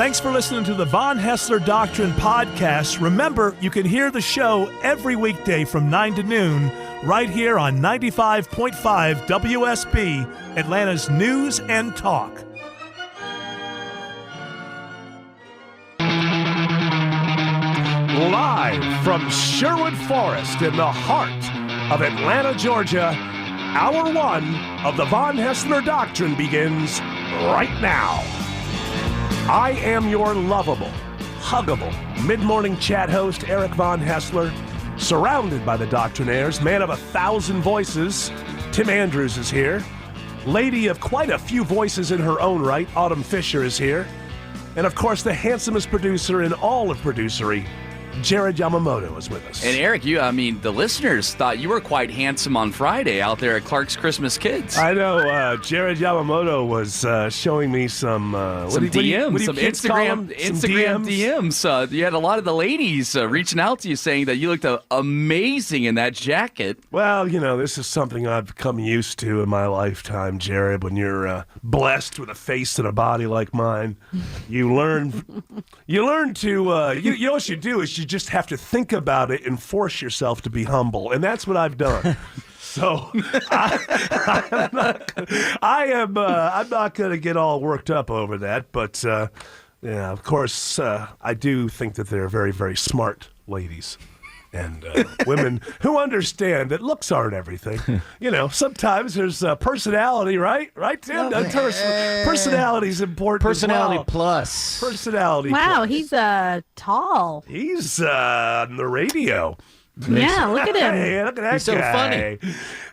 Thanks for listening to the Von Haessler Doctrine podcast. Remember, you can hear the show every weekday from 9 to noon right here on 95.5 WSB, Atlanta's News and Talk. Live from Sherwood Forest in the heart of Atlanta, Georgia, Hour 1 of the Von Haessler Doctrine begins right now. I am your lovable, huggable, mid-morning chat host, Eric Von Haessler, surrounded by the Doctrinaires, man of 1,000 voices. Tim Andrews is here. Lady of quite a few voices in her own right, Autumn Fisher is here. And, of course, the handsomest producer in all of producery, Jared Yamamoto is with us. And Eric, the listeners thought you were quite handsome on Friday out there at Clark's Christmas Kids. I know. Jared Yamamoto was showing me some DMs, some Instagram DMs. You had a lot of the ladies reaching out to you saying that you looked amazing in that jacket. Well, this is something I've come used to in my lifetime, Jared. When you're blessed with a face and a body like mine, you learn to. You know what you do is you just have to think about it and force yourself to be humble, and that's what I've done. So I'm not going to get all worked up over that, but of course, I do think that they're very, very smart ladies. And women who understand that looks aren't everything. Sometimes there's personality, right? Right, Tim? Personality's important. Personality plus. Personality Wow, plus. He's tall. He's on the radio. Yeah, look at him. Hey, look at that He's so guy. funny.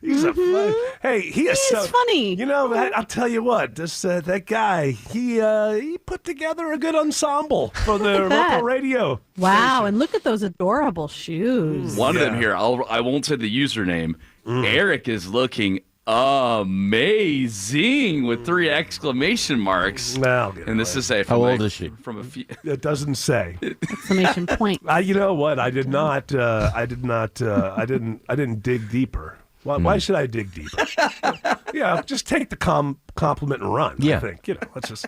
He's a fun. Hey, he is so funny. I'll tell you what. That guy. He put together a good ensemble for the local radio. Wow, and look at those adorable shoes. One of them here. I won't say the username. Eric is looking amazing with 3 exclamation marks. Well, and this is how old is she? From a few. It doesn't say. Exclamation point. You know what? I did not. I didn't dig deeper. Why should I dig deeper? Just take the compliment and run. Yeah. I think let's just.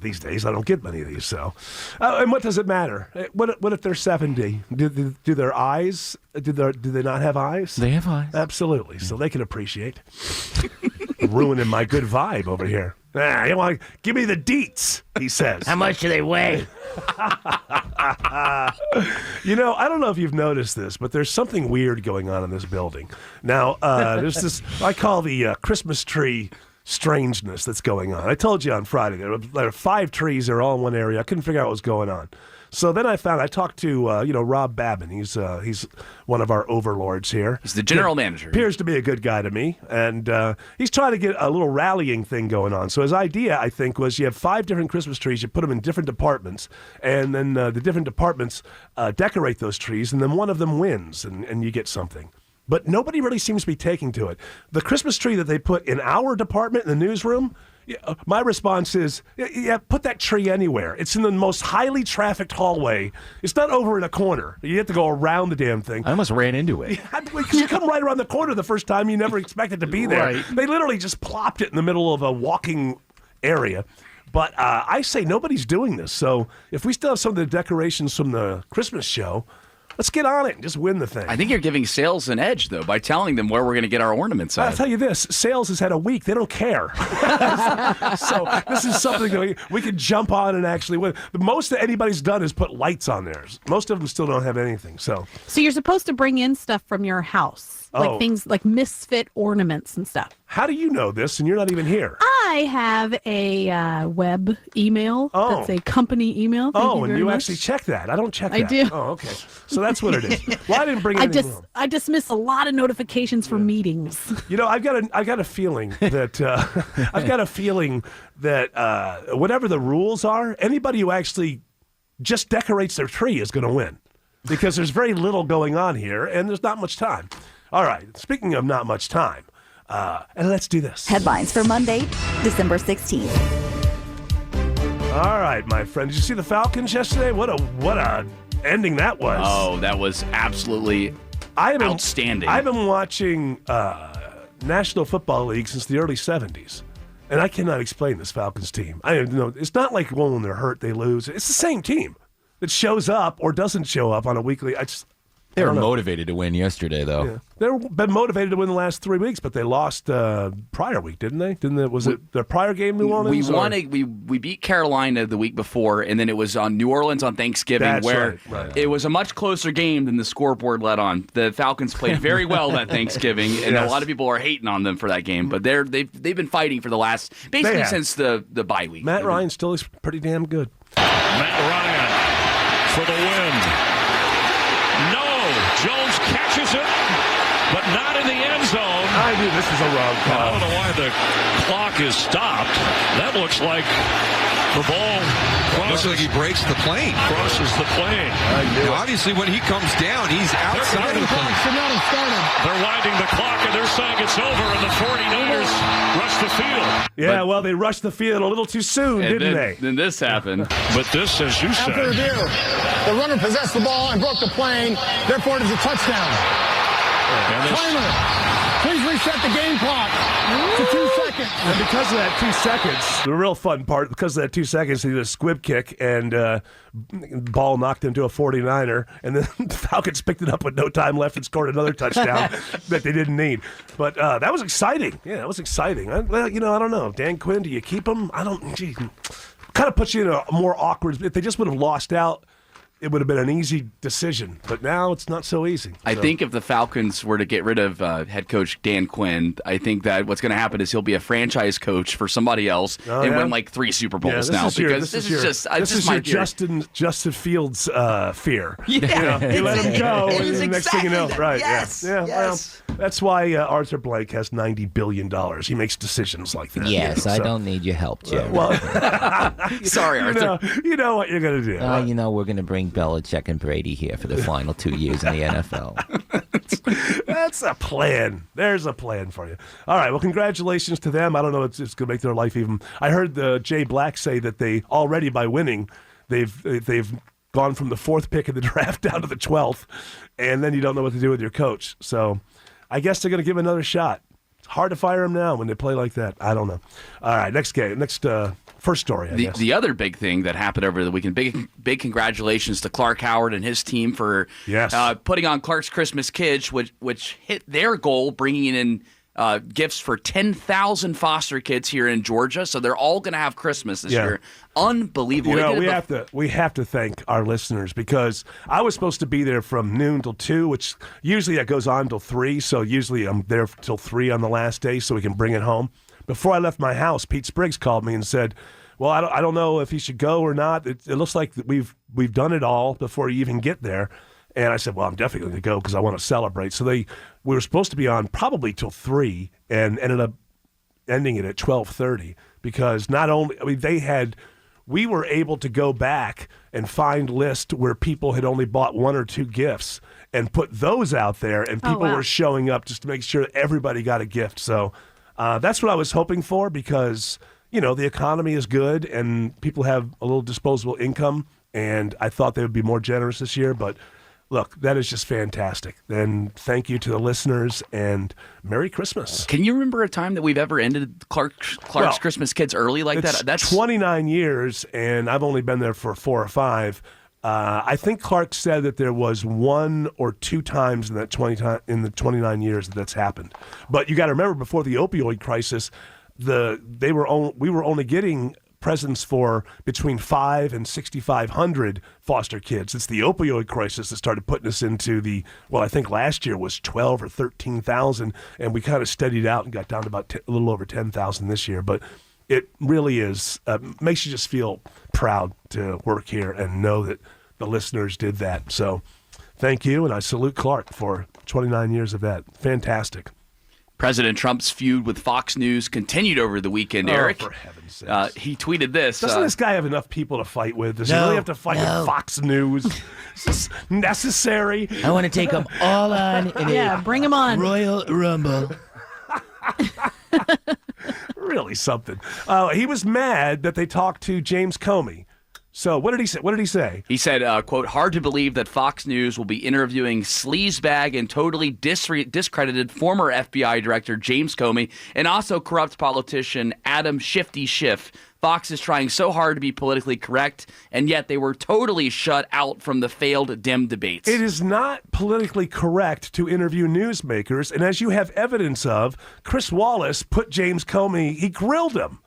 These days I don't get many of these. So, and what does it matter? What if they're 70? Do their eyes? Do they not have eyes? They have eyes. Absolutely. So they can appreciate. Ruining my good vibe over here. You want to give me the deets? He says. How much do they weigh? I don't know if you've noticed this, but there's something weird going on in this building. Now, there's this I call the Christmas tree strangeness that's going on. I told you on Friday there are 5 trees. They're all in one area. I couldn't figure out what was going on. So then I talked to Rob Babin. He's one of our overlords here. He's the general manager. Appears to be a good guy to me, and he's trying to get a little rallying thing going on. So his idea, I think, was you have 5 different Christmas trees. You put them in different departments, and then the different departments decorate those trees, and then one of them wins, and you get something. But nobody really seems to be taking to it. The Christmas tree that they put in our department in the newsroom, my response is, put that tree anywhere. It's in the most highly trafficked hallway. It's not over in a corner. You have to go around the damn thing. I almost ran into it. Because you come right around the corner the first time, you never expect it to be there. Right. They literally just plopped it in the middle of a walking area. But I say nobody's doing this. So if we still have some of the decorations from the Christmas show, let's get on it and just win the thing. I think you're giving sales an edge, though, by telling them where we're going to get our ornaments at. I'll tell you this. Sales has had a week. They don't care. So this is something that we can jump on and actually win. The most that anybody's done is put lights on theirs. Most of them still don't have anything. So you're supposed to bring in stuff from your house. Like things like misfit ornaments and stuff. How do you know this and you're not even here? I have a web email. That's a company email. Thank you much. Actually check that. I don't check that. I do. Oh, okay. So that's what it is. Well, I didn't bring anything home. I dismiss a lot of notifications for meetings. I've got a feeling that whatever the rules are, anybody who actually just decorates their tree is going to win. Because there's very little going on here and there's not much time. All right, speaking of not much time, and let's do this. Headlines for Monday, December 16th. All right, my friend. Did you see the Falcons yesterday? What a ending that was. Oh, that was absolutely outstanding. I've been watching National Football League since the early 70s. And I cannot explain this Falcons team. I don't know. It's not like when they're hurt, they lose. It's the same team that shows up or doesn't show up on a weekly. They were motivated to win yesterday, though. Yeah. They've been motivated to win the last 3 weeks, but they lost prior week, didn't they? Was it their prior game, New Orleans? We beat Carolina the week before, and then it was on New Orleans on Thanksgiving, it was a much closer game than the scoreboard let on. The Falcons played very well that Thanksgiving, and a lot of people are hating on them for that game, but they've been fighting for the last since the bye week. Matt Ryan still is pretty damn good. Matt Ryan for the win. Jones catches it, but not in the end zone. I knew this was a wrong call. I don't know why the clock is stopped. That looks like the ball looks like he breaks the plane. Crosses the plane. Now, obviously, when he comes down, he's outside of the plane. They're winding the clock, and they're saying it's over, and the 49ers rush the field. Yeah, well, they rushed the field a little too soon, didn't they? Then this happened. But this, as you said. After review, the runner possessed the ball and broke the plane. Therefore, it is a touchdown. Timer, please reset the game clock to 2 seconds. And because of that 2 seconds, the real fun part, because of that 2 seconds, he did a squib kick, and ball knocked into a 49er, and then the Falcons picked it up with no time left and scored another touchdown that they didn't need. But that was exciting. Yeah, that was exciting. I don't know. Dan Quinn, do you keep him? Kind of puts you in a more awkward. If they just would have lost out, it would have been an easy decision, but now it's not so easy. I think if the Falcons were to get rid of head coach Dan Quinn, I think that what's going to happen is he'll be a franchise coach for somebody else and win like 3 Super Bowls now. This is your Justin Fields fear. Yeah, you let him go, and the next thing you know, right? Yes, yeah. Yes. Well, that's why Arthur Blank has $90 billion. He makes decisions like that. Yes, I don't need your help, Jerry. Sorry, Arthur. You know what you're going to do. We're going to bring Belichick and Brady here for the final 2 years in the NFL. That's a plan. There's a plan for you. All right. Well, congratulations to them. I don't know. It's going to make their life even. I heard Jay Black say that they already, by winning, they've gone from the 4th pick in the draft down to the 12th, and then you don't know what to do with your coach. So I guess they're going to give him another shot. It's hard to fire him now when they play like that. I don't know. All right. Next game. First story, I guess. The other big thing that happened over the weekend, big congratulations to Clark Howard and his team for putting on Clark's Christmas Kids, which hit their goal, bringing in gifts for 10,000 foster kids here in Georgia. So they're all going to have Christmas this year. Unbelievable. We have to thank our listeners, because I was supposed to be there from noon till 2, which usually that goes on till 3. So usually I'm there till 3 on the last day so we can bring it home. Before I left my house, Pete Spriggs called me and said, well, I don't know if he should go or not. It looks like we've done it all before you even get there. And I said, well, I'm definitely going to go because I want to celebrate. So we were supposed to be on probably till 3 and ended up ending it at 12:30, because we were able to go back and find lists where people had only bought 1 or 2 gifts and put those out there, and people were showing up just to make sure that everybody got a gift. So that's what I was hoping for, because, the economy is good and people have a little disposable income, and I thought they would be more generous this year. But look, that is just fantastic. And thank you to the listeners, and Merry Christmas. Can you remember a time that we've ever ended Clark's Christmas Kids early like that? That's 29 years, and I've only been there for 4 or 5. I think Clark said that there was 1 or 2 times in that 29 years that's happened. But you got to remember, before the opioid crisis, we were only getting presents for between 5 and 6,500 foster kids. It's the opioid crisis that started putting us into I think last year was 12 or 13,000, and we kind of steadied out and got down to about a little over 10,000 this year. But it really is makes you just feel proud to work here and know that the listeners did that. So thank you, and I salute Clark for 29 years of that. Fantastic. President Trump's feud with Fox News continued over the weekend, Eric. For heaven's sakes. He tweeted this. Doesn't this guy have enough people to fight with? Does he really have to fight with Fox News? Is this necessary? I want to take them all on. Bring them on. Royal Rumble. Really something. He was mad that they talked to James Comey. So what did he say? What did he say? He said, quote, hard to believe that Fox News will be interviewing sleazebag and totally discredited former FBI director James Comey and also corrupt politician Adam Shifty Schiff. Fox is trying so hard to be politically correct, and yet they were totally shut out from the failed Dem debates. It is not politically correct to interview newsmakers, and as you have evidence of, Chris Wallace put James Comey, he grilled him,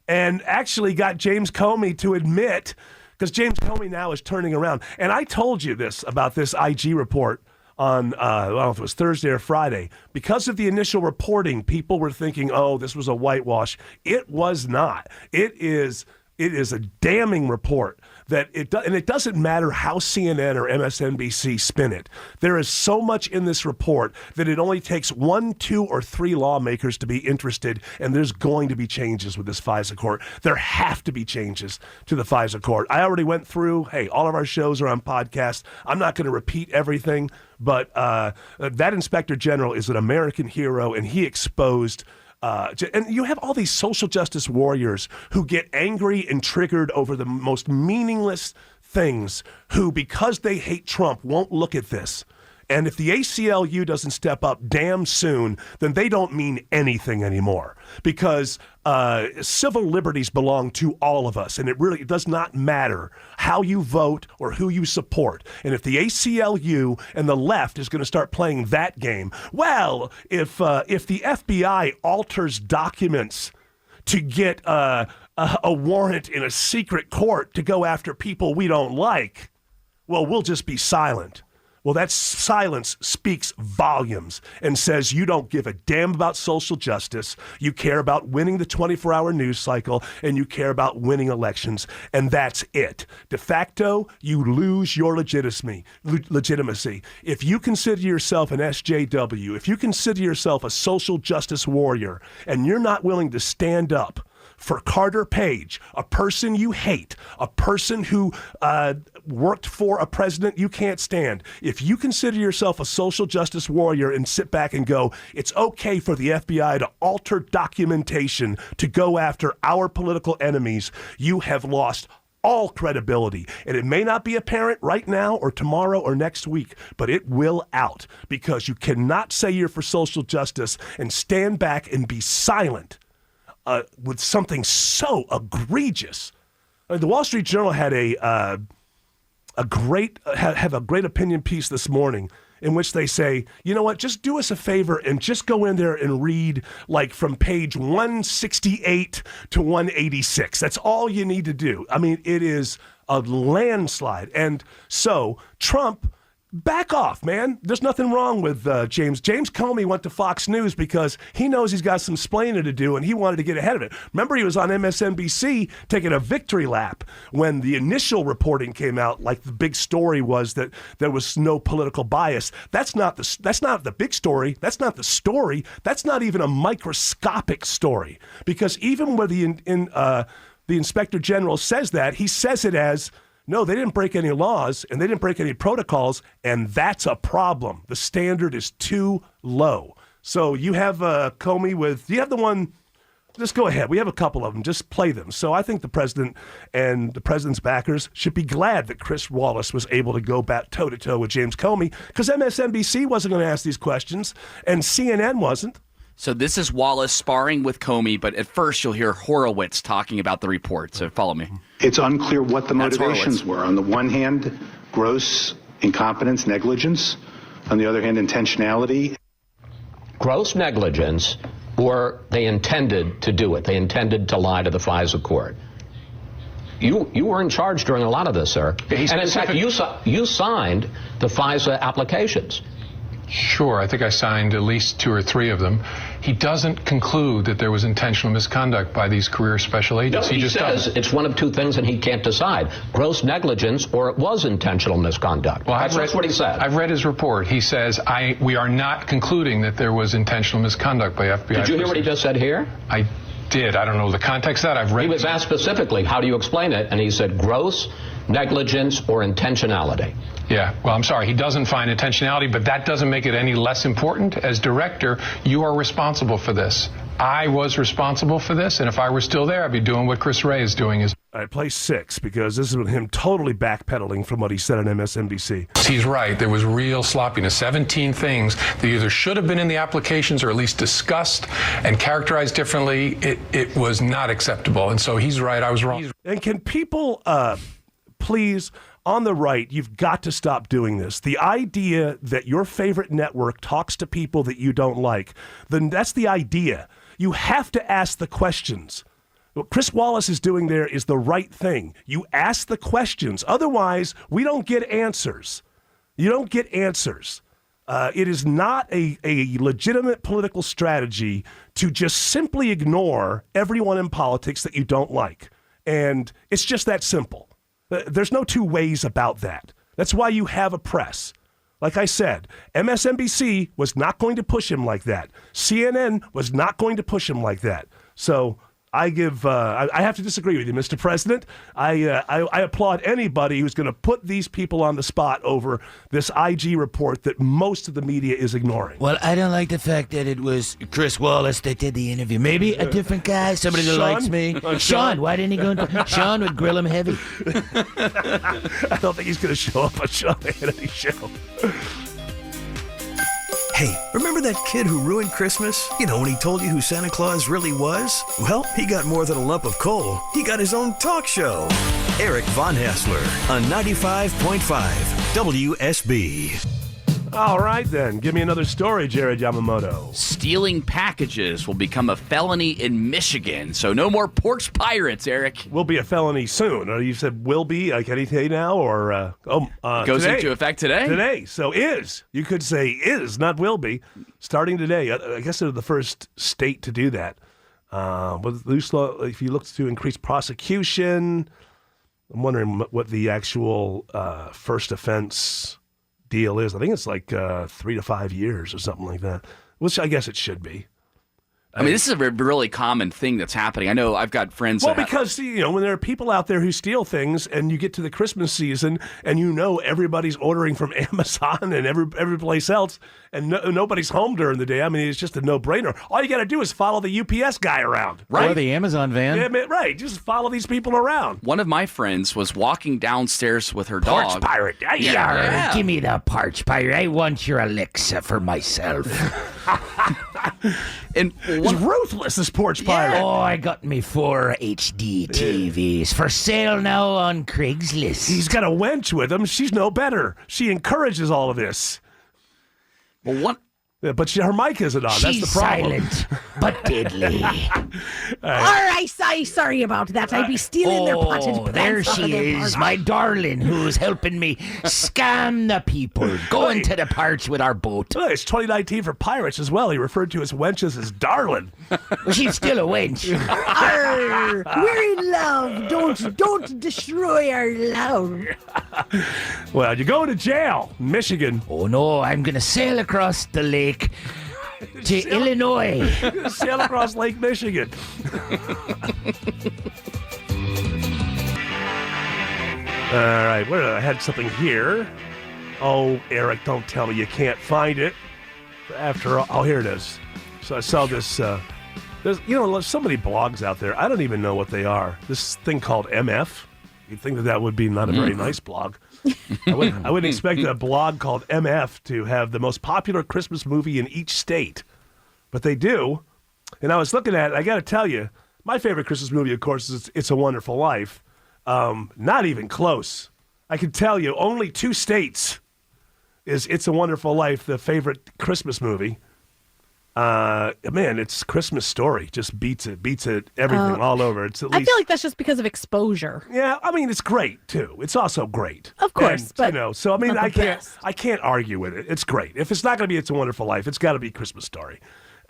and actually got James Comey to admit, because James Comey now is turning around. And I told you this about this IG report on, I don't know if it was Thursday or Friday. Because of the initial reporting, people were thinking, oh, this was a whitewash. It was not. It is a damning report that and it doesn't matter how CNN or MSNBC spin it. There is so much in this report that it only takes 1, 2, or 3 lawmakers to be interested, and there's going to be changes with this FISA court. There have to be changes to the FISA court. I already went through, hey, all of our shows are on podcast. I'm not going to repeat everything, but that Inspector General is an American hero, and he exposed and you have all these social justice warriors who get angry and triggered over the most meaningless things who, because they hate Trump, won't look at this. And if the ACLU doesn't step up damn soon, then they don't mean anything anymore, because civil liberties belong to all of us, and it does not matter how you vote or who you support. And if the ACLU and the left is going to start playing that game, well, if the FBI alters documents to get a warrant in a secret court to go after people we don't like, well, we'll just be silent. Well, that silence speaks volumes and says you don't give a damn about social justice, you care about winning the 24-hour news cycle, and you care about winning elections, and that's it. De facto, you lose your legitimacy. If you consider yourself an SJW, if you consider yourself a social justice warrior, and you're not willing to stand up for Carter Page, a person you hate, a person who worked for a president you can't stand, if you consider yourself a social justice warrior and sit back and go, it's okay for the FBI to alter documentation to go after our political enemies, you have lost all credibility. And it may not be apparent right now or tomorrow or next week, but it will out, because you cannot say you're for social justice and stand back and be silent with something so egregious. The Wall Street Journal had a great opinion piece this morning in which they say, you know what, just do us a favor and just go in there and read like from page 168 to 186. That's all you need to do. I mean, it is a landslide. And so Trump, back off, man. There's nothing wrong with James. James Comey went to Fox News because he knows he's got some splaining to do, and he wanted to get ahead of it. Remember, he was on MSNBC taking a victory lap when the initial reporting came out. Like, the big story was that there was no political bias. That's not the big story. That's not the story. That's not even a microscopic story, because even where the Inspector General says that, he says it as, no, they didn't break any laws, and they didn't break any protocols, and that's a problem. The standard is too low. So you have Comey with, you have the one, just go ahead. We have a couple of them. Just play them. So I think the president and the president's backers should be glad that Chris Wallace was able to go back toe-to-toe with James Comey, because MSNBC wasn't going to ask these questions, and CNN wasn't. So this is Wallace sparring with Comey, but at first you'll hear Horowitz talking about the report. So follow me. It's unclear what the motivations were. On the one hand, gross incompetence, negligence. On the other hand, intentionality. Gross negligence, or they intended to do it. They intended to lie to the FISA court. You were in charge during a lot of this, sir. And in fact, you signed the FISA applications. Sure, I think I signed at least 2 or 3 of them. He doesn't conclude that there was intentional misconduct by these career special agents. No, he just says it's one of 2 things and he can't decide. Gross negligence or it was intentional misconduct. Well, that's what he said. I've read his report. He says, we are not concluding that there was intentional misconduct by FBI. Did you hear what he just said here? I did. I don't know the context of that. I've read. He was asked specifically, how do you explain it? And he said gross negligence or intentionality. Yeah, well, I'm sorry, he doesn't find intentionality, but that doesn't make it any less important. As director, you are responsible for this. I was responsible for this, and if I were still there, I'd be doing what Chris Wray is doing. All right, play 6, because this is him totally backpedaling from what he said on MSNBC. He's right. There was real sloppiness. 17 things that either should have been in the applications or at least discussed and characterized differently. It was not acceptable. And so he's right. I was wrong. And can people, please, on the right, you've got to stop doing this. The idea that your favorite network talks to people that you don't like, then that's the idea. You have to ask the questions. What Chris Wallace is doing there is the right thing. You ask the questions. Otherwise, we don't get answers. You don't get answers. It is not a legitimate political strategy to just simply ignore everyone in politics that you don't like. And it's just that simple. There's no two ways about that. That's why you have a press. Like I said, MSNBC was not going to push him like that. CNN was not going to push him like that. So I have to disagree with you, Mr. President. I applaud anybody who's going to put these people on the spot over this IG report that most of the media is ignoring. Well, I don't like the fact that it was Chris Wallace that did the interview. Maybe a different guy, somebody that likes me. Sean, why didn't he go into... Sean would grill him heavy. I don't think he's going to show up on Sean Hannity's show. Hey, remember that kid who ruined Christmas? You know, when he told you who Santa Claus really was? Well, he got more than a lump of coal. He got his own talk show. Eric Von Haessler on 95.5 WSB. All right, then. Give me another story, Jared Yamamoto. Stealing packages will become a felony in Michigan, so no more porch pirates, Eric. Will be a felony soon. Or you said will be, like any day now, or... Goes today. into effect today? Today. So is. You could say is, not will be. Starting today. I guess they're the first state to do that. If you look to increase prosecution, I'm wondering what the actual first offense... deal is. I think it's like 3 to 5 years or something like that, which I guess it should be. I mean, this is a really common thing that's happening. I know I've got friends. Well, because when there are people out there who steal things, and you get to the Christmas season, and everybody's ordering from Amazon and every place else, and nobody's home during the day. I mean, it's just a no-brainer. All you got to do is follow the UPS guy around, right? Or the Amazon van, right? Just follow these people around. One of my friends was walking downstairs with her dog. Porch pirate, yeah. Give me the porch pirate. I want your Alexa for myself. And he's ruthless, this porch pirate. Oh, I got me 4 HD TVs for sale now on Craigslist. He's got a wench with him. She's no better. She encourages all of this. Well, what? Yeah, but her mic isn't on. She's That's the problem. silent, but deadly. All right, sorry about that. I'd be stealing their potted plants. There she is, my darling, who's helping me scam the people. Going to the parts with our boat. Well, it's 2019 for pirates as well. He referred to his wenches as darling. Well, she's still a wench. Arr, we're in love. Don't destroy our love. Well, you're going to jail, Michigan. Oh no, I'm gonna sail across the lake to Illinois. Sail across Lake Michigan. All right, I had something here. Oh, Eric, don't tell me you can't find it. After all, here it is. So I saw this. There's so many blogs out there. I don't even know what they are. This thing called MF. You'd think that would be not a very nice blog. I wouldn't expect a blog called MF to have the most popular Christmas movie in each state. But they do. And I was looking at it. I got to tell you, my favorite Christmas movie, of course, is It's a Wonderful Life. Not even close. I can tell you, only 2 states is It's a Wonderful Life the favorite Christmas movie. Man, it's Christmas Story. Just beats it everything all over. It's at least, I feel like that's just because of exposure. Yeah, I mean, it's great too. It's also great. Of course, but so I mean, I can't argue with it. It's great. If it's not going to be It's a Wonderful Life, it's got to be Christmas Story.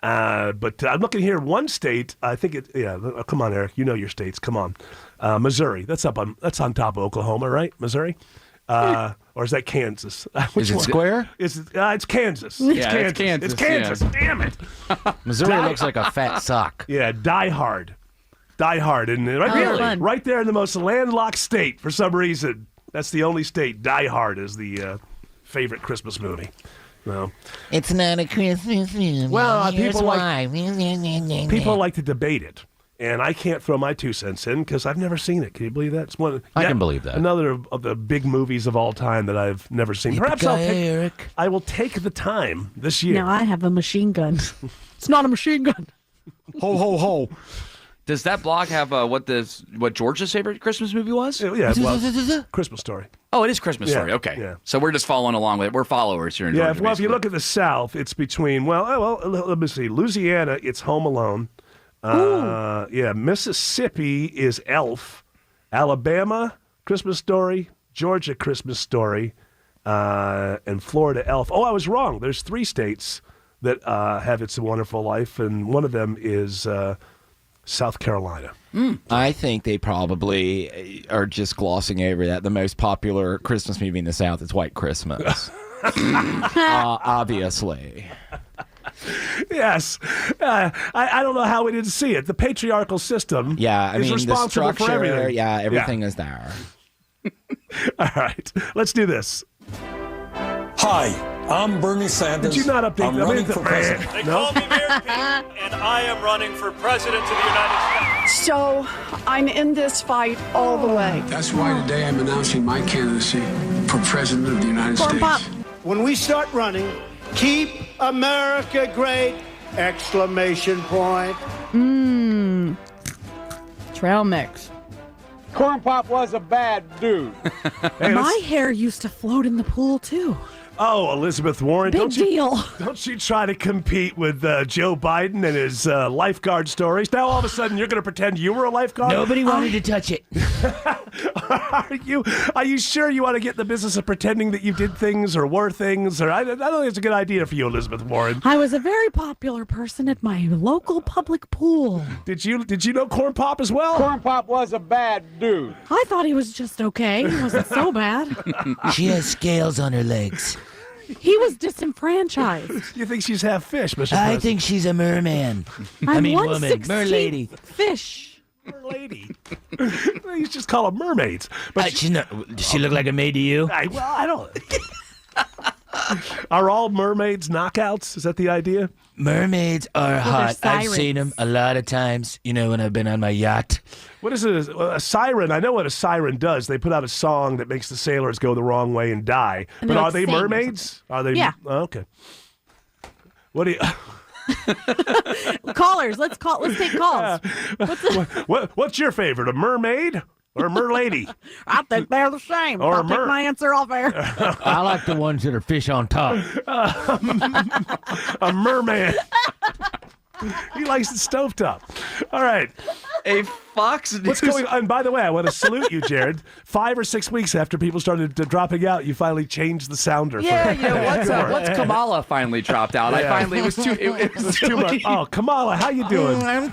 But I'm looking here. One state, I think it. Yeah, come on, Eric. You know your states. Come on, Missouri. That's on top of Oklahoma, right? Missouri. Or is that Kansas? Is it square? It's Kansas. It's Kansas. It's Kansas. Yeah. Damn it. Missouri looks like a fat sock. Yeah, Die Hard. And right there in the most landlocked state for some reason. That's the only state. Die Hard is the favorite Christmas movie. No. It's not a Christmas movie. Well, people like to debate it. And I can't throw my 2 cents in because I've never seen it. Can you believe that? It's I can believe that. Another of the big movies of all time that I've never seen. Perhaps I will take the time this year. Now I have a machine gun. It's not a machine gun. Ho, ho, ho. Does that blog have what George's favorite Christmas movie was? Yeah, well, Christmas Story. Oh, it is Christmas Story. Okay. Yeah. So we're just following along with it. We're followers here in Georgia. Well, if you look at the South, it's between, let me see. Louisiana, it's Home Alone. Mississippi is Elf. Alabama, Christmas Story. Georgia, Christmas Story. And Florida, Elf. Oh, I was wrong. There's 3 states that have It's a Wonderful Life, and one of them is South Carolina. I think they probably are just glossing over that. The most popular Christmas movie in the South is White Christmas. Obviously. Yes. I don't know how we didn't see it. The patriarchal system is responsible for everything. Yeah, everything is there. All right. Let's do this. Hi, I'm Bernie Sanders. Did you not update I'm running for president. They call me Mayor Pete, and I am running for president of the United States. So I'm in this fight all the way. That's why today I'm announcing my candidacy for president of the United States. When we start running, keep America great! Exclamation point. Trail mix. Corn Pop was a bad dude. My hair used to float in the pool, too. Oh, Elizabeth Warren. Big deal. Don't you try to compete with Joe Biden and his lifeguard stories. Now, all of a sudden, you're going to pretend you were a lifeguard? Nobody wanted to touch it. Are you sure you want to get in the business of pretending that you did things or were things? Or I don't think it's a good idea for you, Elizabeth Warren. I was a very popular person at my local public pool. Did you know Corn Pop as well? Corn Pop was a bad dude. I thought he was just okay. He wasn't so bad. She has scales on her legs. He was disenfranchised. You think she's half fish, Mr. I President? think she's a merman. I'm woman. Merlady. Fish. Merlady. You just call them mermaids. But does she look like a maid to you? I don't. Are all mermaids knockouts? Is that the idea? Mermaids are hot. I've seen them a lot of times, when I've been on my yacht. What is a siren? I know what a siren does. They put out a song that makes the sailors go the wrong way and die. And but are they mermaids? Are they? Yeah. Oh, okay. What do you... Callers. Let's take calls. What's your favorite? A mermaid or a merlady? I think they're the same. Or I'll take my answer off air. I like the ones that are fish on top. A merman. He likes the stovetop. All right. A Fox News. What's going on? And by the way, I want to salute you, Jared. 5 or 6 weeks after people started dropping out, you finally changed the sounder. Once Kamala finally dropped out, it was too much. Oh, Kamala, how you doing? I'm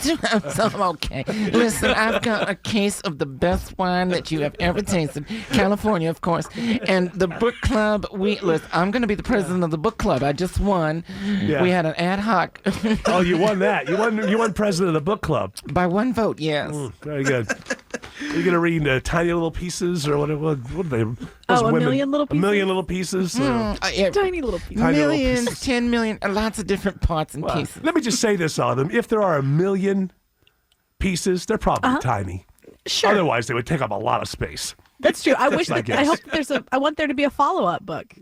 okay. Listen, I've got a case of the best wine that you have ever tasted. California, of course. And the book club, I'm going to be the president of the book club. I just won. Yeah. We had an ad hoc. Oh, you won that. You won president of the book club. By 1 vote, yes. Very good. Are you going to read Tiny Little Pieces or what are they? A Million Little Pieces? A Million Little Pieces? Tiny Little Pieces. Millions, 10 million, lots of different parts and pieces. Let me just say this on them. If there are 1 million pieces, they're probably tiny. Sure. Otherwise, they would take up a lot of space. That's true. I want there to be a follow-up book.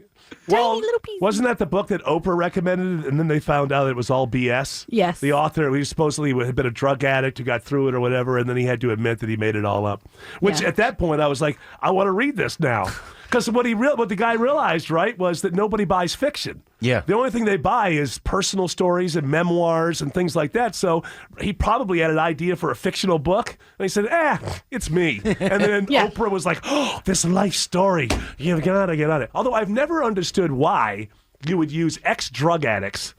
Well, Tiny little pieces. Wasn't that the book that Oprah recommended, and then they found out it was all BS? Yes. The author, he supposedly had been a drug addict who got through it or whatever, and then he had to admit that he made it all up. Which, at that point, I was like, I want to read this now. Because what the guy realized, right, was that nobody buys fiction. Yeah. The only thing they buy is personal stories and memoirs and things like that. So he probably had an idea for a fictional book. And he said, it's me. And then Oprah was like, oh, this life story. You've got to get on it. Although I've never understood why you would use ex-drug addicts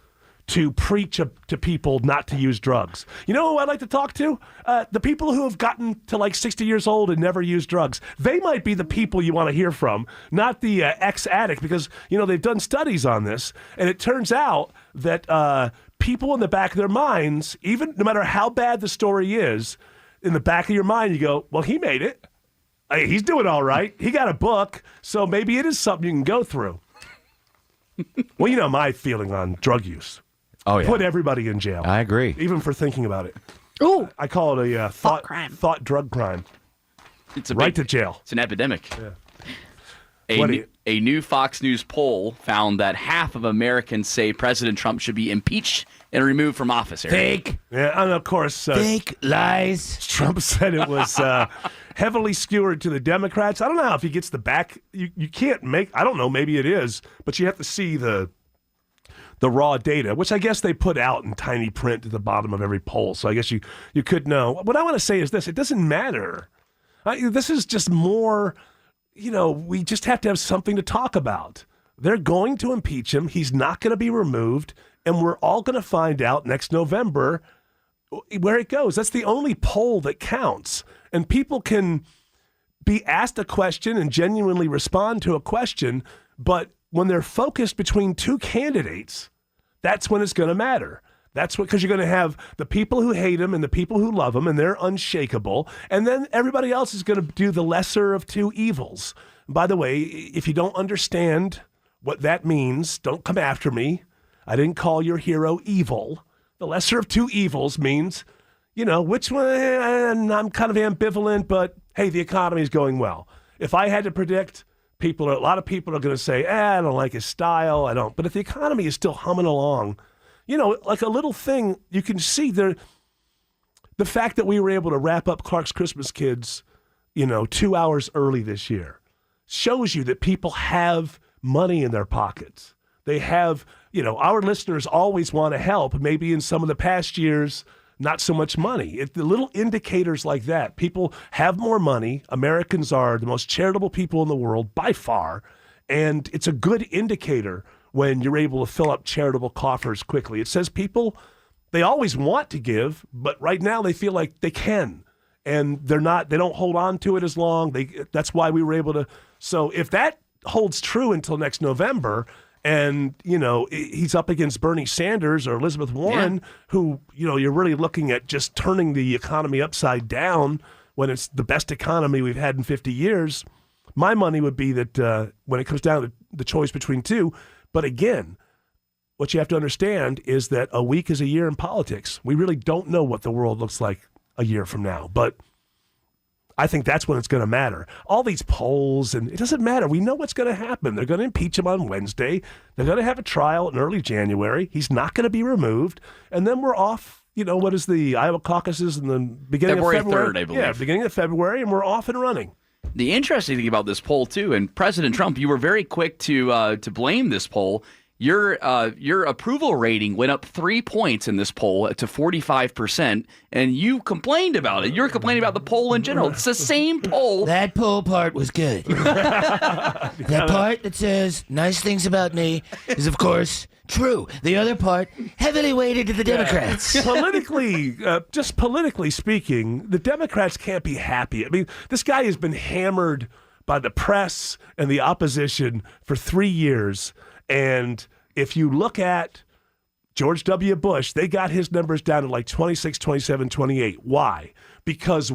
to preach to people not to use drugs. You know who I'd like to talk to? The people who have gotten to like 60 years old and never used drugs. They might be the people you want to hear from, not the ex-addict, because, they've done studies on this, and it turns out that people in the back of their minds, even no matter how bad the story is, in the back of your mind, you go, well, he made it. He's doing all right. He got a book, so maybe it is something you can go through. Well, you know my feeling on drug use. Oh, yeah. Put everybody in jail. I agree. Even for thinking about it. Ooh. I call it a thought crime. Thought drug crime. It's to jail. It's an epidemic. Yeah. A new Fox News poll found that half of Americans say President Trump should be impeached and removed from office. Eric. Fake. Yeah, and of course, fake lies. Trump said it was heavily skewered to the Democrats. I don't know how if he gets the back. You can't make. I don't know. Maybe it is, but you have to see the raw data, which I guess they put out in tiny print at the bottom of every poll. So I guess you could know. What I want to say is this: it doesn't matter. This is just more. We just have to have something to talk about. They're going to impeach him. He's not going to be removed. And we're all going to find out next November where it goes. That's the only poll that counts. And people can be asked a question and genuinely respond to a question. But when they're focused between two candidates, that's when it's going to matter. That's because you're going to have the people who hate him and the people who love him, and they're unshakable. And then everybody else is going to do the lesser of two evils. By the way, if you don't understand what that means, don't come after me. I didn't call your hero evil. The lesser of two evils means, which one, I'm kind of ambivalent, but hey, the economy is going well. If I had to predict, a lot of people are going to say, I don't like his style. I don't. But if the economy is still humming along, like a little thing, you can see the fact that we were able to wrap up Clark's Christmas Kids, 2 hours early this year shows you that people have money in their pockets. They have, our listeners always want to help. Maybe in some of the past years, not so much money. The little indicators like that, people have more money. Americans are the most charitable people in the world by far. And it's a good indicator when you're able to fill up charitable coffers quickly. It says people, they always want to give, but right now they feel like they can. And they don't hold on to it as long. That's why we were able to. So if that holds true until next November, and, he's up against Bernie Sanders or Elizabeth Warren, who, you're really looking at just turning the economy upside down when it's the best economy we've had in 50 years, my money would be that when it comes down to the choice between two. But again, what you have to understand is that a week is a year in politics. We really don't know what the world looks like a year from now. But I think that's when it's going to matter. All these polls, and it doesn't matter. We know what's going to happen. They're going to impeach him on Wednesday. They're going to have a trial in early January. He's not going to be removed. And then we're off. What is the Iowa caucuses in the beginning of February? 3rd, I believe. Yeah, beginning of February, and we're off and running. The interesting thing about this poll, too, and President Trump, you were very quick to blame this poll. Your approval rating went up 3 points in this poll to 45%, and you complained about it. You're complaining about the poll in general. It's the same poll. That poll part was good. That part that says nice things about me is, of course, true. The other part, heavily weighted to the Democrats. Politically speaking, the Democrats can't be happy. I mean, this guy has been hammered by the press and the opposition for 3 years. And if you look at George W. Bush, they got his numbers down to like 26, 27, 28. Why? Because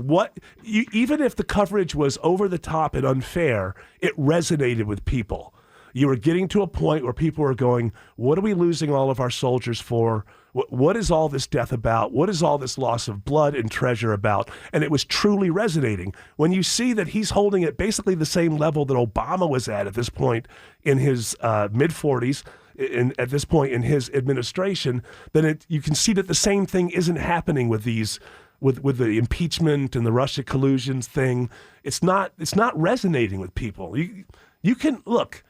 even if the coverage was over the top and unfair, it resonated with people. You were getting to a point where people were going, what are we losing all of our soldiers for? What is all this death about? What is all this loss of blood and treasure about? And it was truly resonating. When you see that he's holding it basically the same level that Obama was at this point in his mid-40s, at this point in his administration, then you can see that the same thing isn't happening with these, with the impeachment and the Russia collusion thing. It's not resonating with people. You can look.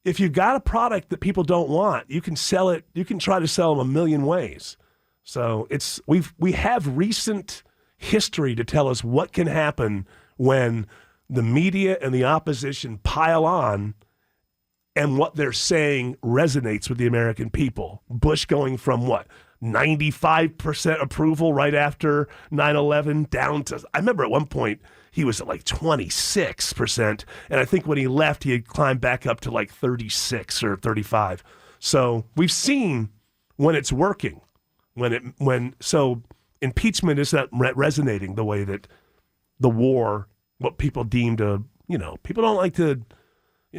If you've got a product that people don't want, you can sell it. You can try to sell them a million ways. So we have recent history to tell us what can happen when the media and the opposition pile on, and what they're saying resonates with the American people. Bush going from 95% approval right after 9/11 down to, I remember at one point he was at like 26%. And I think when he left, he had climbed back up to like 36 or 35. So we've seen when it's working, so impeachment is not resonating the way that the war, what people deem to, people don't like to,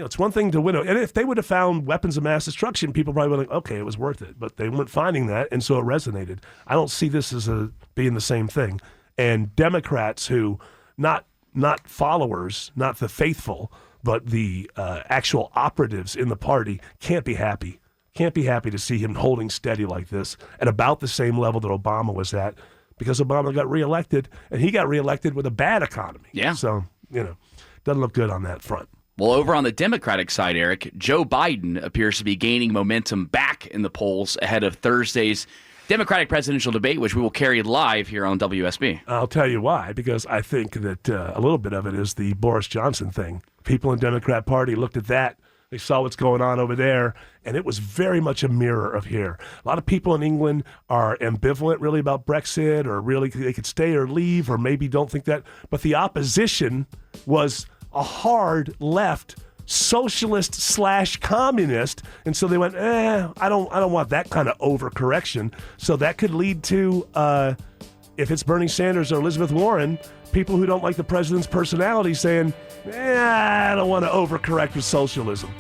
It's one thing to win. And if they would have found weapons of mass destruction, people probably would have like, okay, it was worth it. But they weren't finding that, and so it resonated. I don't see this as being the same thing. And Democrats who, not followers, not the faithful, but the actual operatives in the party, can't be happy. Can't be happy to see him holding steady like this at about the same level that Obama was at, because Obama got reelected, and he got reelected with a bad economy. Yeah. So, doesn't look good on that front. Well, over on the Democratic side, Eric, Joe Biden appears to be gaining momentum back in the polls ahead of Thursday's Democratic presidential debate, which we will carry live here on WSB. I'll tell you why, because I think that a little bit of it is the Boris Johnson thing. People in the Democrat Party looked at that. They saw what's going on over there, and it was very much a mirror of here. A lot of people in England are ambivalent really about Brexit, or really they could stay or leave, or maybe don't think that. But the opposition was a hard left socialist/communist, and so they went, I don't want that kind of overcorrection. So that could lead to, if it's Bernie Sanders or Elizabeth Warren, people who don't like the president's personality saying, I don't want to overcorrect with socialism.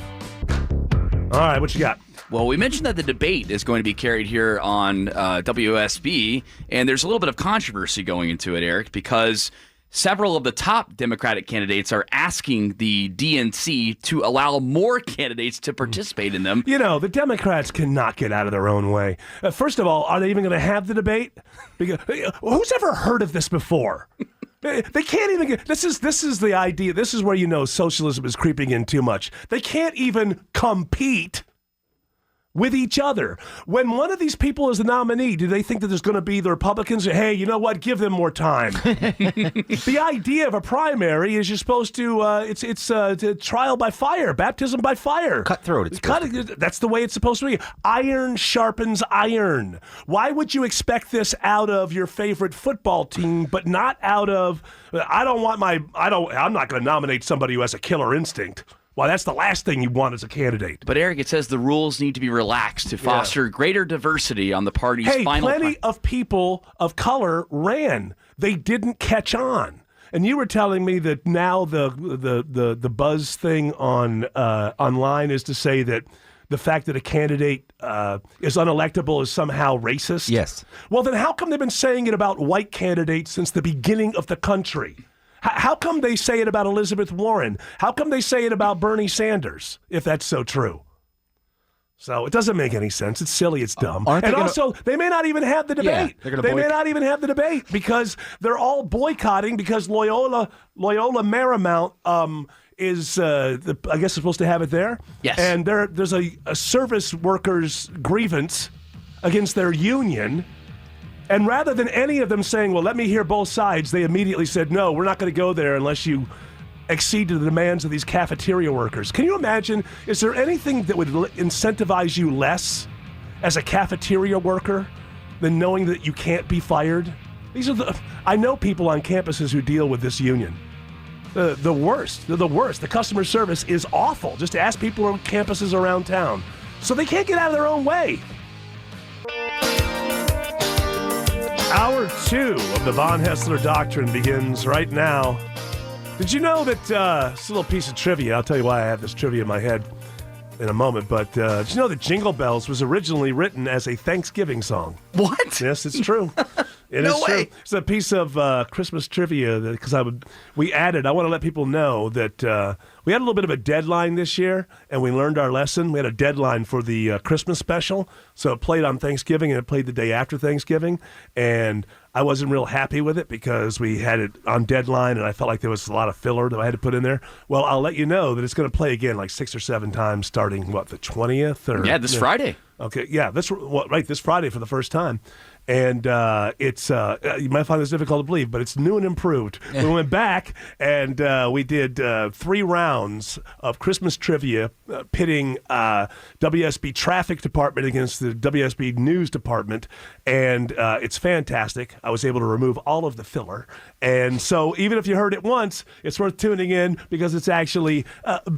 All right, what you got? Well, we mentioned that the debate is going to be carried here on WSB, and there's a little bit of controversy going into it, Eric, because several of the top Democratic candidates are asking the DNC to allow more candidates to participate in them. The Democrats cannot get out of their own way. First of all, are they even going to have the debate? Because who's ever heard of this before? They can't even get. This is the idea. This is where socialism is creeping in too much. They can't even compete with each other. When one of these people is the nominee, do they think that there's going to be the Republicans say, hey, you know what, give them more time? The idea of a primary is you're supposed to, it's trial by fire, baptism by fire. Cutthroat. That's the way it's supposed to be. Iron sharpens iron. Why would you expect this out of your favorite football team, but not out of, I'm not going to nominate somebody who has a killer instinct. Well, that's the last thing you want as a candidate. But, Eric, it says the rules need to be relaxed to foster greater diversity on the party's final... Hey, plenty of people of color ran. They didn't catch on. And you were telling me that now the buzz thing on online is to say that the fact that a candidate is unelectable is somehow racist? Yes. Well, then how come they've been saying it about white candidates since the beginning of the country? How come they say it about Elizabeth Warren? How come they say it about Bernie Sanders, if that's so true? So it doesn't make any sense. It's silly. It's dumb. They may not even have the debate. Yeah, they may not even have the debate because they're all boycotting because Loyola Marymount is, I guess, supposed to have it there. Yes. And there's a service workers' grievance against their union. And rather than any of them saying, well, let me hear both sides, they immediately said, no, we're not going to go there unless you accede to the demands of these cafeteria workers. Can you imagine, is there anything that would incentivize you less as a cafeteria worker than knowing that you can't be fired? I know people on campuses who deal with this union. The worst. They're the worst. The customer service is awful. Just ask people on campuses around town. So they can't get out of their own way. Hour 2 of the Von Haessler Doctrine begins right now. Did you know that, it's a little piece of trivia, I'll tell you why I have this trivia in my head in a moment, but did you know that Jingle Bells was originally written as a Thanksgiving song? What? Yes, it's true. It is true. It's a piece of Christmas trivia because I want to let people know that we had a little bit of a deadline this year, and we learned our lesson. We had a deadline for the Christmas special, so it played on Thanksgiving, and it played the day after Thanksgiving, and I wasn't real happy with it because we had it on deadline, and I felt like there was a lot of filler that I had to put in there. Well, I'll let you know that it's going to play again like 6 or 7 times starting, the 20th? Yeah, this Friday. Okay, yeah, this Friday for the first time. And it's you might find this difficult to believe, but it's new and improved. We went back and we did 3 rounds of Christmas trivia pitting WSB Traffic Department against the WSB News Department, and it's fantastic. I was able to remove all of the filler, and so even if you heard it once, it's worth tuning in because it's actually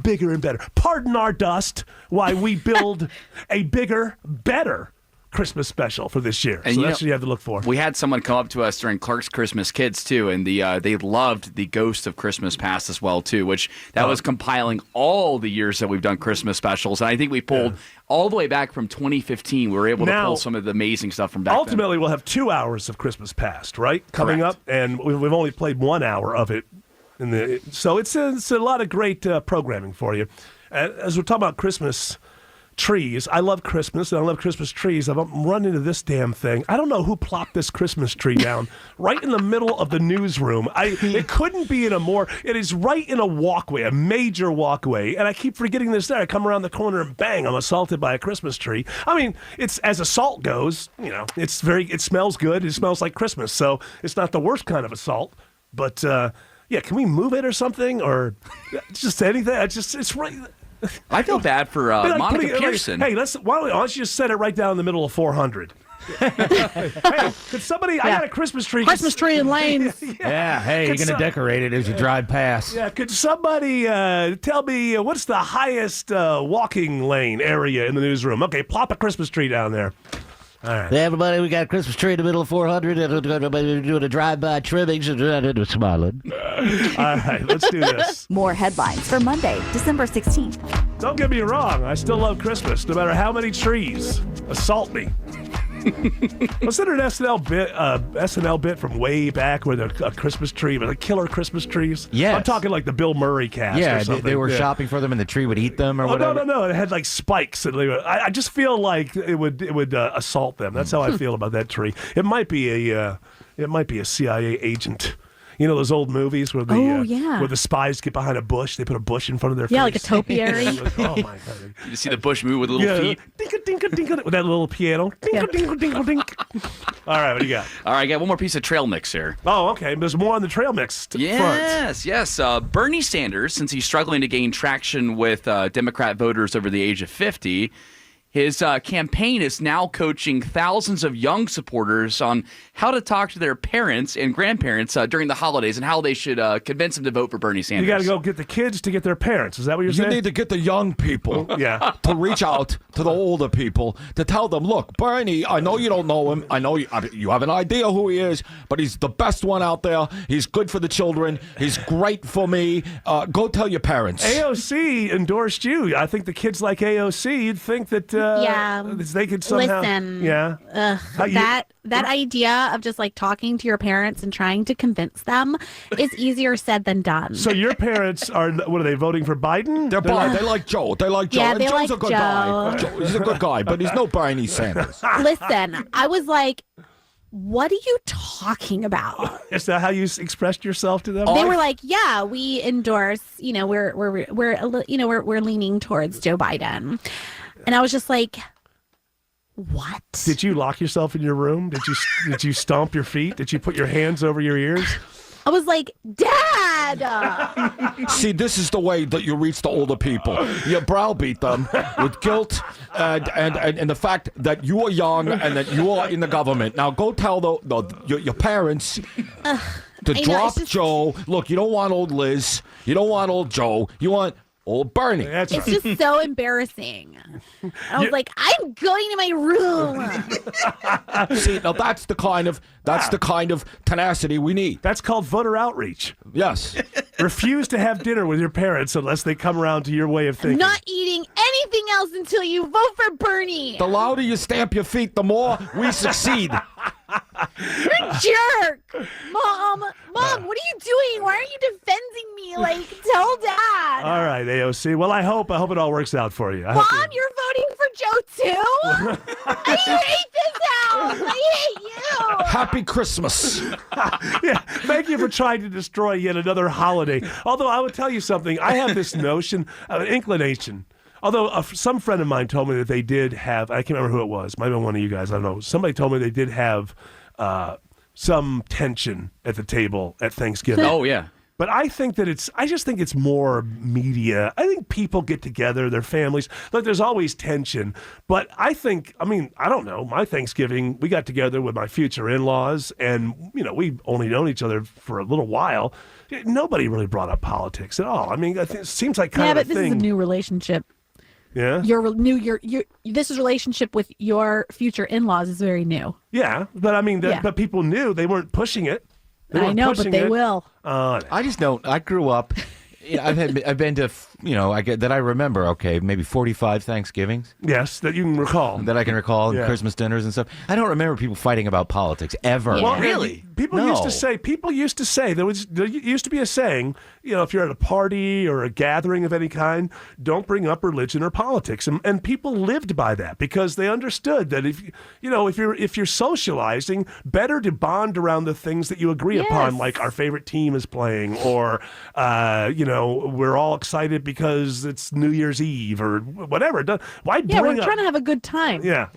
bigger and better. Pardon our dust, why we build a bigger, better Christmas special for this year. And so that's what you have to look for. We had someone come up to us during Clark's Christmas Kids, too, and they loved the Ghost of Christmas Past as well, too, which that was compiling all the years that we've done Christmas specials. And I think we pulled all the way back from 2015. We were able to pull some of the amazing stuff from back then. Ultimately, we'll have 2 hours of Christmas Past, right? Coming up, and we've only played 1 hour of it. So it's a lot of great programming for you. As we're talking about Christmas trees, I love Christmas, and I love Christmas trees. I'm running into this damn thing. I don't know who plopped this Christmas tree down right in the middle of the newsroom. It couldn't be in a more. It is right in a walkway, a major walkway, and I keep forgetting this there. I come around the corner and bang, I'm assaulted by a Christmas tree. I mean, it's as assault goes, it smells good. It smells like Christmas, so it's not the worst kind of assault. But can we move it or something, or just anything? It's right. I feel bad for Monica Pearson. Hey, why don't you just set it right down in the middle of 400? Hey, could somebody? I got a Christmas tree. Christmas tree in lanes. Hey, you're gonna decorate it as you drive past. Yeah, could somebody tell me what's the highest walking lane area in the newsroom? Okay, plop a Christmas tree down there. All right. Hey, everybody, we got a Christmas tree in the middle of 400. Everybody doing a drive-by trimming. Smiling. All right, let's do this. More headlines for Monday, December 16th. Don't get me wrong. I still love Christmas, no matter how many trees assault me. Was there an SNL bit from way back where a Christmas tree, with like killer Christmas trees? Yes. I'm talking like the Bill Murray cast. Yeah, or something. They were shopping for them, and the tree would eat them, or whatever. No. It had like spikes, and I just feel like it would assault them. That's how I feel about that tree. It might be a CIA agent. You know those old movies where where the spies get behind a bush, they put a bush in front of their face? Yeah, like a topiary. Oh, my God. You see the bush move with little feet? Dink-a-dink-a-dink-a, with that little piano. Dink-a-dink-a-dink-a-dink. All right, what do you got? All right, I got one more piece of trail mix here. Oh, okay. There's more on the trail mix front. Yes. Bernie Sanders, since he's struggling to gain traction with Democrat voters over the age of 50, his campaign is now coaching thousands of young supporters on how to talk to their parents and grandparents during the holidays and how they should convince them to vote for Bernie Sanders. You got to go get the kids to get their parents. Is that what you're saying? You need to get the young people to reach out to the older people to tell them, look, Bernie, I know you don't know him. I know you have an idea who he is, but he's the best one out there. He's good for the children. He's great for me. Go tell your parents. AOC endorsed you. I think the kids like AOC. You'd think that they could somehow. Listen. Yeah. That idea of just like talking to your parents and trying to convince them is easier said than done. So your parents are they voting for Biden? They like Joe. They like Joe. Yeah, and they Joe's like a good Joe. guy. He's a good guy, but he's no Bernie Sanders. Listen, I was like, what are you talking about? Is that how you expressed yourself to them? They were like, yeah, we endorse, we're leaning towards Joe Biden. And I was just like, what? Did you lock yourself in your room? Did you stomp your feet? Did you put your hands over your ears? I was like, Dad! See, this is the way that you reach the older people. You browbeat them with guilt and the fact that you are young and that you are in the government. Now go tell your parents to drop Joe. Look, you don't want old Liz. You don't want old Joe. You want old Bernie. That's it's just so embarrassing. I was like, I'm going to my room. See, now that's the kind of tenacity we need. That's called voter outreach. Yes. Refuse to have dinner with your parents unless they come around to your way of thinking. Not eating anything else until you vote for Bernie. The louder you stamp your feet, the more we succeed. You're a jerk. Mom, what are you doing? Why aren't you defending me? Like, tell Dad. All right, AOC. Well, I hope it all works out for you. Mom, you're voting for Joe too? I hate this house. I hate you. Happy Christmas. Yeah, thank you for trying to destroy yet another holiday. Although I would tell you something. I have this notion, an inclination. Although some friend of mine told me that they did have, I can't remember who it was, might have been one of you guys, I don't know. Somebody told me they did have some tension at the table at Thanksgiving. Oh, yeah. But I just think it's more media. I think people get together, their families. Look, there's always tension. But I don't know. My Thanksgiving, we got together with my future in-laws, and, we've only known each other for a little while. Nobody really brought up politics at all. I mean, it seems like kind of a thing. Yeah, but this is a new relationship. Yeah. This relationship with your future in-laws is very new. Yeah, but I mean, but people knew they weren't pushing it. I know, but they will. I just know. I grew up. I've been to, I remember, maybe 45 Thanksgivings. Yes, that you can recall. That I can recall, and Christmas dinners and stuff. I don't remember people fighting about politics, ever. Yeah. Well, really? People used to say, there used to be a saying, if you're at a party or a gathering of any kind, don't bring up religion or politics. And people lived by that because they understood that if you're socializing, better to bond around the things that you agree upon, like our favorite team is playing, or, we're all excited because it's New Year's Eve or whatever. Why bring we're trying to have a good time. Yeah.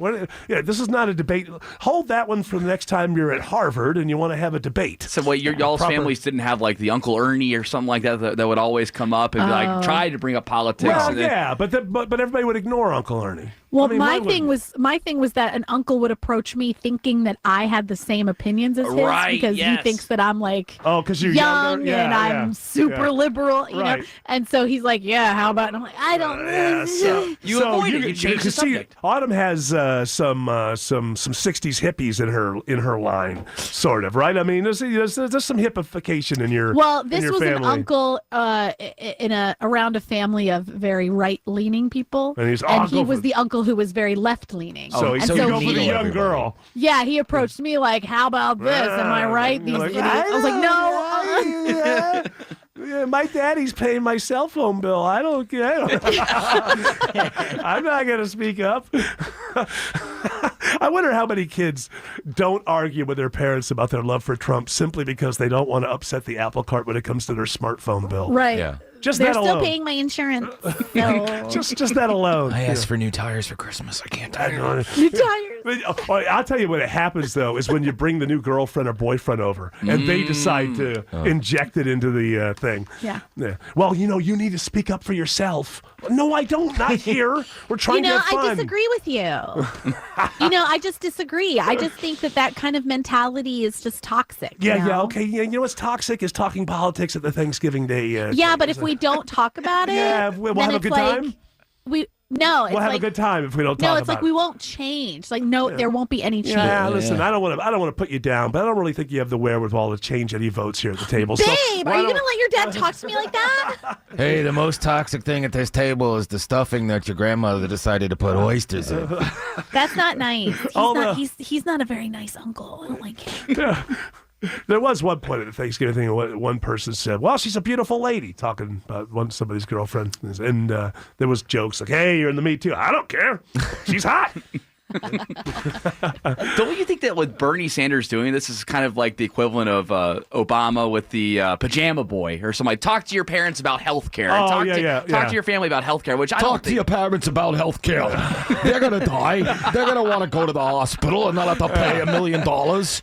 This is not a debate. Hold that one for the next time you're at Harvard and you want to have a debate. So y'all's families didn't have like the Uncle Ernie or something like that would always come up and try to bring up politics. Well, but everybody would ignore Uncle Ernie. Well, my thing was that an uncle would approach me thinking that I had the same opinions as his because he thinks that I'm like because you're young younger. And I'm super liberal, you know. And so he's like, how about? And I'm like, I don't know. You avoided. You changed the subject. Autumn has some 60s hippies in her line, sort of, right? I mean, there's some hippification in your this was family. an uncle around a family of very right-leaning people, and he was the uncle who was very left-leaning. So you go for the young girl. Yeah, he approached me like, "How about this? Am I right?" These idiots. I was like, "No." Yeah, my daddy's paying my cell phone bill. I don't care. I'm not going to speak up. I wonder how many kids don't argue with their parents about their love for Trump simply because they don't want to upset the apple cart when it comes to their smartphone bill. Right. Yeah. They're still paying my insurance. So. just that alone. I asked for new tires for Christmas. I can't tell you. New tires. I'll tell you when it happens, though, is when you bring the new girlfriend or boyfriend over and they decide to inject it into the thing. Yeah. Well, you need to speak up for yourself. No, I don't. Not here. We're trying to have fun. I disagree with you. I just disagree. I just think that kind of mentality is just toxic. Okay. Yeah, you know what's toxic is talking politics at the Thanksgiving Day. But if we don't talk about it, we'll have a good time. We'll have a good time if we don't talk about it. No, it's like we won't change. Like, there won't be any change. Yeah, listen, I don't want to put you down, but I don't really think you have the wherewithal to change any votes here at the table. Babe, are you going to let your dad talk to me like that? Hey, the most toxic thing at this table is the stuffing that your grandmother decided to put oysters in. That's not nice. He's not a very nice uncle. I don't like him. Yeah. There was one point at the Thanksgiving thing where one person said, well, she's a beautiful lady, talking about somebody's girlfriend. And there was jokes like, hey, you're in the Me Too. I don't care. She's hot. Don't you think that with Bernie Sanders doing this is kind of like the equivalent of Obama with the pajama boy or something? Talk to your parents about health care. Talk to your family about health care, which I don't Talk to your parents about health care. They're going to die. They're going to want to go to the hospital and not have to pay $1 million.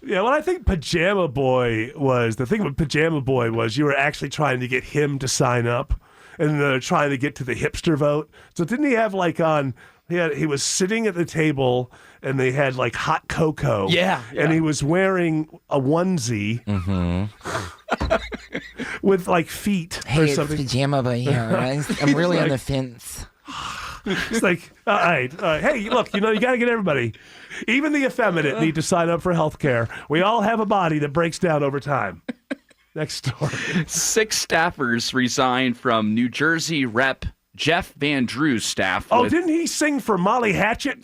Yeah, well, I think Pajama Boy was, the thing with Pajama Boy was you were actually trying to get him to sign up and trying to get to the hipster vote. So didn't he have he was sitting at the table and they had like hot cocoa. Yeah. And he was wearing a onesie with like feet or something. It's Pajama Boy here. I'm really on the fence. It's like, all right. Hey, look, you got to get everybody. Even the effeminate need to sign up for health care. We all have a body that breaks down over time. Next story. 6 staffers resigned from New Jersey Rep. Jeff Van Drew's staff. Didn't he sing for Molly Hatchet?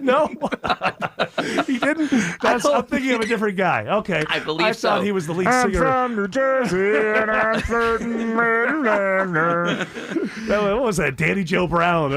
No, he didn't. I'm thinking of a different guy. Okay, I believe so. I thought he was the lead singer. I'm from New Jersey and I'm flirting. What was that? Danny Joe Brown.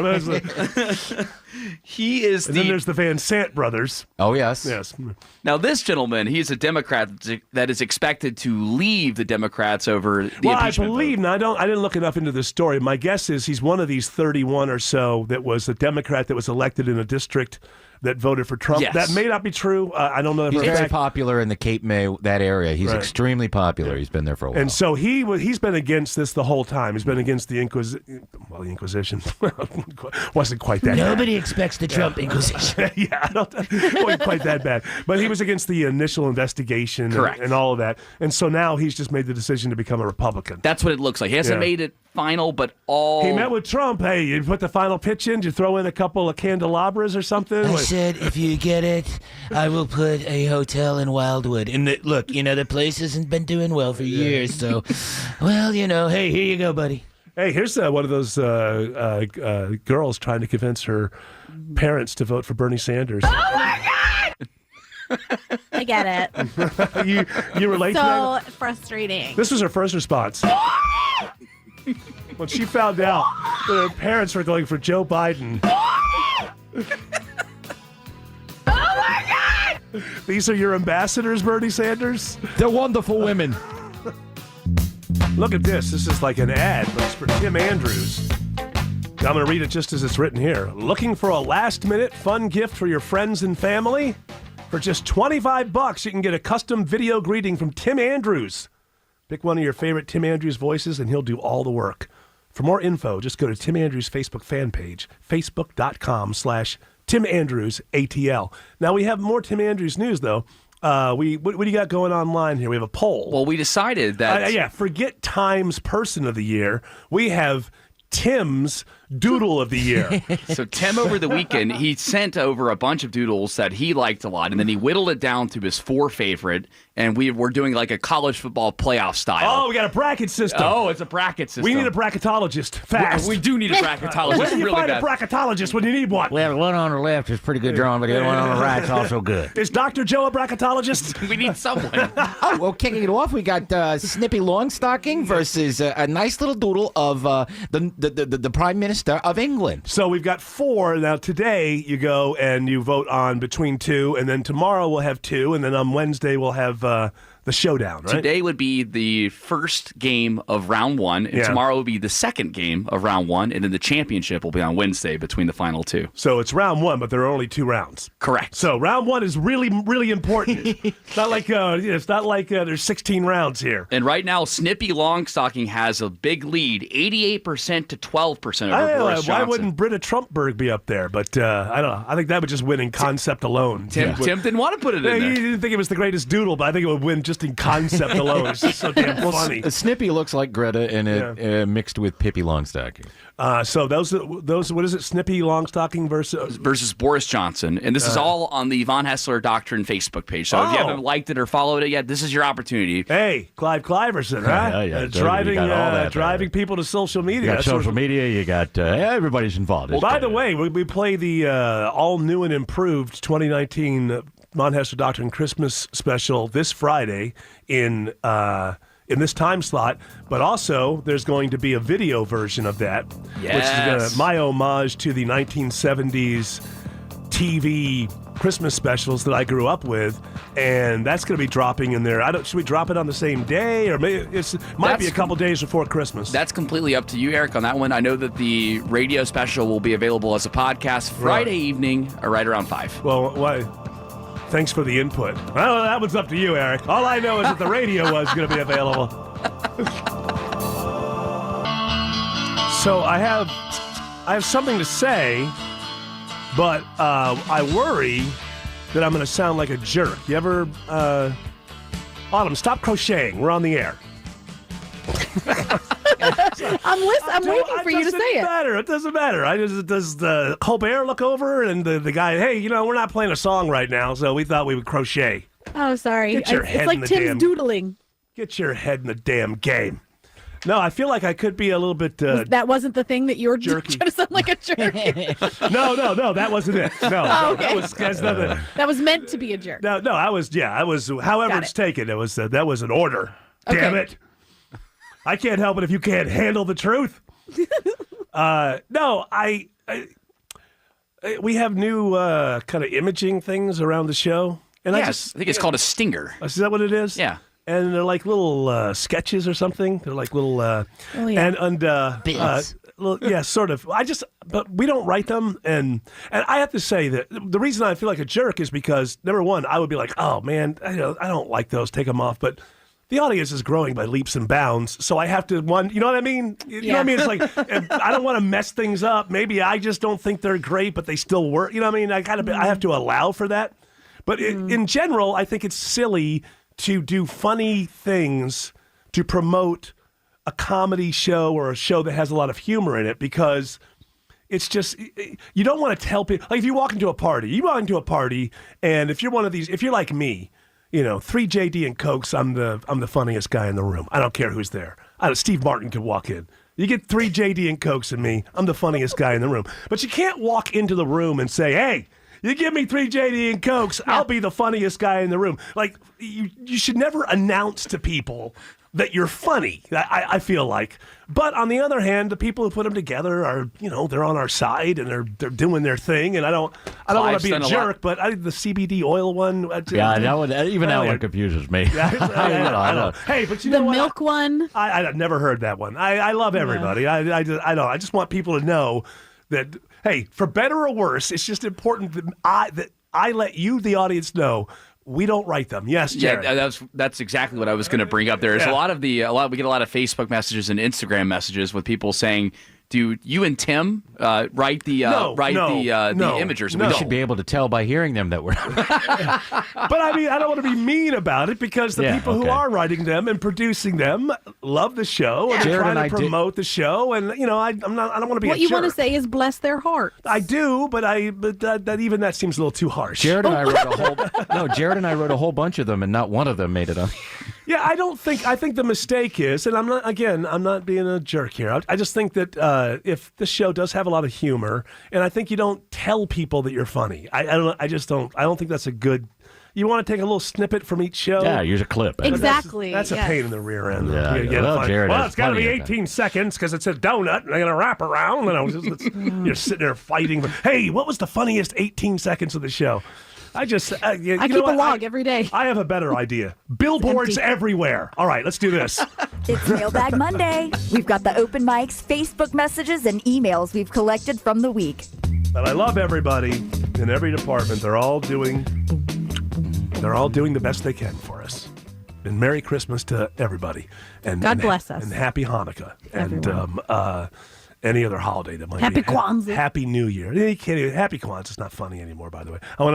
He is and then there's the Van Sant brothers. Oh, yes. Yes. Now, this gentleman, he's a Democrat that is expected to leave the Democrats over the impeachment I believe, vote. I didn't look enough into this story. My guess is he's one of these 31 or so that was a Democrat that was elected in a district that voted for Trump. Yes. That may not be true. I don't know. He's very popular in the Cape May, that area. He's extremely popular. He's been there for a while. And so he's been against this the whole time. He's been against the Inquisition. Well, the Inquisition wasn't quite that bad. Nobody expects the Trump Inquisition. It wasn't quite that bad. But he was against the initial investigation and all of that. And so now he's just made the decision to become a Republican. That's what it looks like. He hasn't made it final, but all... He met with Trump. Hey, you put the final pitch in? Did you throw in a couple of candelabras or something? I said, if you get it, I will put a hotel in Wildwood. And look, the place hasn't been doing well for years, so, well, hey, here you go, buddy. Hey, here's one of those girls trying to convince her parents to vote for Bernie Sanders. Oh, my God! I get it. you relate to that? So frustrating. This was her first response. When she found out that her parents were going for Joe Biden. Oh, my God! These are your ambassadors, Bernie Sanders? They're wonderful women. Look at this. This is like an ad, but it's for Tim Andrews. Now I'm going to read it just as it's written here. Looking for a last-minute fun gift for your friends and family? For just $25, you can get a custom video greeting from Tim Andrews. Pick one of your favorite Tim Andrews voices, and he'll do all the work. For more info, just go to Tim Andrews' Facebook fan page, facebook.com/Tim Andrews ATL. Now, we have more Tim Andrews news, though. What do you got going online here? We have a poll. Well, we decided that... forget Time's Person of the Year. We have Tim's Doodle of the Year. So Tim, over the weekend, he sent over a bunch of doodles that he liked a lot, and then he whittled it down to his 4 favorite, and we're doing like a college football playoff style. Oh, we got a bracket system. Oh, it's a bracket system. We need a bracketologist. Fast. We do need a bracketologist. Where do you really find bad. a bracketologist when you need one? Well, the one on the left is pretty good drawing, but the other one on the right is also good. Is Dr. Joe a bracketologist? We need someone. Oh, well, kicking it off, we got Snippy Longstocking versus a nice little doodle of the Prime Minister of England. So we've got 4. Now, today you go and you vote on between 2, and then tomorrow we'll have 2, and then on Wednesday we'll have the showdown, right? Today would be the first game of round 1, and tomorrow will be the second game of round 1, and then the championship will be on Wednesday between the final 2. So it's round 1, but there are only 2 rounds. Correct. So round 1 is really, really important. It's not like there's 16 rounds here. And right now, Snippy Longstocking has a big lead, 88% to 12% over Boris Johnson. Why wouldn't Britta Trumpberg be up there? But I don't know. I think that would just win in concept alone. Tim didn't want to put it in there. He didn't think it was the greatest doodle, but I think it would win just in concept alone. It's just so damn funny. Snippy looks like Greta, and it mixed with Pippi Longstocking. So those what is it? Snippy Longstocking versus Boris Johnson, and this is all on the Von Haessler Doctrine Facebook page. So if you haven't liked it or followed it yet, this is your opportunity. Hey, Clive Cliverson, huh? Driving people to social media. You got social media. You got everybody's involved. Well, by the way, we play the all new and improved 2019 Von Haessler Doctrine Christmas special this Friday in this time slot, but also there's going to be a video version of that, which is my homage to the 1970s TV Christmas specials that I grew up with, and that's going to be dropping in there. Should we drop it on the same day, or maybe it might be a couple days before Christmas? That's completely up to you, Eric, on that one. I know that the radio special will be available as a podcast Friday evening, right around 5. Well, why? Thanks for the input. Well, that was up to you, Eric. All I know is that the radio was going to be available. So I have something to say, but I worry that I'm going to sound like a jerk. You ever... Autumn, stop crocheting. We're on the air. I'm waiting for you to say it. It doesn't matter. Does the Colbert look over and the guy, hey, we're not playing a song right now, so we thought we would crochet. Oh, sorry. Get your head it's like in the Tim's damn, doodling. Get your head in the damn game. No, I feel like I could be a little bit... that wasn't the thing that you were jerky. trying to sound like a jerk. No, that wasn't it. No, oh, okay. That was meant to be a jerk. No, I was, however it's taken, that was an order. Okay. Damn it. I can't help it if you can't handle the truth. No, we have new kind of imaging things around the show. And I think it's called a stinger. Is that what it is? Yeah. And they're like little sketches or something. They're like little bits. Sort of. But we don't write them, and I have to say that the reason I feel like a jerk is because number one, I would be like, oh man, I don't like those, take them off, but the audience is growing by leaps and bounds, so I have to, you know what I mean? You know what I mean? It's like, I don't want to mess things up. Maybe I just don't think they're great, but they still work. You know what I mean? I have to allow for that. But in general, I think it's silly to do funny things to promote a comedy show or a show that has a lot of humor in it, because it's just, you don't want to tell people, like if you walk into a party, and if you're one of these, if you're like me, 3 JD and Cokes, I'm the funniest guy in the room. I don't care who's there. Steve Martin could walk in. You get 3 JD and Cokes and me, I'm the funniest guy in the room. But you can't walk into the room and say, hey, you give me 3 JD and Cokes, I'll be the funniest guy in the room. Like, you should never announce to people that you're funny, I feel like. But on the other hand, the people who put them together are, they're on our side and they're doing their thing. And I don't want to be a jerk, but the CBD oil one. That one confuses me. I know. Hey, but you know what? The milk one. I've never heard that one. I love everybody. Yeah. I just want people to know that, hey, for better or worse, it's just important that I let you, the audience, know. We don't write them. Yes, Jared. Yeah, that's exactly what I was going to bring up. There's we get a lot of Facebook messages and Instagram messages with people saying, "Do you and Tim write the imagers?" We should be able to tell by hearing them that we're. But I mean, I don't want to be mean about it, because the people who are writing them and producing them love the show and they're trying to promote the show. And I don't want to be. What you want to say is bless their heart. I do, but that seems a little too harsh. Jared and I wrote a whole bunch of them, and not one of them made it on. Yeah, I think the mistake is, and I'm not being a jerk here. I just think that if the show does have a lot of humor, and I think you don't tell people that you're funny. I don't think that's a good. You want to take a little snippet from each show. Yeah, use a clip. Exactly. That's a pain in the rear end. Yeah. Well, it's got to be 18 seconds because it's a donut, and I'm going to wrap around. You're sitting there fighting. Hey, what was the funniest 18 seconds of the show? I keep a log every day. I have a better idea. Billboards everywhere. All right, let's do this. It's Mailbag Monday. We've got the open mics, Facebook messages, and emails we've collected from the week. But I love everybody in every department. They're all doing the best they can for us. And Merry Christmas to everybody. And God bless us. And Happy Hanukkah. Everyone. And any other holiday that might Happy be. Kwanzaa. Happy New Year. You can't even, Happy Kwanzaa is not funny anymore, by the way. I'm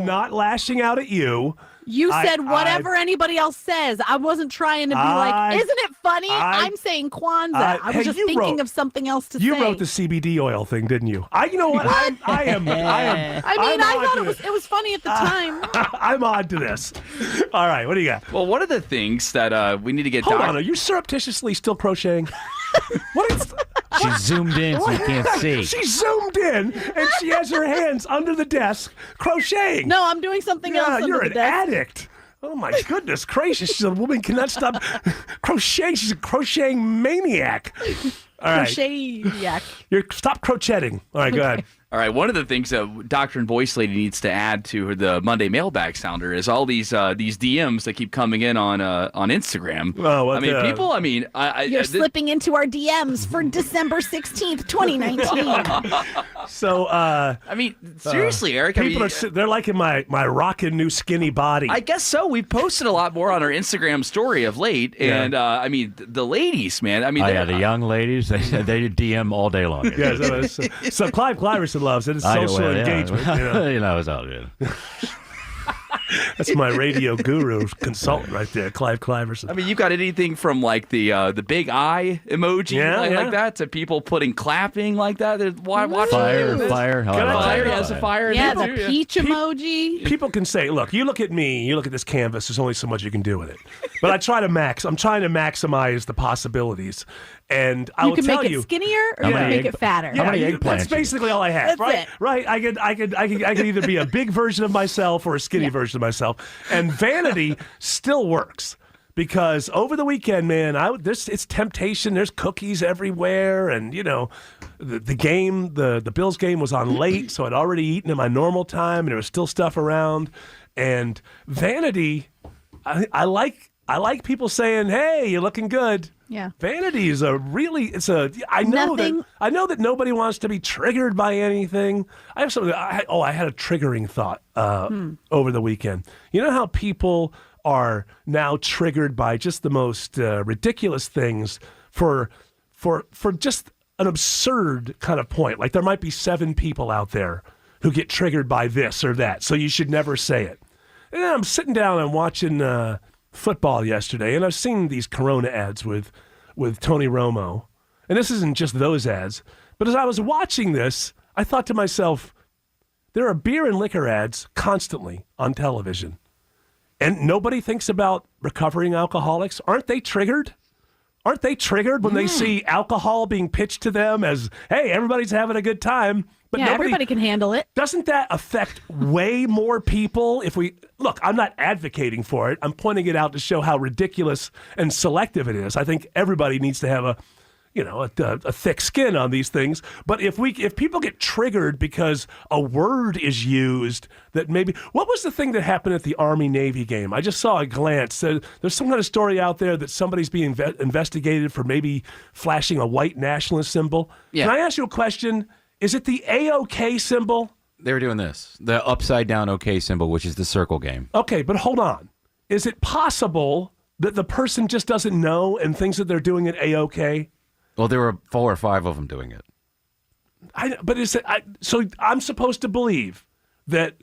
not lashing out at you. You said whatever anybody else says. I wasn't trying to be like, isn't it funny? I'm saying Kwanzaa. I was just thinking of something else to say. You wrote the CBD oil thing, didn't you? You know what? I thought it was funny at the time. I'm on to this. All right, what do you got? Well, one of the things that we need to get Hold on, are you surreptitiously still crocheting? She zoomed in so you can't see. She zoomed in, and she has her hands under the desk crocheting. No, I'm doing something else under you're the an desk. Addict. Oh, my goodness gracious. She's a woman cannot stop crocheting. She's a crocheting maniac. All right. Crochet-iac. Stop crocheting. All right, go ahead. All right, one of the things that Doctrine Voice Lady needs to add to the Monday mailbag sounder is all these DMs that keep coming in on Instagram. Oh, people. You're slipping into our DMs for December 16th, 2019. So, seriously, Eric. They're liking my rockin' new skinny body. I guess so. We've posted a lot more on our Instagram story of late, and the ladies, man. The young ladies, they DM all day long. Yeah, so Clive Cliverson loves it. It's social engagement. It's all good. That's my radio guru consultant right there, Clive Cliverson. You got anything from like the big eye emoji like that to people putting clapping like that? Fire. Has a fire. Yeah, the peach emoji. People can say, look, you look at me, you look at this canvas, there's only so much you can do with it. But I'm trying to maximize the possibilities. And I will tell you, you can make it skinnier or you can make it fatter. How many eggplants? That's basically all I have. That's it. Right. I could either be a big version of myself or a skinny version of myself. And vanity still works. Because over the weekend, man, it's temptation. There's cookies everywhere, and the Bills game was on late, so I'd already eaten at my normal time, and there was still stuff around. And vanity, I like people saying, "Hey, you're looking good." Yeah, vanity is I know that nobody wants to be triggered by anything. I have something. I had a triggering thought over the weekend. You know how people are now triggered by just the most ridiculous things for just an absurd kind of point. Like there might be 7 people out there who get triggered by this or that, so you should never say it. And then I'm sitting down and watching football yesterday, and I've seen these Corona ads with Tony Romo. And this isn't just those ads. But as I was watching this, I thought to myself, there are beer and liquor ads constantly on television. And nobody thinks about recovering alcoholics. Aren't they triggered? Aren't they triggered when they see alcohol being pitched to them as, hey, everybody's having a good time? But everybody can handle it. Doesn't that affect way more people? Look, I'm not advocating for it. I'm pointing it out to show how ridiculous and selective it is. I think everybody needs to have a thick skin on these things. But if people get triggered because a word is used that maybe, what was the thing that happened at the Army-Navy game? I just saw a glance. There's some kind of story out there that somebody's being investigated for maybe flashing a white nationalist symbol. Yeah. Can I ask you a question? Is it the AOK symbol? They were doing this, the upside down OK symbol, which is the circle game. Okay, but hold on. Is it possible that the person just doesn't know and thinks that they're doing it AOK? Well, there were 4 or 5 of them doing it. So I'm supposed to believe that,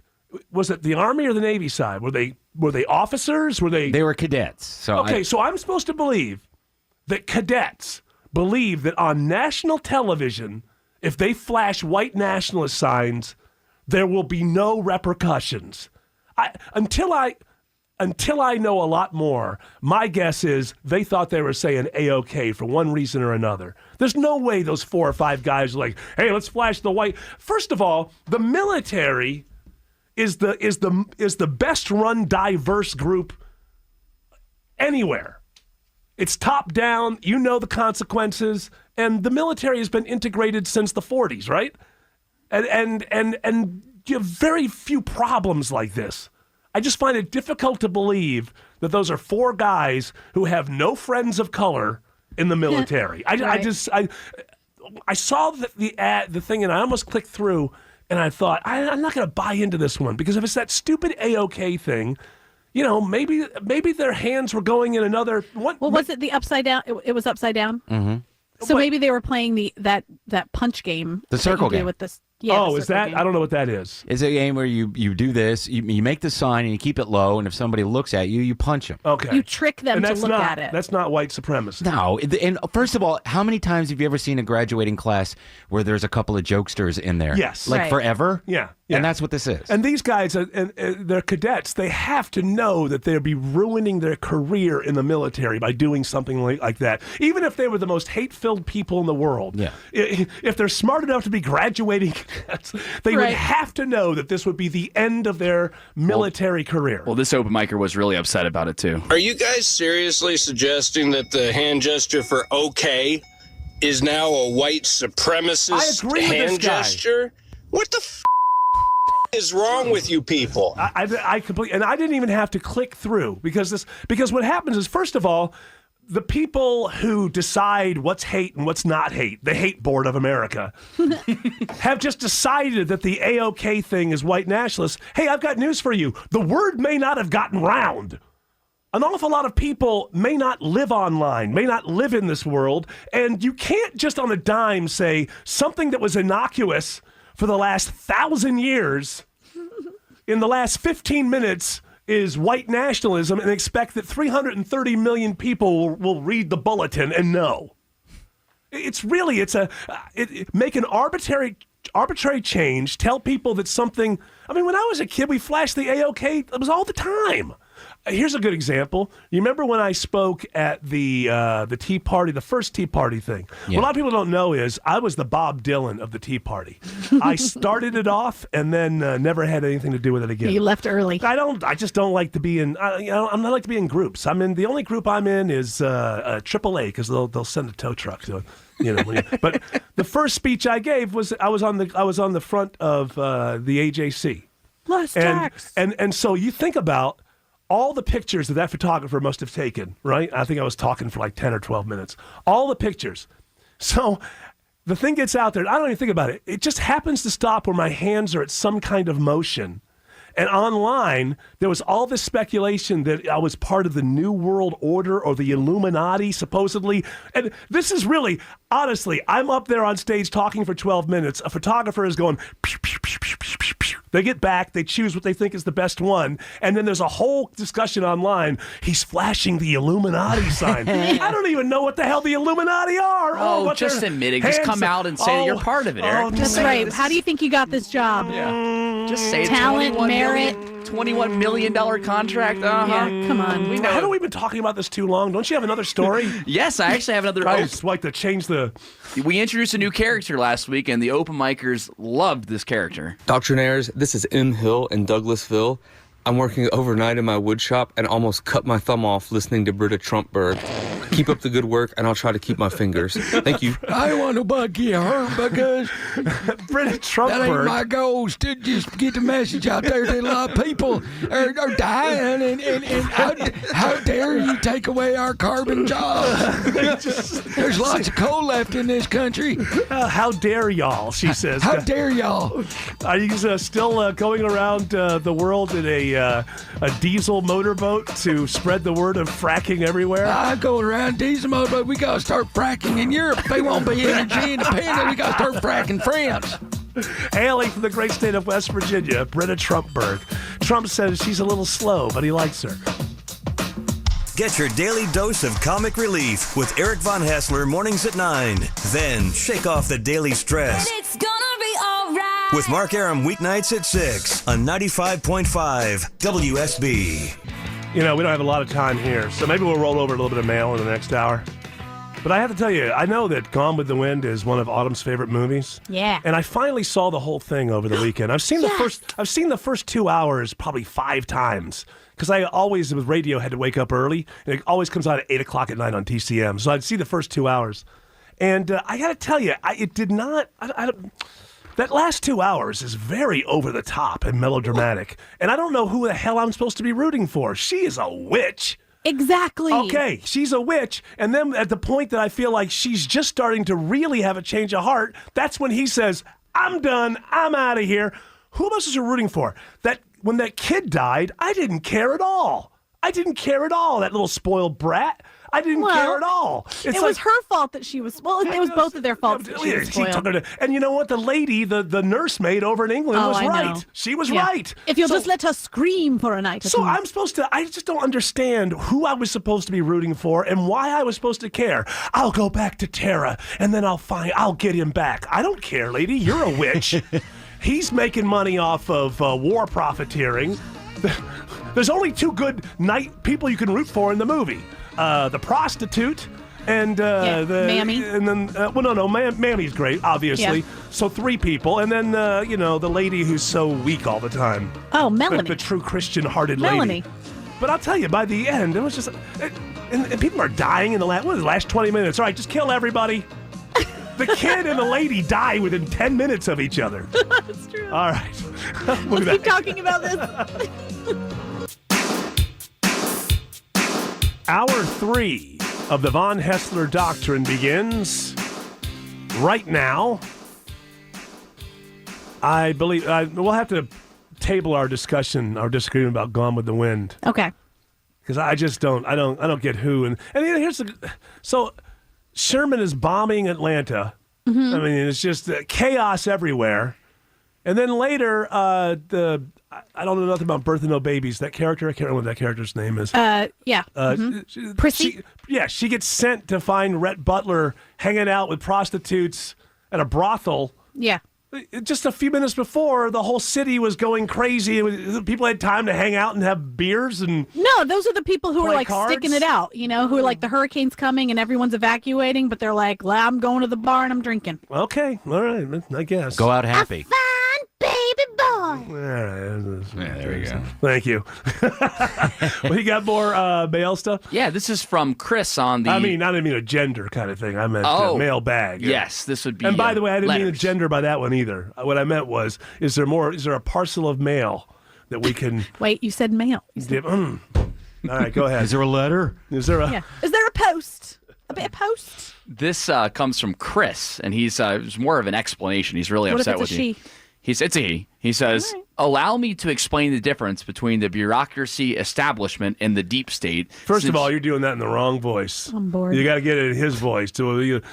was it the Army or the Navy side? Were they officers? They were cadets. So I'm supposed to believe that cadets believe that on national television, if they flash white nationalist signs, there will be no repercussions. Until I know a lot more, my guess is they thought they were saying A-OK for one reason or another. There's no way those 4 or 5 guys are like, hey, let's flash the white. First of all, the military is the best run diverse group anywhere. It's top down, you know the consequences, and the military has been integrated since the 40s, right? And you have very few problems like this. I just find it difficult to believe that those are 4 guys who have no friends of color in the military. I saw the thing and I almost clicked through and I thought, I'm not going to buy into this one because if it's that stupid A-OK thing, maybe their hands were going in another. Was it the upside down? It was upside down. Mm-hmm. So maybe they were playing that punch game. The circle game. With this. Yeah, is that? Game. I don't know what that is. It's a game where you do this, you make the sign and you keep it low, and if somebody looks at you, you punch them. Okay. You trick them to look at it. That's not white supremacy. No. And first of all, how many times have you ever seen a graduating class where there's a couple of jokesters in there? Yes. Like forever? Yeah. And that's what this is. And these guys, they're cadets. They have to know that they'll be ruining their career in the military by doing something like that. Even if they were the most hate-filled people in the world. Yeah. If they're smart enough to be graduating cadets, they would have to know that this would be the end of their military career. Well, this open micer was really upset about it, too. Are you guys seriously suggesting that the hand gesture for OK is now a white supremacist hand gesture? What the is wrong with you people? I completely, and I didn't even have to click through because what happens is, first of all, the people who decide what's hate and what's not hate, the hate board of America, have just decided that the AOK thing is white nationalist. Hey, I've got news for you. The word may not have gotten round. An awful lot of people may not live online, may not live in this world, and you can't just on a dime say something that was innocuous for the last 1,000 years, in the last 15 minutes, is white nationalism and expect that 330 million people will read the bulletin and know. Make an arbitrary change, tell people that something, when I was a kid, we flashed the AOK, it was all the time. Here's a good example. You remember when I spoke at the Tea Party, the first Tea Party thing? Yeah. What a lot of people don't know is I was the Bob Dylan of the Tea Party. I started it off and then never had anything to do with it again. You left early. I just don't like to be in. I'm not like to be in groups. The only group I'm in is AAA because they'll send a tow truck to it. But the first speech I gave was I was on the front of the AJC. Less tax. And so you think about all the pictures that photographer must have taken, right? I think I was talking for like 10 or 12 minutes. All the pictures. So the thing gets out there. I don't even think about it. It just happens to stop where my hands are at some kind of motion. And online, there was all this speculation that I was part of the New World Order or the Illuminati, supposedly. And this is really, honestly, I'm up there on stage talking for 12 minutes. A photographer is going, pew, pew, pew, pew, pew, pew, pew. They get back, they choose what they think is the best one, and then there's a whole discussion online. He's flashing the Illuminati sign. I don't even know what the hell the Illuminati are. Oh, just admit it. Just come out and say that you're part of it, Eric. That's right. How do you think you got this job? Yeah. Just say talent, merit. $21 million contract. Yeah, come on. We know. Haven't we been talking about this too long? Don't you have another story? Yes, I actually have another. I just like to change the. We introduced a new character last week, and the open micers loved this character. Doctrinaires, this is M. Hill in Douglasville. I'm working overnight in my wood shop and almost cut my thumb off listening to Britta Trumpberg. Keep up the good work, and I'll try to keep my fingers. Thank you. I don't want nobody to get hurt because Britta Trumpberg. That ain't my goal. To just get the message out there that a lot of people are dying, and how dare you take away our carbon jobs? There's lots of coal left in this country. How dare y'all, she says. How dare y'all? Are you still going around the world in a diesel motorboat to spread the word of fracking everywhere? I go around diesel motorboat. We got to start fracking in Europe. They won't be energy independent. We got to start fracking France. Hailing from the great state of West Virginia, Britta Trumpberg. Trump says she's a little slow, but he likes her. Get your daily dose of comic relief with Eric Von Haessler mornings at 9. Then shake off the daily stress. And it's gonna be all right. With Mark Aram weeknights at 6 on 95.5 WSB. You know, we don't have a lot of time here, so maybe we'll roll over a little bit of mail in the next hour. But I have to tell you, I know that Gone with the Wind is one of Autumn's favorite movies. Yeah. And I finally saw the whole thing over the weekend. I've seen the first 2 hours probably 5 times. Because I always, with radio, had to wake up early. And it always comes out at 8 o'clock at night on TCM. So I'd see the first 2 hours. And I got to tell you, it did not... That last 2 hours is very over the top and melodramatic. And I don't know who the hell I'm supposed to be rooting for. She is a witch. Exactly. Okay, she's a witch. And then at the point that I feel like she's just starting to really have a change of heart, that's when he says, I'm done. I'm out of here. Who am I supposed to be rooting for? When that kid died, I didn't care at all. That little spoiled brat. I didn't care at all. It was her fault that she was... Well, it was both of their faults that she was spoiled. And you know what? The lady, the nursemaid over in England was right. She was right. If you'll just let her scream for a night. So I'm supposed to... I just don't understand who I was supposed to be rooting for and why I was supposed to care. I'll go back to Tara, and then I'll get him back. I don't care, lady. You're a witch. He's making money off of war profiteering. There's only 2 good people you can root for in the movie. The prostitute and Mammy. And then Mammy's great, obviously. Yeah. So 3 people, and then the lady who's so weak all the time. Oh, Melanie, the true Christian-hearted lady. But I'll tell you, by the end, it was just, and people are dying in the last 20 minutes. All right, just kill everybody. The kid and the lady die within 10 minutes of each other. That's true. All right, we'll keep talking about this. Hour 3 of the Von Haessler Doctrine begins right now. I believe we'll have to table our disagreement about Gone with the Wind. Okay. Because I just don't get who and here's so Sherman is bombing Atlanta. Mm-hmm. I mean, it's just chaos everywhere. And then later, I don't know nothing about Birth of No Babies. That character, I can't remember what that character's name is. Prissy? She gets sent to find Rhett Butler hanging out with prostitutes at a brothel. Yeah. Just a few minutes before, the whole city was going crazy. People had time to hang out and have beers and No, those are the people who are like cards. Sticking it out, who are like the hurricane's coming and everyone's evacuating, but they're like, well, I'm going to the bar and I'm drinking. Okay, all right, I guess. Go out happy. A fine baby boy. All right. Yeah, there you go. Thank you. Well, you got more mail stuff? Yeah, this is from Chris on the... I didn't mean a gender kind of thing. I meant mail bag. Yes, this would be And by the way, I didn't letters. mean a gender by that one either. What I meant was, is there a parcel of mail that we can... Wait, you said mail. All right, go ahead. Is there a letter? Is there a... Yeah. Is there a post? A bit of post? This comes from Chris, and he's more of an explanation. He's really What upset if it's with a you. she? It's a he. He says, allow me to explain the difference between the bureaucracy establishment and the deep state. First of all, you're doing that in the wrong voice. I'm bored. You got to get it in his voice. This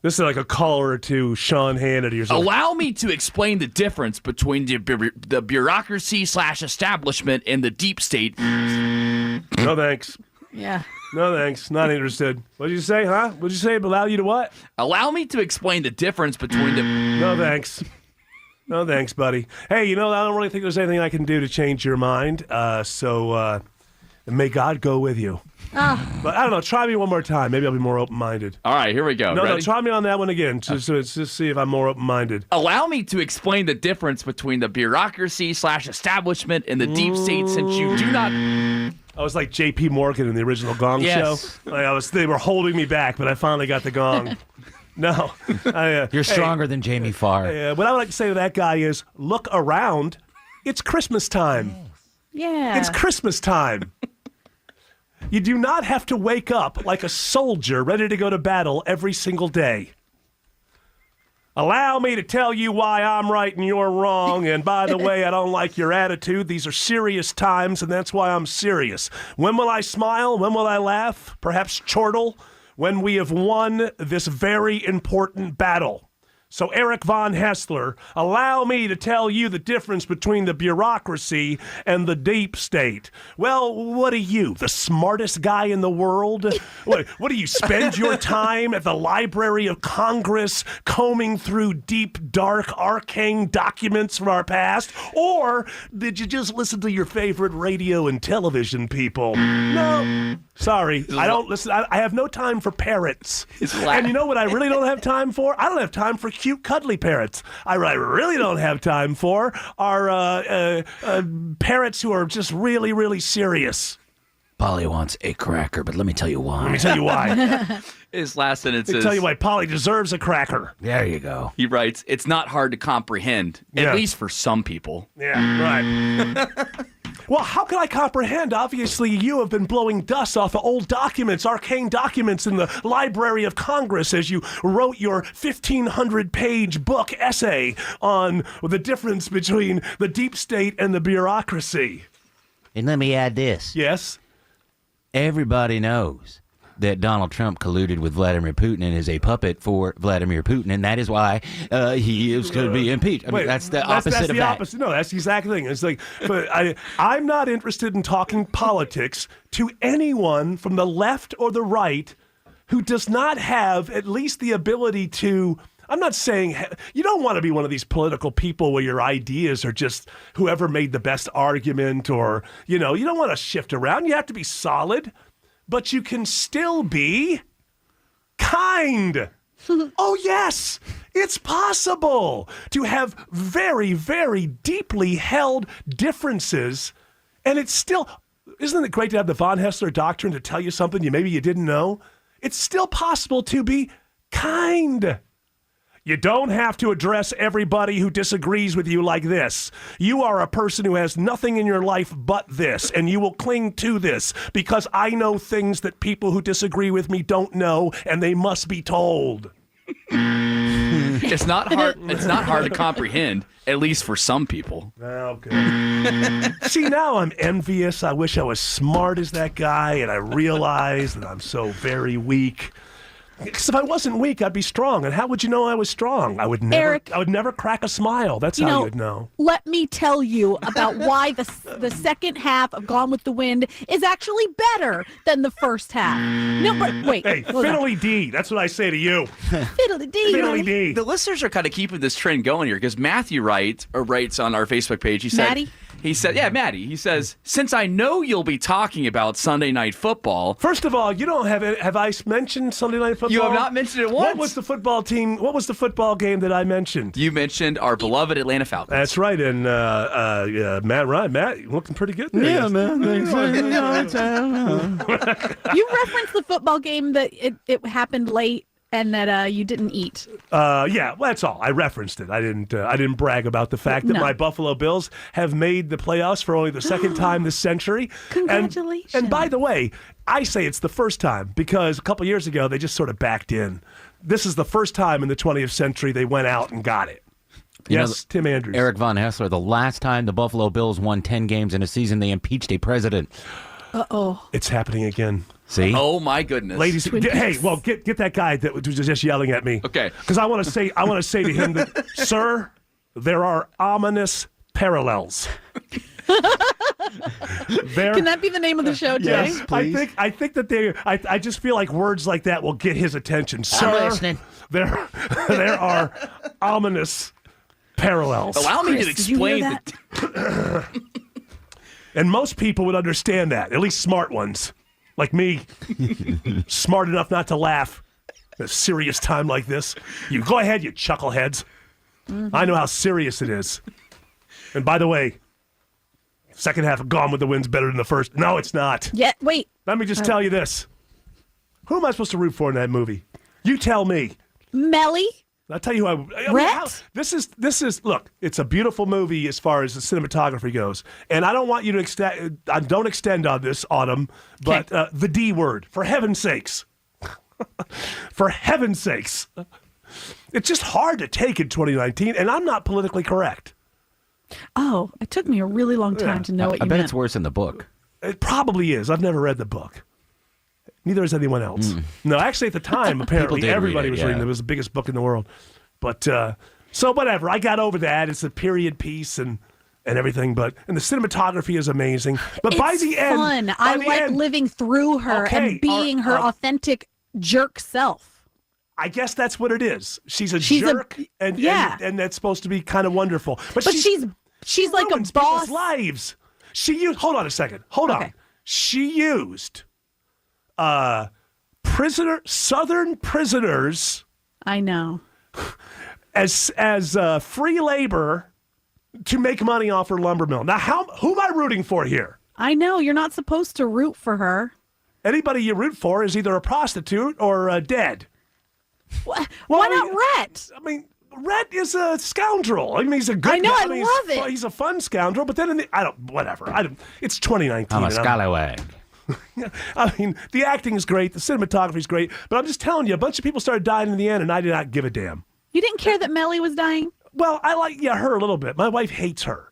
is like a caller to Sean Hannity or something. Allow me to explain the difference between the bureaucracy / establishment and the deep state. No thanks. Yeah. No thanks. Not interested. What did you say, huh? What did you say? Allow you to what? Allow me to explain the difference between the... No thanks. No thanks, buddy. Hey, I don't really think there's anything I can do to change your mind. So may God go with you. But I don't know. Try me one more time. Maybe I'll be more open-minded. All right, here we go. No, Ready? try me on that one again. Just see if I'm more open-minded. Allow me to explain the difference between the bureaucracy / establishment and the deep state, since you do not... I was like J.P. Morgan in the original Gong Show. They were holding me back, but I finally got the gong. No. You're stronger than Jamie Farr. What I would like to say to that guy is, look around. It's Christmas time. Yeah. It's Christmas time. You do not have to wake up like a soldier ready to go to battle every single day. Allow me to tell you why I'm right and you're wrong. And by the way, I don't like your attitude. These are serious times, and that's why I'm serious. When will I smile? When will I laugh? Perhaps chortle? When we have won this very important battle. So, Eric Von Haessler, allow me to tell you the difference between the bureaucracy and the deep state. Well, what are you, the smartest guy in the world? What do you spend your time at the Library of Congress combing through deep, dark, arcane documents from our past? Or did you just listen to your favorite radio and television people? No. Sorry, I don't listen. I have no time for parrots. And you know what I really don't have time for? I don't have time for cute, cuddly parrots. I really don't have time for are parrots who are just really, really serious. Polly wants a cracker, but let me tell you why. Let me tell you why. His last sentence is... Let me tell you why Polly deserves a cracker. There you go. He writes, it's not hard to comprehend, at least for some people. Yeah, right. Well, how can I comprehend? Obviously, you have been blowing dust off of old documents, arcane documents in the Library of Congress as you wrote your 1,500-page book essay on the difference between the deep state and the bureaucracy. And let me add this. Yes? Everybody knows that Donald Trump colluded with Vladimir Putin and is a puppet for Vladimir Putin, and that is why he is going to be impeached. I mean, that's the opposite of that. Opposite. No, that's the exact thing. It's like, but I'm not interested in talking politics to anyone from the left or the right who does not have at least the ability to... I'm not saying you don't want to be one of these political people where your ideas are just whoever made the best argument, or, you don't want to shift around. You have to be solid. But you can still be kind. Oh, yes, it's possible to have very, very deeply held differences. And it's still, isn't it great to have the Von Haessler Doctrine to tell you something maybe you didn't know? It's still possible to be kind. You don't have to address everybody who disagrees with you like this. You are a person who has nothing in your life but this, and you will cling to this because I know things that people who disagree with me don't know, and they must be told. It's not hard. It's not hard to comprehend, at least for some people. Okay. See, now I'm envious. I wish I was smart as that guy, and I realize that I'm so very weak. Because if I wasn't weak, I'd be strong. And how would you know I was strong? I would never. Eric, I would never crack a smile. That's how you'd know. Let me tell you about why the second half of Gone with the Wind is actually better than the first half. No, but wait. Hey, fiddly D. That's what I say to you. Fiddly D. Fiddly D. The listeners are kind of keeping this trend going here because Matthew writes on our Facebook page. He said, Maddie? He said, yeah, Maddie. He says, since I know you'll be talking about Sunday Night Football. First of all, you don't have I mentioned Sunday Night Football? You have not mentioned it once. What was the football team? What was the football game that I mentioned? You mentioned our beloved Atlanta Falcons. That's right. And Matt, you're looking pretty good there. Yeah, man. You referenced the football game that it happened late and that you didn't eat. Yeah, well, that's all. I referenced it. I didn't brag about the fact that my Buffalo Bills have made the playoffs for only the second time this century. Congratulations. And by the way, I say it's the first time because a couple years ago they just sort of backed in. This is the first time in the 20th century they went out and got it. Tim Andrews. Eric Von Haessler, the last time the Buffalo Bills won 10 games in a season, they impeached a president. Uh-oh. It's happening again. See? Oh, my goodness. Ladies, get that guy that was just yelling at me. Okay. Because I want to say to him that, sir, there are ominous parallels. Can that be the name of the show today? Yes, please. I think that I just feel like words like that will get his attention. Sir, there are ominous parallels. Allow me to explain And most people would understand that, at least smart ones, like me, smart enough not to laugh at a serious time like this. You go ahead, you chuckleheads. Mm-hmm. I know how serious it is. And by the way, second half of Gone with the Wind's better than the first. No, it's not. Yeah, wait. Let me just tell you this. Who am I supposed to root for in that movie? You tell me. Melly? I'll tell you who this is look, it's a beautiful movie as far as the cinematography goes. And I don't want you to don't extend on this, Autumn, but the D word, for heaven's sakes. For heaven's sakes. It's just hard to take in 2019, and I'm not politically correct. Oh, it took me a really long time to know what you meant. I bet it's worse in the book. It probably is. I've never read the book. Neither has anyone else. No, actually, at the time, apparently, everybody was reading it. It was the biggest book in the world. But, so whatever. I got over that. It's a period piece and everything. And the cinematography is amazing. But by the end. Fun. I like living through her and being her authentic jerk self. I guess that's what it is. She's a jerk, and that's supposed to be kind of wonderful. But she's like a boss. Lives. Hold on a second. Hold on. She used Southern prisoners. I know. As free labor to make money off her lumber mill. Now, who am I rooting for here? I know you're not supposed to root for her. Anybody you root for is either a prostitute or dead. Why not Rhett? I mean, Rhett is a scoundrel. I mean, he's a good. I know. guy. I love it. He's a fun scoundrel. But then it's 2019. I'm a scallywag. I mean, the acting is great. The cinematography is great. But I'm just telling you, a bunch of people started dying in the end, and I did not give a damn. You didn't care that Melly was dying? Well, I like her a little bit. My wife hates her.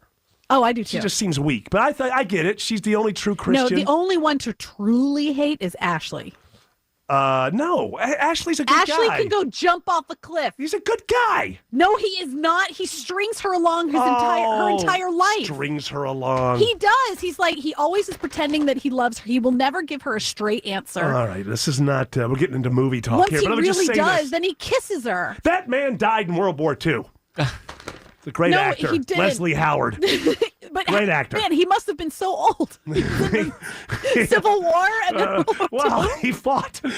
Oh, I do too. She just seems weak. But I get it. She's the only true Christian. No, the only one to truly hate is Ashley. No. Ashley's a good guy. Ashley can go jump off a cliff. He's a good guy. No, he is not. He strings her along her entire life. Strings her along. He does. He's like, he always is pretending that he loves her. He will never give her a straight answer. All right, this is not, we're getting into movie talk Once here. Once he really does, then he kisses her. That man died in World War II. The great actor, he didn't. Leslie Howard. But great actor. Man, he must have been so old. He was in the Civil War and then he fought in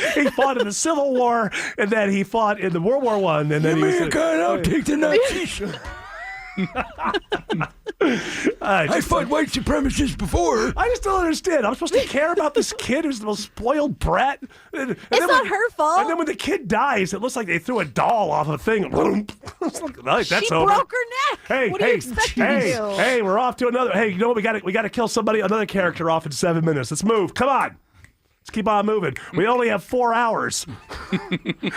the Civil War, and then he fought in the World War I, and then I'll take the Nazis. I fought white supremacists before. I just don't understand. I'm supposed to care about this kid who's the most spoiled brat. It's not her fault. And then when the kid dies, it looks like they threw a doll off a thing. That's she over. Broke her neck. Hey, what do you expect me to do? Hey, we're off to another. Hey, you know what? We got to kill another character off in 7 minutes. Let's move. Come on. Let's keep on moving. We only have 4 hours.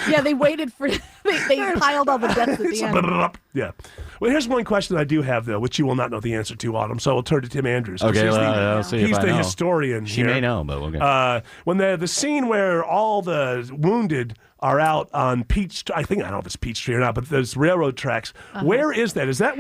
Yeah, they waited for. They piled all the deaths at the end. Yeah. Well, here's one question I do have, though, which you will not know the answer to, Autumn. So I'll turn to Tim Andrews. Okay, I'll see if I know. He's the historian. She may know, but we'll get. When the scene where all the wounded are out on I don't know if it's Peachtree or not, but there's railroad tracks. Uh-huh. Where is that? Is that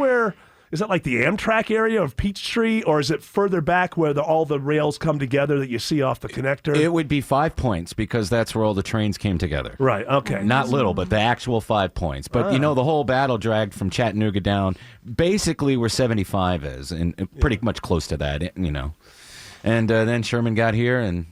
like the Amtrak area of Peachtree, or is it further back where all the rails come together that you see off the connector? It would be 5 points because that's where all the trains came together. Right, okay. Not little, but the actual 5 points. But, the whole battle dragged from Chattanooga down basically where 75 is, and pretty much close to that, And then Sherman got here, and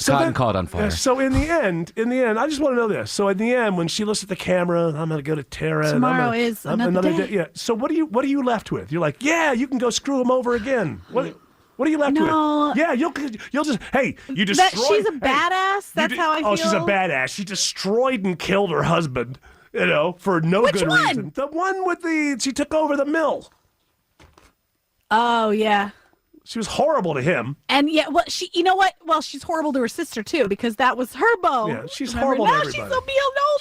cotton caught on fire. So in the end, I just want to know this. So in the end, when she looks at the camera, I'm going to go to Tara. Tomorrow is another day. Yeah. So what are you left with? You're like, yeah, you can go screw him over again. What are you left with? Yeah, you'll just you destroyed. She's a badass. That's how I feel. Oh, she's a badass. She destroyed and killed her husband. For no good reason. The one with she took over the mill. Oh yeah. She was horrible to him. And yeah, well, you know what? Well, she's horrible to her sister too, because that was her beau. Yeah, she's Remember? horrible to now everybody.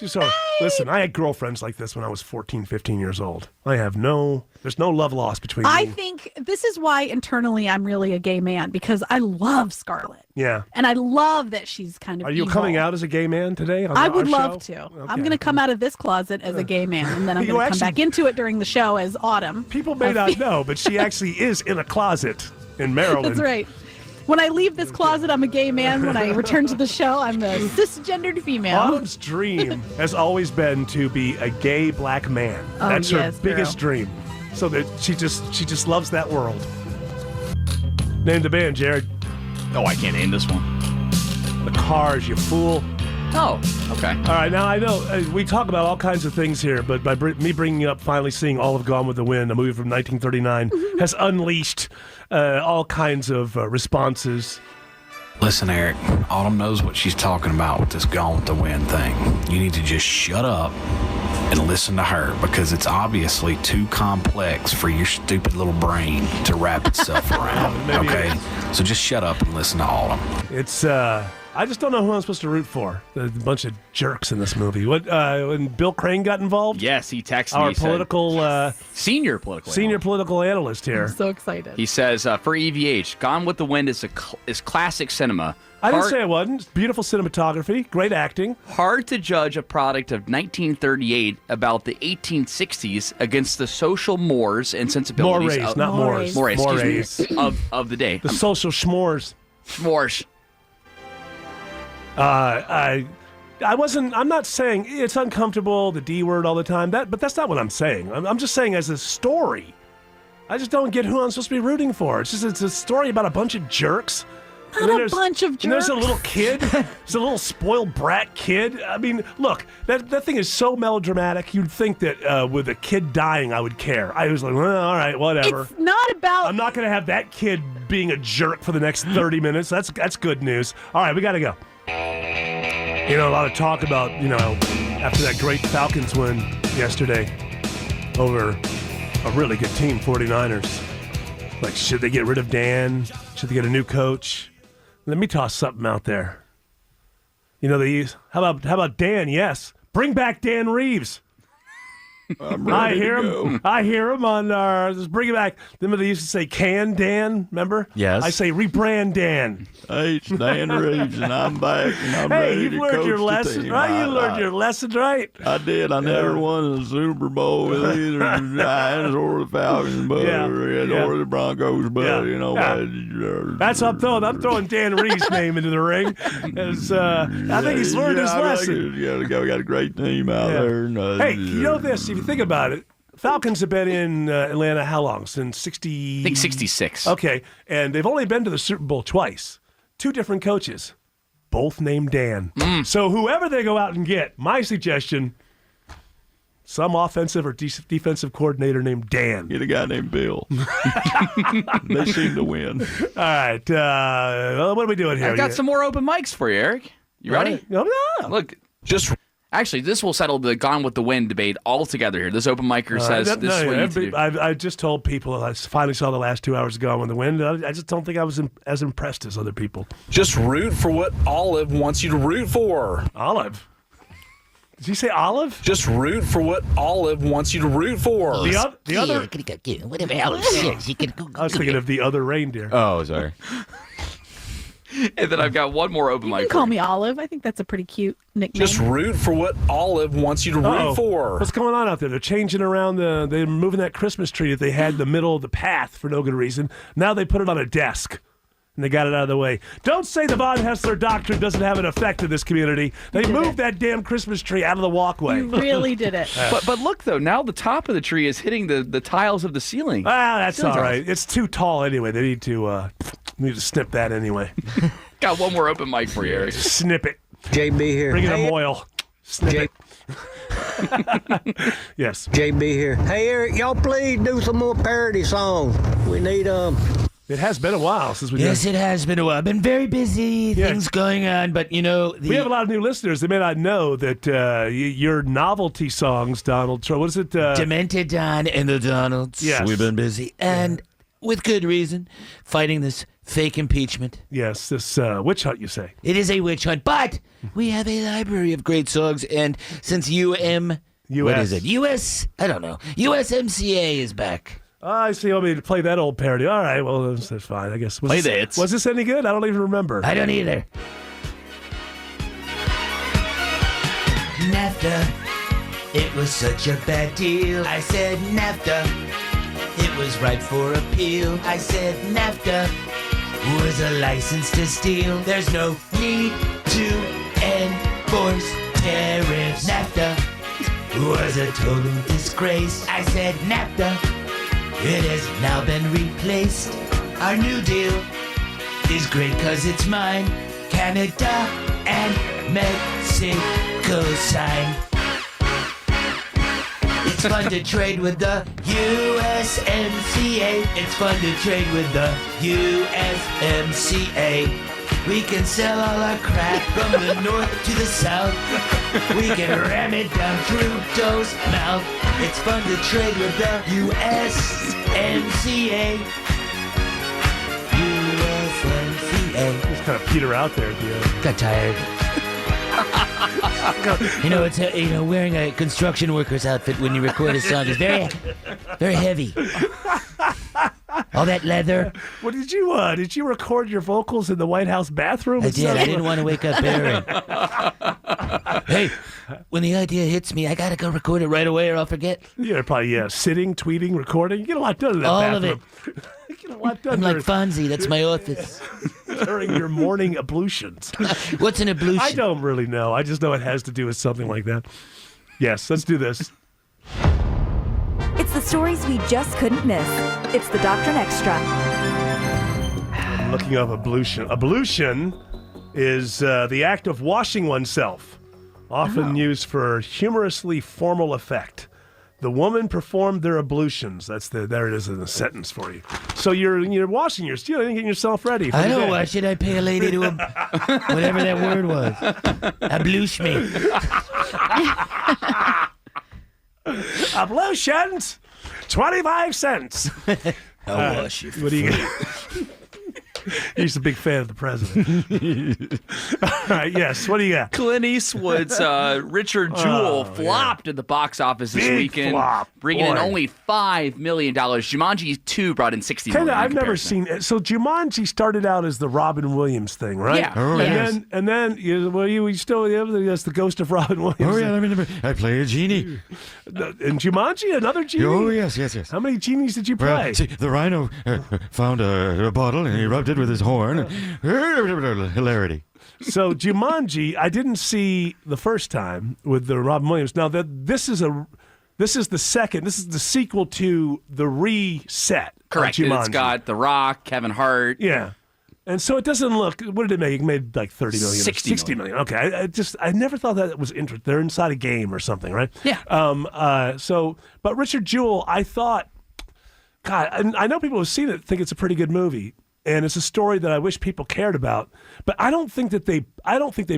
She's a real old Listen, I had girlfriends like this when I was 14, 15 years old. There's no love lost between I me. think this is why internally I'm really a gay man, because I love Scarlett. Yeah. And I love that she's kind of Are you evil. coming out as a gay man today? I would love show? to. Okay. I'm going to come out of this closet as a gay man, and then I'm You going to come actually- back into it during the show as Autumn. People may not know, but she actually is in a closet in Maryland. That's right. When I leave this closet, I'm a gay man. When I return to the show, I'm a cisgendered female. Autumn's dream has always been to be a gay black man. Oh, That's her yes, biggest dream. So that she just loves that world. Name the band, Jared. Oh, I can't name this one. The Cars, you fool. Oh, okay. All right, now I know we talk about all kinds of things here, but by me bringing up finally seeing Olive Gone with the Wind, a movie from 1939, has unleashed all kinds of responses. Listen, Eric, Autumn knows what she's talking about with this Gone with the Wind thing. You need to just shut up and listen to her, because it's obviously too complex for your stupid little brain to wrap itself around. Okay? So just shut up and listen to Autumn. It's I just don't know who I'm supposed to root for. There's a bunch of jerks in this movie. When Bill Crane got involved? Yes, he texted me. Our political senior political analyst here. I'm so excited. He says for EVH, Gone with the Wind is classic cinema. I didn't say it wasn't. It's beautiful cinematography, great acting. Hard to judge a product of 1938 about the 1860s against the social mores and sensibilities Mores, not Moors. Excuse me, of the day. The social schmores. Schmores. I'm not saying it's uncomfortable, the D word all the time, but that's not what I'm saying. I'm just saying as a story. I just don't get who I'm supposed to be rooting for. It's a story about a bunch of jerks. Not a bunch of jerks. And there's a little kid. There's a little spoiled brat kid. I mean, look, that thing is so melodramatic. You'd think that with a kid dying, I would care. I was like, well, all right, whatever. It's not about... I'm not going to have that kid being a jerk for the next 30 minutes. That's good news. All right, we got to go. A lot of talk about, after that great Falcons win yesterday over a really good team, 49ers. Like, should they get rid of Dan? Should they get a new coach? Let me toss something out there. How about Dan? Yes. Bring back Dan Reeves. I hear him on just bring it back. Remember they used to say "Can Dan"? Remember? Yes. I say rebrand Dan. Hey, it's Dan Reeves, and I'm back, and I'm ready you've to learned coach your the lesson, team. right? You learned your lesson, right? I did. I never won the Super Bowl with either the Giants or the Falcons, or the Broncos, but That's what I'm throwing. I'm throwing Dan Reeves' name into the ring. I think he's learned his lesson. We got a great team out there. Hey, you know this? If you think about it, Falcons have been in Atlanta how long? Since 60? I think 66. Okay, and they've only been to the Super Bowl twice. 2 different coaches, both named Dan. So whoever they go out and get, my suggestion, some offensive or defensive coordinator named Dan. Get a guy named Bill. They seem to win. All right, what are we doing here? I've got some more open mics for you, Eric. You ready? Yeah. Look, Actually, this will settle the Gone with the Wind debate altogether here. This open micer says this is what you need to do. I just told people, I finally saw the last 2 hours of Gone with the Wind. I just don't think I was as impressed as other people. Just root for what Olive wants you to root for. Olive? Did you say Olive? Just root for what Olive wants you to root for. The other... Whatever Olive says, you can go. I was thinking of the other reindeer. Oh, sorry. And then I've got one more open mic. You can call me Olive. I think that's a pretty cute nickname. Just root for what Olive wants you to root for. What's going on out there? They're changing around they're moving that Christmas tree that they had in the middle of the path for no good reason. Now they put it on a desk. And they got it out of the way. Don't say the Von Haessler Doctrine doesn't have an effect in this community. They moved that damn Christmas tree out of the walkway. You really did it. But look, though, now the top of the tree is hitting the tiles of the ceiling. That's all right. It's too tall anyway. They need to snip that anyway. Got one more open mic for you, Eric. Snip it. JB here. Bring in a oil. Snip it. Yes. JB here. Hey, Eric, y'all please do some more parody songs. We need It has been a while since we did. Yes, it has been a while. I've been very busy, things going on, but we have a lot of new listeners. They may not know that your novelty songs, Donald Trump, what is it? Demented Don and the Donalds. Yes. We've been busy. And with good reason, fighting this fake impeachment. Yes, this witch hunt, you say. It is a witch hunt, but we have a library of great songs, and since what is it? I don't know. USMCA is back. I see. You want me to play that old parody? All right, well, that's fine, I guess. Was this any good? I don't even remember. I don't either. NAFTA, it was such a bad deal. I said NAFTA, it was ripe for appeal. I said NAFTA was a license to steal. There's no need to enforce tariffs. NAFTA was a total disgrace. I said NAFTA, it has now been replaced. Our new deal is great cause it's mine. Canada and Mexico sign. It's fun to trade with the USMCA. It's fun to trade with the USMCA. We can sell all our crap from the north to the south. We can ram it down Trudeau's mouth. It's fun to trade with the USMCA. USMCA. Just kind of peter out there at the end. Got tired. It's wearing a construction worker's outfit when you record a song is very, very heavy. All that leather. Well, did you record your vocals in the White House bathroom? I did. I didn't want to wake up Aaron. Hey, when the idea hits me, I gotta go record it right away or I'll forget. You're probably sitting, tweeting, recording. You get a lot done in that All bathroom. of it. You get a lot done. I'm like Fonzie. That's my office. During your morning ablutions. What's an ablution? I don't really know. I just know it has to do with something like that. Yes, let's do this. It's the stories we just couldn't miss. It's the Doctrine Extra. I'm looking up ablution. Ablution is the act of washing oneself, often used for humorously formal effect. The woman performed their ablutions. There it is in a sentence for you. So you're washing yourself, getting yourself ready. I know. Why should I pay a lady to whatever that word was? Ablush me. Ablutions, 25 cents. I'll wash you. What do you get? He's a big fan of the president. All right, yes. What do you got? Clint Eastwood's Richard Jewell flopped at the box office this weekend, flop. bringing in only $5 million. Jumanji 2 brought in $60 million. I've never seen it. So Jumanji started out as the Robin Williams thing, right? Yeah. And then you still that's the ghost of Robin Williams. Oh yeah, I play a genie. In Jumanji, another genie? Oh yes. How many genies did you play? Well, see, the rhino found a bottle and he rubbed it with his horn. Hilarity. So Jumanji, I didn't see the first time with the Robin Williams. Now this is the second. This is the sequel to the reset. Correct. Of Jumanji. It's got The Rock, Kevin Hart. Yeah. And so it doesn't look. What did it make? It made like 30 million. 60 million. Okay. I never thought that was interesting. They're inside a game or something, right? Yeah. But Richard Jewell, I thought, God, I know people who've seen it think it's a pretty good movie. And it's a story that I wish people cared about, but I don't think they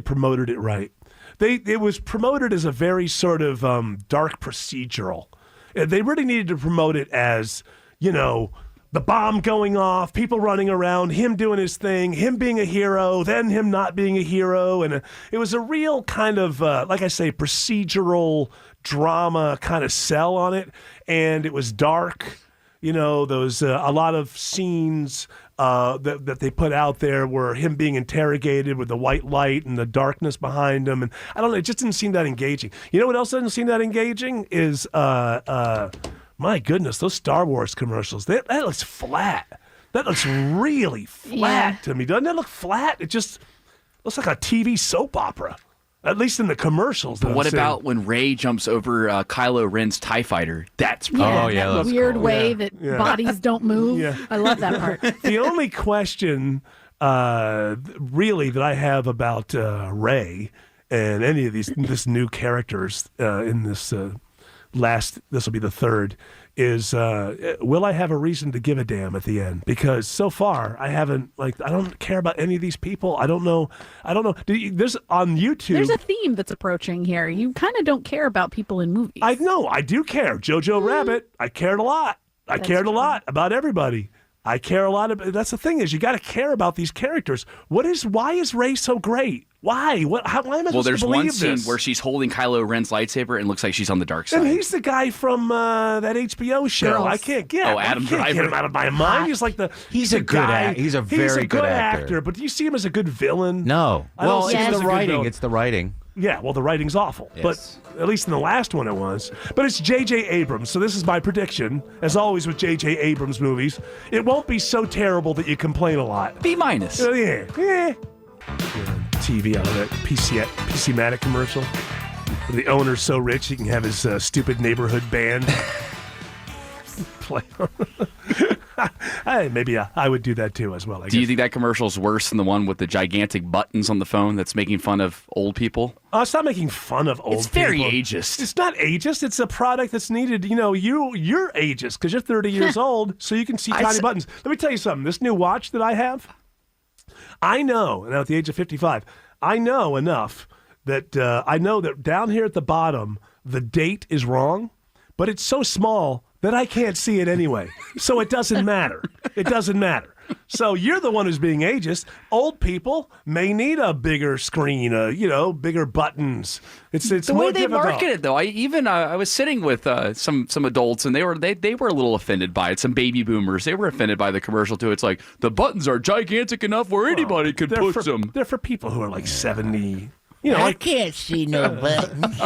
promoted it right. It was promoted as a very sort of dark procedural. They really needed to promote it as, the bomb going off, people running around, him doing his thing, him being a hero, then him not being a hero, and it was a real kind of like I say, procedural drama kind of sell on it, and it was dark. Those a lot of scenes that they put out there were him being interrogated with the white light and the darkness behind him, and I don't know, it just didn't seem that engaging. You know what else doesn't seem that engaging is my goodness, those Star Wars commercials. That looks flat. That looks really flat to me. Doesn't it look flat? It just looks like a TV soap opera. At least in the commercials. But what about when Rey jumps over Kylo Ren's TIE fighger? That's that weird way that bodies don't move. Yeah. I love that part. The only question really that I have about Rey and any of this new characters in this this will be the third, is will I have a reason to give a damn at the end? Because so far I haven't, I don't care about any of these people. I don't know. There's on YouTube. There's a theme that's approaching here. You kind of don't care about people in movies. I know. I do care. Jojo Rabbit. I cared a lot. I cared a lot about everybody. I care a lot about. That's the thing is, you got to care about these characters. Why is Rey so great? Why? Why am I supposed to believe this? Well, there's one scene where she's holding Kylo Ren's lightsaber and looks like she's on the dark side. And he's the guy from that HBO show. Girls. I can't get. Adam I can't Driver. get him out of my mind. He's like He's a good actor. He's a very good actor. But do you see him as a good villain? No. I don't Well, see him it's as the a good writing. villain. It's the writing. Yeah, well, the writing's awful. Yes. But at least in the last one it was. But it's J.J. Abrams, so this is my prediction. As always with J.J. Abrams movies, it won't be so terrible that you complain a lot. B-. Yeah. TV out of that PC-Matic commercial. Where the owner's so rich he can have his stupid neighborhood band play. Maybe I would do that too as well. Do you think that commercial's worse than the one with the gigantic buttons on the phone that's making fun of old people? It's not making fun of old people. It's very ageist. It's not ageist. It's a product that's needed. You're ageist because you're 30 years old, so you can see tiny buttons. Let me tell you something. This new watch that I have, I know, and at the age of 55, I know enough that I know that down here at the bottom, the date is wrong, but it's so small that I can't see it anyway. So it doesn't matter. It doesn't matter. So you're the one who's being ageist. Old people may need a bigger screen, bigger buttons. It's the more way they difficult. market it, though. I was sitting with some adults, and they were a little offended by it. Some baby boomers, they were offended by the commercial too. It's like the buttons are gigantic enough where anybody could push them. They're for people who are like 70. I can't see no buttons.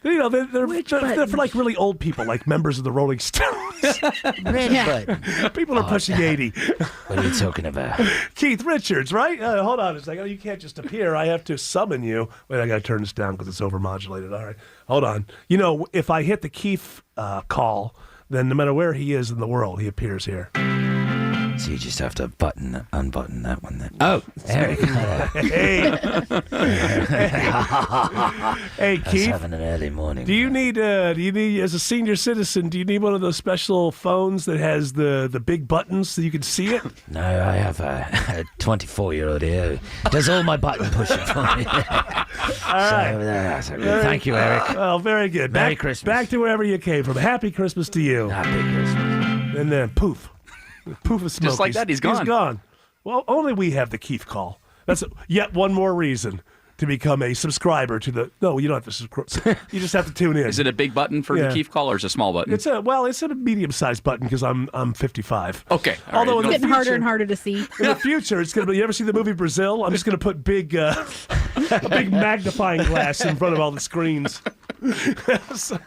They're for like really old people, like members of the Rolling Stones. Red button. People are pushing 80. What are you talking about? Keith Richards, right? Hold on a second. You can't just appear. I have to summon you. Wait, I got to turn this down because it's overmodulated. All right. Hold on. If I hit the Keith call, then no matter where he is in the world, he appears here. So you just have to unbutton that one then. Oh, Eric. Hey, Keith. Having an early morning. Do you need, as a senior citizen, do you need one of those special phones that has the big buttons so you can see it? No, I have a 24-year-old here who does all my button pushing for me. All right. Thank you, Eric. Well, very good. Merry Christmas. Back to wherever you came from. Happy Christmas to you. Happy Christmas. And then poof. Poof of smoke. Just like that, he's gone. He's gone. Well, only we have the Keith call. That's yet one more reason to become a subscriber to the. No, you don't have to subscribe. You just have to tune in. Is it a big button for the Keith call, or is it a small button? It's a medium-sized button because I'm 55. Okay. Although it's getting harder and harder to see. In the future, it's gonna be. You ever see the movie Brazil? I'm just gonna put a big magnifying glass in front of all the screens.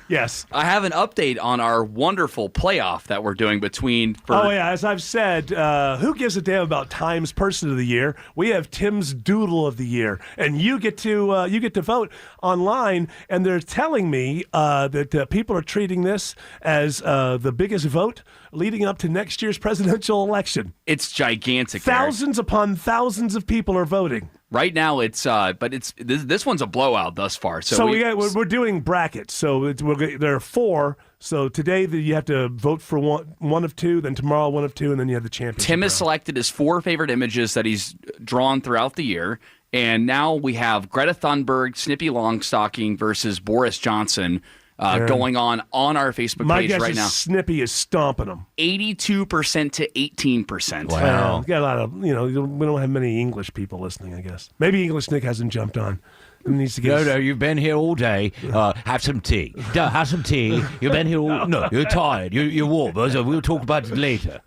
Yes. I have an update on our wonderful playoff that we're doing between. As I've said, who gives a damn about Time's Person of the Year? We have Tim's Doodle of the Year, and you get to vote online. And they're telling me that people are treating this as the biggest vote leading up to next year's presidential election. It's gigantic. Thousands upon thousands of people are voting. Right now, it's this one's a blowout thus far. So we're doing brackets. So there are 4. So today you have to vote for one of 2, then tomorrow 1 of 2, and then you have the championship. Tim has selected his 4 favorite images that he's drawn throughout the year, and now we have Greta Thunberg, Snippy Longstocking versus Boris Johnson. Going on our Facebook page right now. My guess is Snippy is stomping them. 82% to 18%. Wow. We got a lot of, we don't have many English people listening, I guess. Maybe English Nick hasn't jumped on. He needs to get No, you've been here all day. Have some tea. Have some tea. You've been here all... No, you're tired. You're warm. So we'll talk about it later.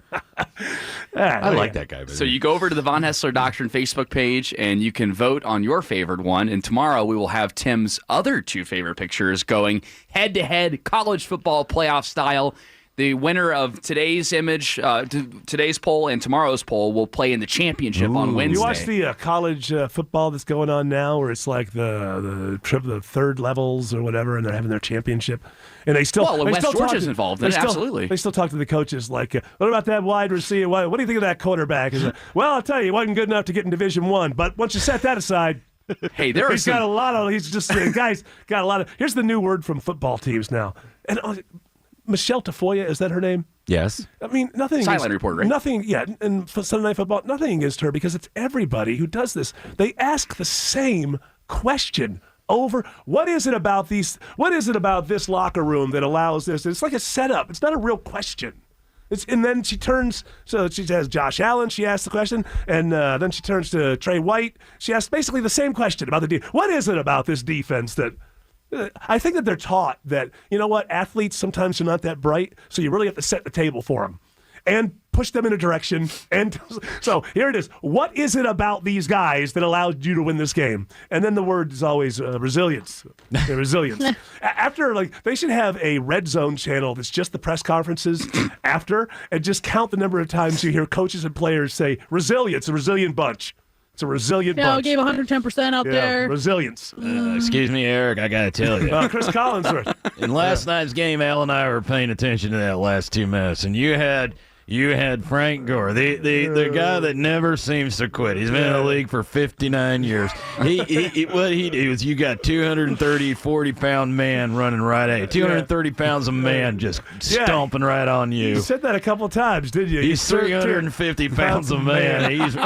I like that guy. So you go over to the Von Haessler Doctrine Facebook page, and you can vote on your favorite one. And tomorrow we will have Tim's other 2 favorite pictures going head-to-head college football playoff style. The winner of today's image, today's poll and tomorrow's poll will play in the championship on Wednesday. You watch the college football that's going on now, where it's like the third levels or whatever, and they're having their championship, and they still. Well, West Georgia's involved in it, absolutely. They still talk to the coaches like, "What about that wide receiver? What do you think of that quarterback?" Well, I'll tell you, he wasn't good enough to get in Division I, but once you set that aside. Hey, he's got a lot of. He's just the guy's got a lot of. Here's the new word from football teams now, and. Michelle Tafoya, is that her name? Yes. I mean, nothing. Sideline reporter, right? Nothing. Yeah, and for Sunday Night Football, nothing against her because it's everybody who does this. They ask the same question over. What is it about these? What is it about this locker room that allows this? It's like a setup. It's not a real question. And then she turns, so she has Josh Allen, she asks the question, and then she turns to Trey White. She asks basically the same question about the defense. What is it about this defense that I think that they're taught that, you know what, athletes sometimes are not that bright, so you really have to set the table for them and push them in a direction. And so here it is. What is it about these guys that allowed you to win this game? And then the word is always resilience. Resilience. After, like, they should have a red zone channel that's just the press conferences after, and just count the number of times you hear coaches and players say, resilience, a resilient bunch. It's a resilient bunch. Gave 110% out there. Resilience. Excuse me, Eric, I got to tell you. Chris Collinsworth. In last night's game, Al and I were paying attention to that last 2 minutes, and you had Frank Gore, the guy that never seems to quit. He's been in the league for 59 years. What he do is you got 230, 40-pound man running right at you. 230 pounds of man just stomping right on you. You said that a couple times, didn't you? He's 350 pounds of man. He goes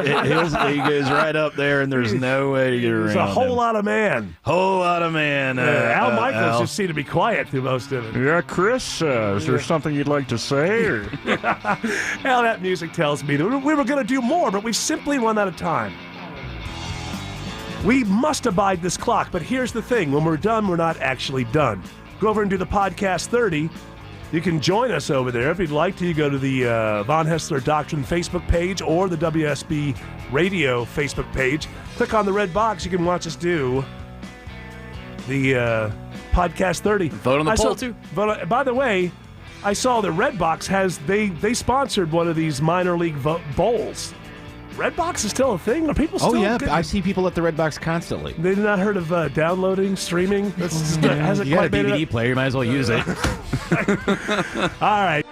right up there, and there's no way to get around. It's a whole lot of man. Whole lot of man. Al Michaels just seemed to be quiet through most of it. Yeah, Chris, is there something you'd like to say? Or? Hell, that music tells me that we were going to do more, but we've simply run out of time. We must abide this clock, but here's the thing. When we're done, we're not actually done. Go over and do the podcast 30. You can join us over there. If you'd like to, you go to the Von Haessler Doctrine Facebook page or the WSB Radio Facebook page. Click on the red box. You can watch us do the podcast 30. Vote on the poll, too. By the way, I saw that Redbox has they sponsored one of these minor league bowls. Redbox is still a thing? Are people still? Oh yeah, I see people at the Redbox constantly. They've not heard of downloading, streaming. Hasn't you got a quite DVD player, you might as well use it. All right.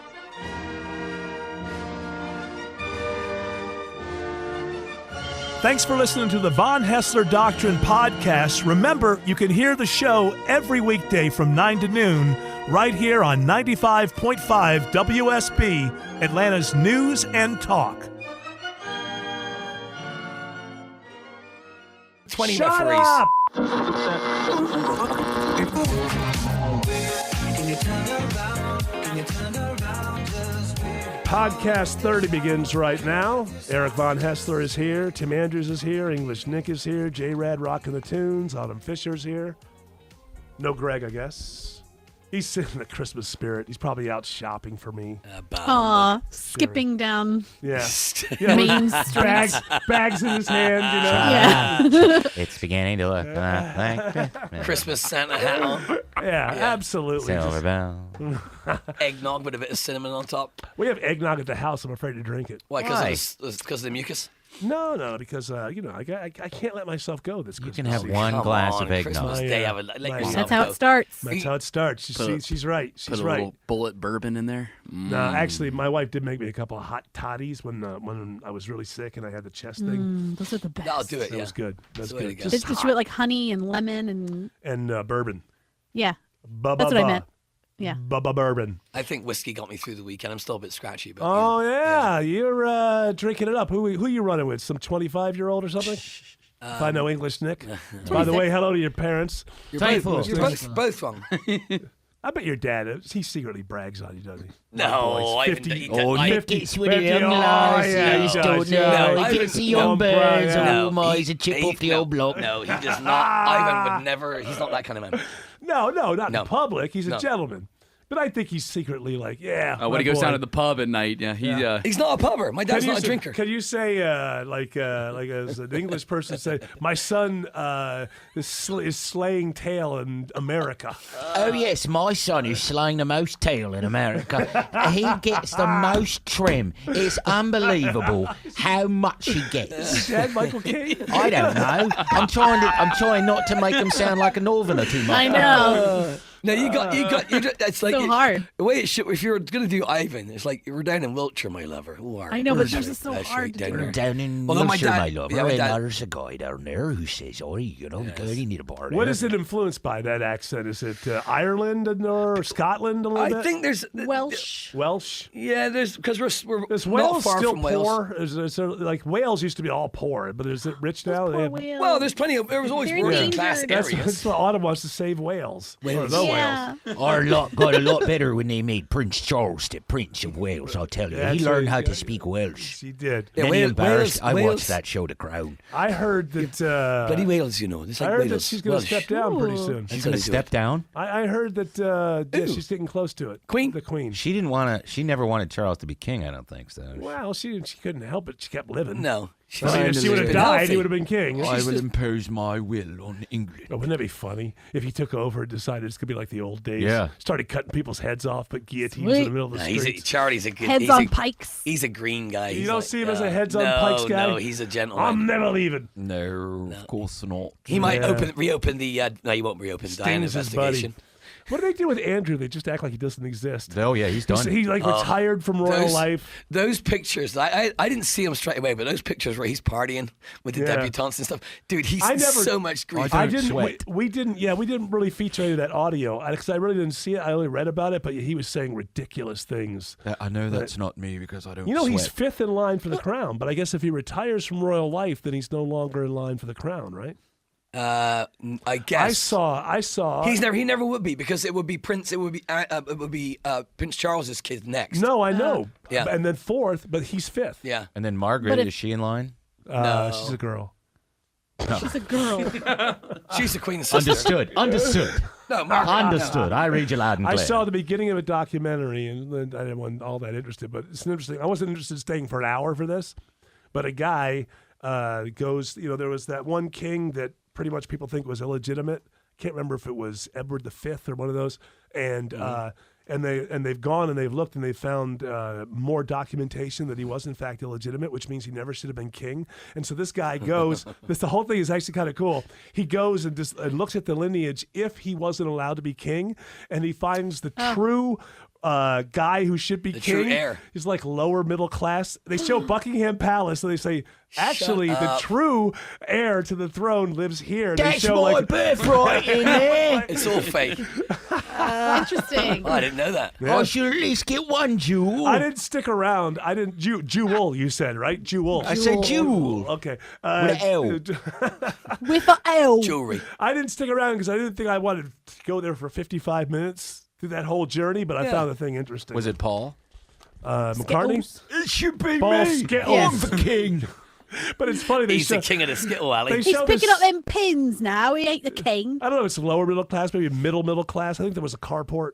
Thanks for listening to the Von Haessler Doctrine podcast. Remember, you can hear the show every weekday from 9 to noon right here on 95.5 WSB, Atlanta's News and Talk. 20 Shut referees. Up! Podcast 30 begins right now. Eric Von Haessler is here. Tim Andrews is here. English Nick is here. J-Rad rocking the tunes. Autumn Fisher's here. No Greg, I guess. He's in the Christmas spirit. He's probably out shopping for me. Aw, skipping down Yeah. Main Street. Bags in his hand, Yeah. It's beginning to look like Christmas Santa hat on. Yeah, absolutely. Silver bell. Eggnog with a bit of cinnamon on top. We have eggnog at the house. I'm afraid to drink it. Why? Because of the mucus? No, because I can't let myself go this Christmas. You can have season. one glass of eggnog. Christmas Day, That's how it starts. That's how it starts. She's right. She's Put a right. little bullet bourbon in there. No, actually, my wife did make me a couple of hot toddies when I was really sick and I had the chest thing. Those are the best. I'll do it. That was good. That's good. Did you put like honey and lemon and bourbon? Yeah, that's what I meant. Yeah. Bourbon. I think whiskey got me through the weekend. I'm still a bit scratchy. But oh, yeah. You're drinking it up. Who you running with? Some 25-year-old or something? If I know English, Nick. By the way, hello to your parents. You're both wrong. I bet your dad, he secretly brags on you, doesn't he? No, I 50. Nick gets with the young lads. He gets the young birds. Oh, my, he's a chip off the old block. No, he does not. Ivan would never. He's not that kind of man. No, not in public. He's a gentleman. But I think he's secretly like, yeah. Oh, when he goes down to the pub at night, yeah, he's not a pubber. My dad's not a drinker. Can you say, like as an English person said, my son is slaying tail in America? Oh, yes, my son is slaying the most tail in America. He gets the most trim. It's unbelievable how much he gets. Is your dad Michael Caine? I don't know. I'm trying not to make him sound like a northerner too much. I know. No, you got. It's like so hard. The way it should. If you're gonna do Ivan, it's like we're down in Wiltshire, my lover. I know, but this is so hard to do. We're down in Wiltshire, my lover, and there's a guy down there who says, "Oh, you need a bar." What is it influenced by, that accent? Is it Ireland or Scotland a little bit? I think there's Welsh. Yeah, because we're is not Wales far still from poor? Wales. Is there, like Wales used to be all poor, but is it rich now? Well, there's plenty of. There was always working class areas. That's what Autumn wants to save Wales. Wales. The Yeah. Wales. Got a lot better when they made Prince Charles the Prince of Wales, I'll tell you. That's He learned right. how to speak Welsh. He did. Yeah, Wales- embarrassed. I Wales- watched that show, The Crown. I heard that. Bloody Wales, you know. It's like I heard Wales. that she's going to step down pretty soon. She's going to step down? I heard that she's getting close to it. Queen? The Queen. She didn't want to. She never wanted Charles to be king, I don't think so. Well, she couldn't help it. She kept living. No. If she would have died, he would have been king. I will impose my will on England. Oh, wouldn't that be funny if he took over and decided it's going to be like the old days? Yeah. Started cutting people's heads off, but guillotines in the middle of the street. Charlie's a good Heads on pikes. He's a green guy. You He's don't like, see him as a heads on pikes guy? No, he's a gentleman. I'm never leaving. No, of course not. He might reopen the. No, he won't reopen the Diane Sting's his buddy. investigation. What do they do with Andrew? They just act like he doesn't exist. Oh, yeah, he's done. He retired from royal life. Those pictures, I didn't see him straight away, but those pictures where he's partying with the debutantes and stuff, dude, he's so much grief. We didn't really feature any of that audio because I really didn't see it. I only read about it, but he was saying ridiculous things. I know that's not me because I don't. You know, sweat. he's fifth in line for the crown, but I guess if he retires from royal life, then he's no longer in line for the crown, right? I guess I saw. He never would be because it would be Prince Prince Charles's kid next. No, I know. Yeah, and then fourth, but he's fifth. Yeah, and then Margaret, is she in line? No, she's a girl. No. She's a girl. She's the queen's sister. Understood. No, Margaret. Understood. I read you loud and clear. I saw the beginning of a documentary, and I didn't all that interested, but it's interesting. I wasn't interested in staying for an hour for this, but a guy goes. You know, there was that one king that pretty much people think was illegitimate. Can't remember if it was Edward V or one of those, and they've gone and they've looked and they've found more documentation that he was in fact illegitimate, which means he never should have been king. And so this guy goes. The whole thing is actually kind of cool. He goes and looks at the lineage if he wasn't allowed to be king, and he finds the true. Guy who should be the king. True heir. He's like lower middle class. They show Buckingham Palace, and they say, actually, the true heir to the throne lives here. That's they show, my birthright in there. It's all fake. Interesting. Oh, I didn't know that. Yeah. I should at least get one jewel. I didn't stick around. I didn't. Jewel, you said, right? Jewel. I said jewel. Okay. With an L. With an L. Jewelry. I didn't stick around because I didn't think I wanted to go there for 55 minutes through that whole journey, but I found the thing interesting. Was it Paul? McCartney? It should be Paul me. Skittles. I'm the king. But it's funny. He's the king of the Skittle Alley. He's picking up them pins now. He ain't the king. I don't know if it's lower middle class, maybe middle class. I think there was a carport.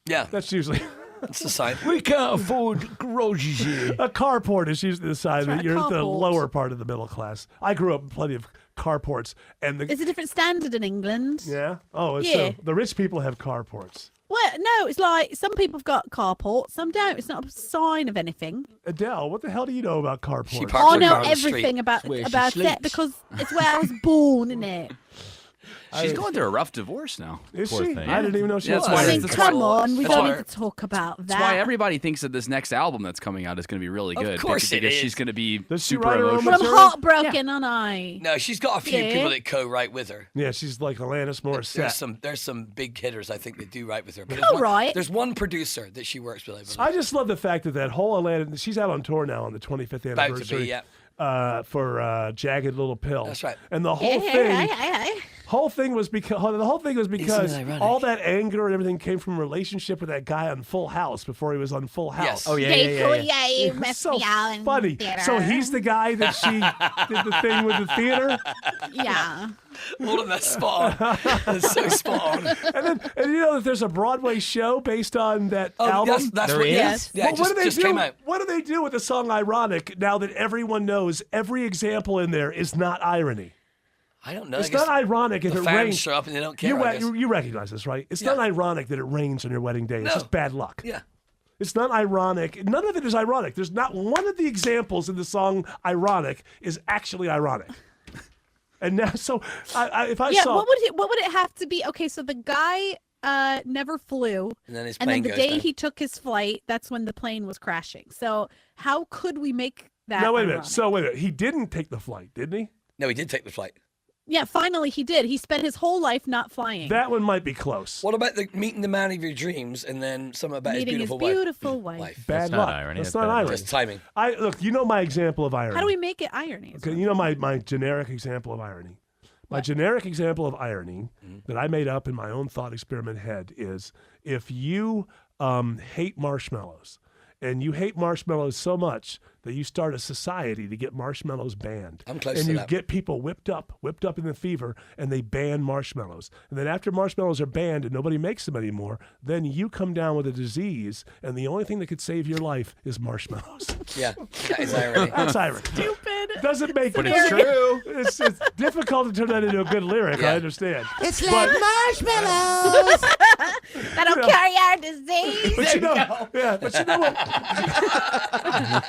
Yeah. That's usually. It's the sign. We can't afford garages here. A carport is usually the sign that you're the carport. lower part of the middle class. I grew up in plenty of carports. And It's a different standard in England. Yeah? Oh, it's Yeah. the rich people have carports. Well, no, it's like some people have got carports, some don't. It's not a sign of anything. Adele, what the hell do you know about carports? I know everything about it because it's where I was born, isn't it? She's going through a rough divorce now. Is Poor she? thing. I didn't even know she was. I mean, come on, we that's don't why- need to talk about that. That's why everybody thinks that this next album that's coming out is going to be really good. course it because is. she's going to be Does she super write her own emotional. But I'm heartbroken, aren't I? No, she's got a few Yeah. people that co-write with her. Yeah, she's like Alanis Morissette. There's some big hitters I think that do write with her. But All right. There's one producer that she works with. I believe. I just love the fact that whole Alanis, she's out on tour now on the 25th About to anniversary. be, yeah. For Jagged Little Pill. That's right. And the whole thing was because all that anger and everything came from a relationship with that guy on Full House before he was on Full House. Yes. Oh, yeah. You messed So me out in funny. theater. So he's the guy that she did the thing with the theater. Yeah. All of that spot on. That's so spot on. And you know that there's a Broadway show based on that album. That's what. Yes. Yeah. Well, what do they just do? came out. What do they do with the song "Ironic" now that everyone knows every example in there is not irony? I don't know. It's not ironic if the it fans rains. show up and they don't care. I guess. You recognize this, right? It's not ironic that it rains on your wedding day. It's No. just bad luck. Yeah. It's not ironic. None of it is ironic. There's not one of the examples in the song "Ironic" is actually ironic. And now, so if I saw, what would it have to be? Okay, so the guy never flew, And then his and then plane the goes day down. he took his flight, that's when the plane was crashing. So how could we make that? no, wait a minute. ironic? So wait a minute. He didn't take the flight, didn't he? No, he did take the flight. Yeah, finally he did. He spent his whole life not flying. That one might be close. What about meeting the man of your dreams and then something about Meeting his his beautiful beautiful wife. Bad That's luck. not irony. That's That's not bad irony. Just timing. Look. You know my example of irony. How do we make it irony? Okay, you know my generic example of irony. My generic example of irony that I made up in my own thought experiment head is if you hate marshmallows and you hate marshmallows so much that you start a society to get marshmallows banned. I'm close and to you that. get people whipped up in the fever, and they ban marshmallows. And then after marshmallows are banned and nobody makes them anymore, then you come down with a disease, and the only thing that could save your life is marshmallows. Yeah, that is irony. That's irony. Stupid. Doesn't make But it it's true. It's difficult to turn that into a good lyric. Yeah. I understand. It's But- like marshmallows. That'll carry our disease. But you know, yeah. But you know what?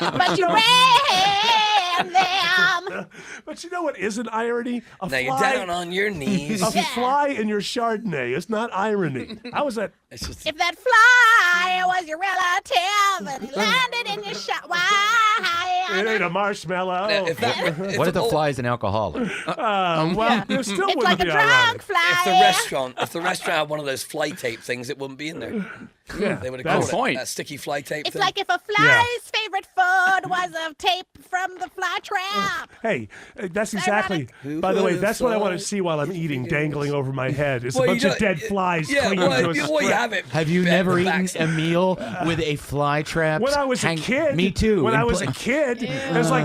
But you ran them. But you know what isn't irony? A Now you're fly- down on your knees. A fly in your Chardonnay. It's not irony. I was at. It's just, If that fly was your relative and he landed in your shot, why? It ain't a marshmallow. if that, What if the fly's an alcoholic? Well, there still It's wouldn't like a be drunk ironic. fly. if the restaurant had one of those fly tape things, it wouldn't be in there. Yeah, They would have that's called it that sticky fly tape It's thing. like if a fly's favorite food was a tape from the fly trap. Hey, that's exactly. By the way, that's what I want to see while I'm eating, dangling over my head. Is a bunch of dead flies clinging to a well, you strip. have it. Have you bet never the eaten backs- a meal with a fly trap? When I was a kid, Me too. When in I was pla- a kid, it was like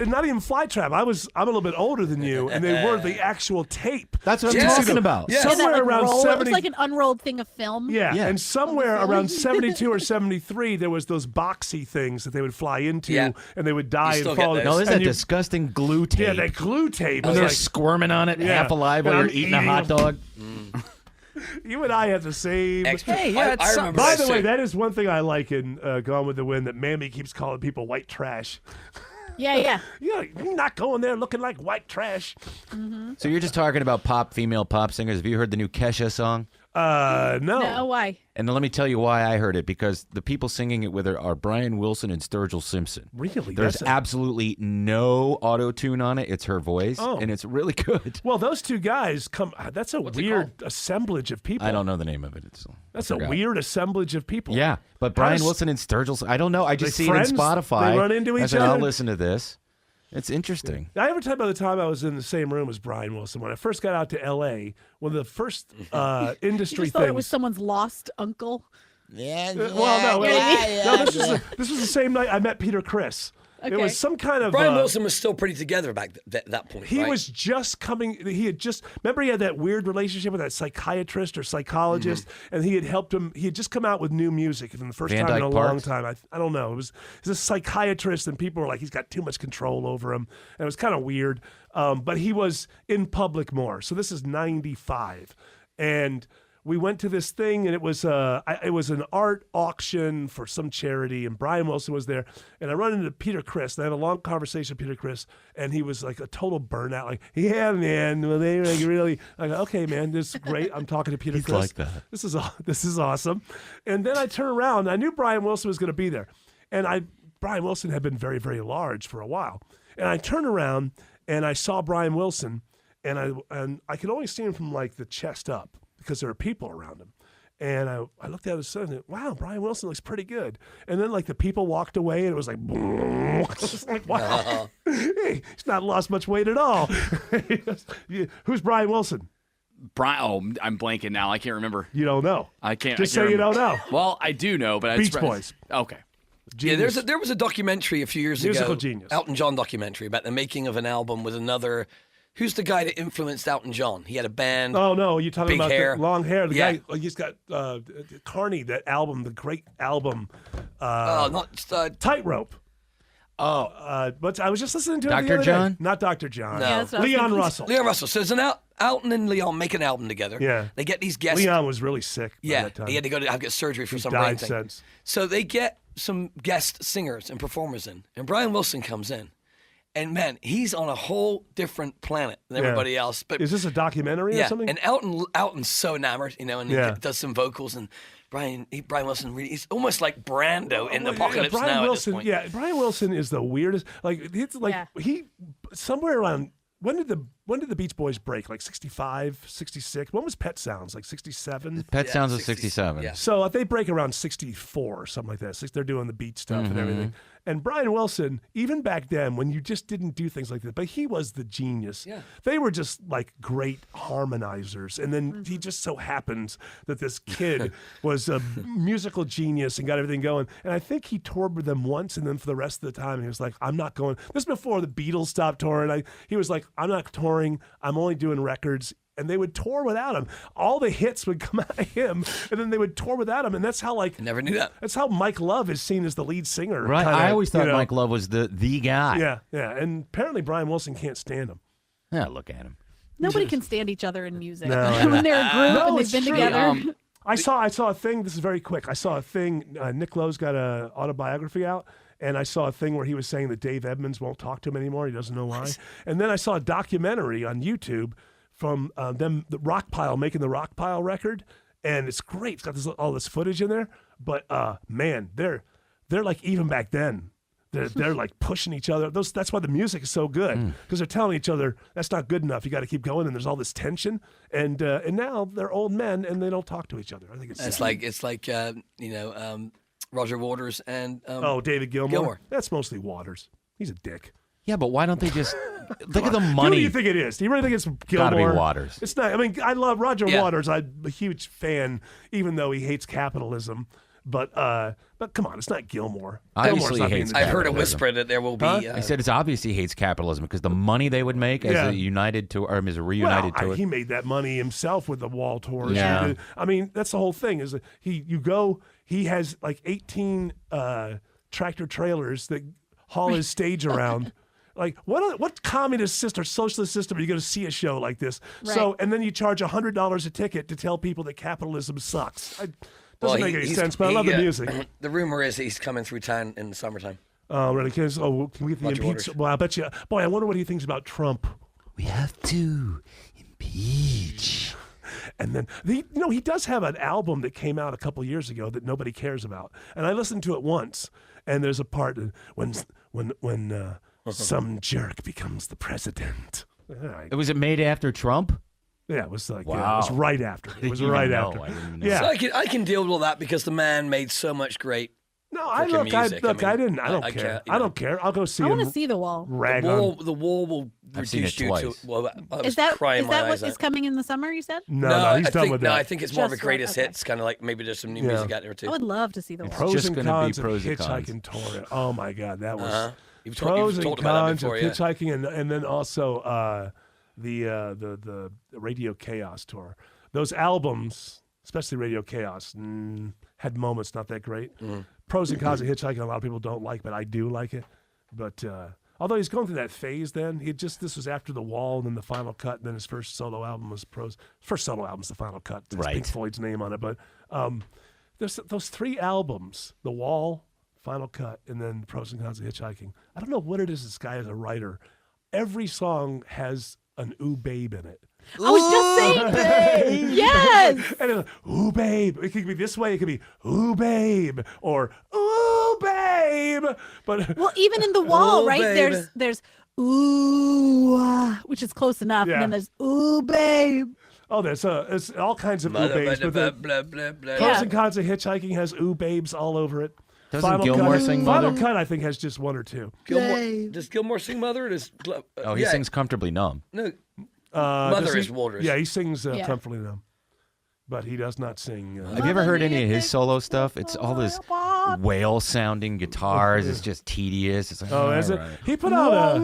not even fly trap. I'm a little bit older than you, and they were the actual tape. That's what I'm Yes. talking about. Yes. That, Somewhere like, around roll, 70. It was like an unrolled thing of film. Yeah, Yeah. and somewhere around 72 or 73, there was those boxy things that they would fly into, Yeah. and they would die You still and get fall. those. No, there's and that you- disgusting glue tape. Yeah, that glue tape. When was they're like, squirming on it, Yeah. half alive while And you're I'm eating a eating hot them. dog. you and I have the same. Extra. Hey, yeah, I it's remember By that the way, too. that is one thing I like in Gone with the Wind that Mammy keeps calling people white trash. Yeah. You're not going there looking like white trash. So you're just talking about female pop singers. Have you heard the new Kesha song? No. No, why? And let me tell you why I heard it, because the people singing it with her are Brian Wilson and Sturgill Simpson. Really? There's That's absolutely no auto-tune on it. It's her voice, Oh. and it's really good. Well, those two guys that's a weird assemblage of people. I don't know the name of it. That's a weird assemblage of people. Yeah, but How Brian does- Wilson and Sturgill, I don't know. I just They see friends? it in Spotify. They run into I each said, I'll other? listen to this. It's interesting. I ever tell by the time I was in the same room as Brian Wilson, when I first got out to L.A., one of the first You industry just thought things. it was someone's lost uncle. Yeah, well, no, yeah, this was the same night I met Peter Criss. It Okay. was some kind of Brian Wilson was still pretty together back at that point. He right? was just coming. He had just remember he had that weird relationship with that psychiatrist or psychologist, and he had helped him. He had just come out with new music for the first Van time in a Dyke long Parks? time. I don't know. It was a psychiatrist, and people were like, he's got too much control over him, and it was kind of weird. But he was in public more. So this is '95, and we went to this thing, and it was an art auction for some charity, and Brian Wilson was there, and I run into Peter Criss, and I have a long conversation with Peter Criss, and he was like a total burnout, like, yeah, man, well, they like really, I go, okay, man, this is great. I'm talking to Peter He's Criss. like that. This is awesome. And then I turn around, and I knew Brian Wilson was going to be there, and Brian Wilson had been very, very large for a while, and I turned around, and I saw Brian Wilson, and I could only see him from like the chest up, because there were people around him. And I looked at his son and said, wow, Brian Wilson looks pretty good. And then like the people walked away and it was like, I was like, wow, hey, he's not lost much weight at all. Who's Brian Wilson? I'm blanking now. I can't remember. You don't know. I can't. Just I can't say you remember. don't know. Well, I do know, but Beach Boys. Okay. Yeah, Genius. there was a documentary a few years Musical ago. genius. Elton John documentary about the making of an album with another. Who's the guy that influenced Elton John? He had a band. Oh no, you're talking big about hair. the long hair. The Yeah. guy, he's got Carney, that album, the great album. Tightrope. But I was just listening to it the Dr. other day. John? Not Dr. John. No. Yeah, that's what I was Leon thinking. Russell. Leon Russell. So there's Elton and Leon make an album together. Yeah. They get these guests. Leon was really sick by Yeah, that time. he had to go to get surgery for He some brain died thing. since. So they get some guest singers and performers in, and Brian Wilson comes in, and man, he's on a whole different planet than Yeah. everybody else. But Is this a documentary yeah, or something? and Elton's so enamored, and Yeah. he does some vocals, and Brian Wilson he's almost like Brando in the Yeah, Apocalypse Brian Now Wilson, at this point. yeah, Brian Wilson is the weirdest. Like it's like he somewhere around. When did the Beach Boys break? Like 65, 66? When was Pet Sounds? Like 67? Pet Sounds was 67. Yeah. So they break around 64 or something like that. They're doing the beat stuff and everything. And Brian Wilson, even back then, when you just didn't do things like that, but he was the genius. Yeah. They were just like great harmonizers. And then he just so happens that this kid was a musical genius and got everything going. And I think he toured with them once, and then for the rest of the time, he was like, I'm not going. This is before the Beatles stopped touring. He was like, I'm not touring. I'm only doing records. And they would tour without him. All the hits would come out of him, and then they would tour without him. And that's how, like, I never knew that. That's how Mike Love is seen as the lead singer. Right. Kinda, I always thought Mike Love was the guy. Yeah, yeah. And apparently Brian Wilson can't stand him. Yeah, look at him. Nobody can stand each other in music. No. When they're a group and they've it's been true. together. I saw a thing. This is very quick. I saw a thing. Nick Lowe's got an autobiography out. And I saw a thing where he was saying that Dave Edmunds won't talk to him anymore. He doesn't know why. And then I saw a documentary on YouTube from them, the Rockpile, making the Rockpile record, and it's great. It's got all this footage in there, but man, they're like, even back then, they're like pushing each other. That's why the music is so good, because they're telling each other that's not good enough. You got to keep going, and there's all this tension. And now they're old men and they don't talk to each other. I think it's like Roger Waters and David Gilmour. That's mostly Waters. He's a dick. Yeah, but why don't they just look at the Who money? do you think it is? Do you really think it's Gilmour? Gotta be Waters. It's not. I mean, I love Roger Waters. I'm a huge fan, even though he hates capitalism. But come on, it's not Gilmour. Obviously he hates I've heard a whisper that there will be. I said it's obvious he hates capitalism because the money they would make as a United tour, or as a reunited tour. He made that money himself with the wall tours. Yeah. I mean, that's the whole thing. Is he has like 18 tractor trailers that haul his stage around. Like, what communist system or socialist system are you going to see a show like this? Right. So, and then you charge $100 a ticket to tell people that capitalism sucks. Doesn't make any sense, but I love the music. The rumor is he's coming through town in the summertime. Oh, really? Can we get the impeachment? Well, I bet you. Boy, I wonder what he thinks about Trump. We have to impeach. And then he does have an album that came out a couple years ago that nobody cares about, and I listened to it once. And there's a part when some jerk becomes the president. Was it made after Trump? Yeah, it was like wow. It was right after. It was right after. Yeah, so I can deal with all that because the man made so much great. No, I don't care. I don't care. I'll go see him. I want to see The Wall. The wall will reduce you to. Well, is that what is coming in the summer? You said? No, he's done with that. No, I think it's more of a greatest hits, kind of like maybe there's some new music out there too. I would love to see The Wall. Pros and cons of hitchhiking tour. Oh my God, that was pros and cons of hitchhiking, and then also the Radio Chaos tour. Those albums, especially Radio Chaos, had moments not that great. Pros and cons of hitchhiking, a lot of people don't like, but I do like it. But although he's going through that phase, then this was after The Wall, and then the Final Cut, and then his first solo album was Pros. First solo album's The Final Cut. It has Pink Floyd's name on it, but there's those three albums: The Wall, Final Cut, and then Pros and Cons of Hitchhiking. I don't know what it is. This guy is a writer. Every song has an "ooh babe" in it. I was just saying, yes. And it's, ooh babe. It could be this way. It could be ooh babe or ooh babe. But well, even in The Wall, right? Babe. There's ooh, which is close enough, and then there's ooh babe. Oh, there's all kinds of ooh babes. Pros and Cons of Hitchhiking has ooh babes all over it. Doesn't Gilmour sing Mother? Final Cut, I think, has just one or two. Does Gilmour sing Mother? Or he sings Comfortably Numb. No. Mother is Waters. Yeah, he sings Comfortably Numb. But he does not sing. Have you ever heard any of his solo stuff? It's all this whale-sounding guitars. It's just tedious. It's like, is it? He put out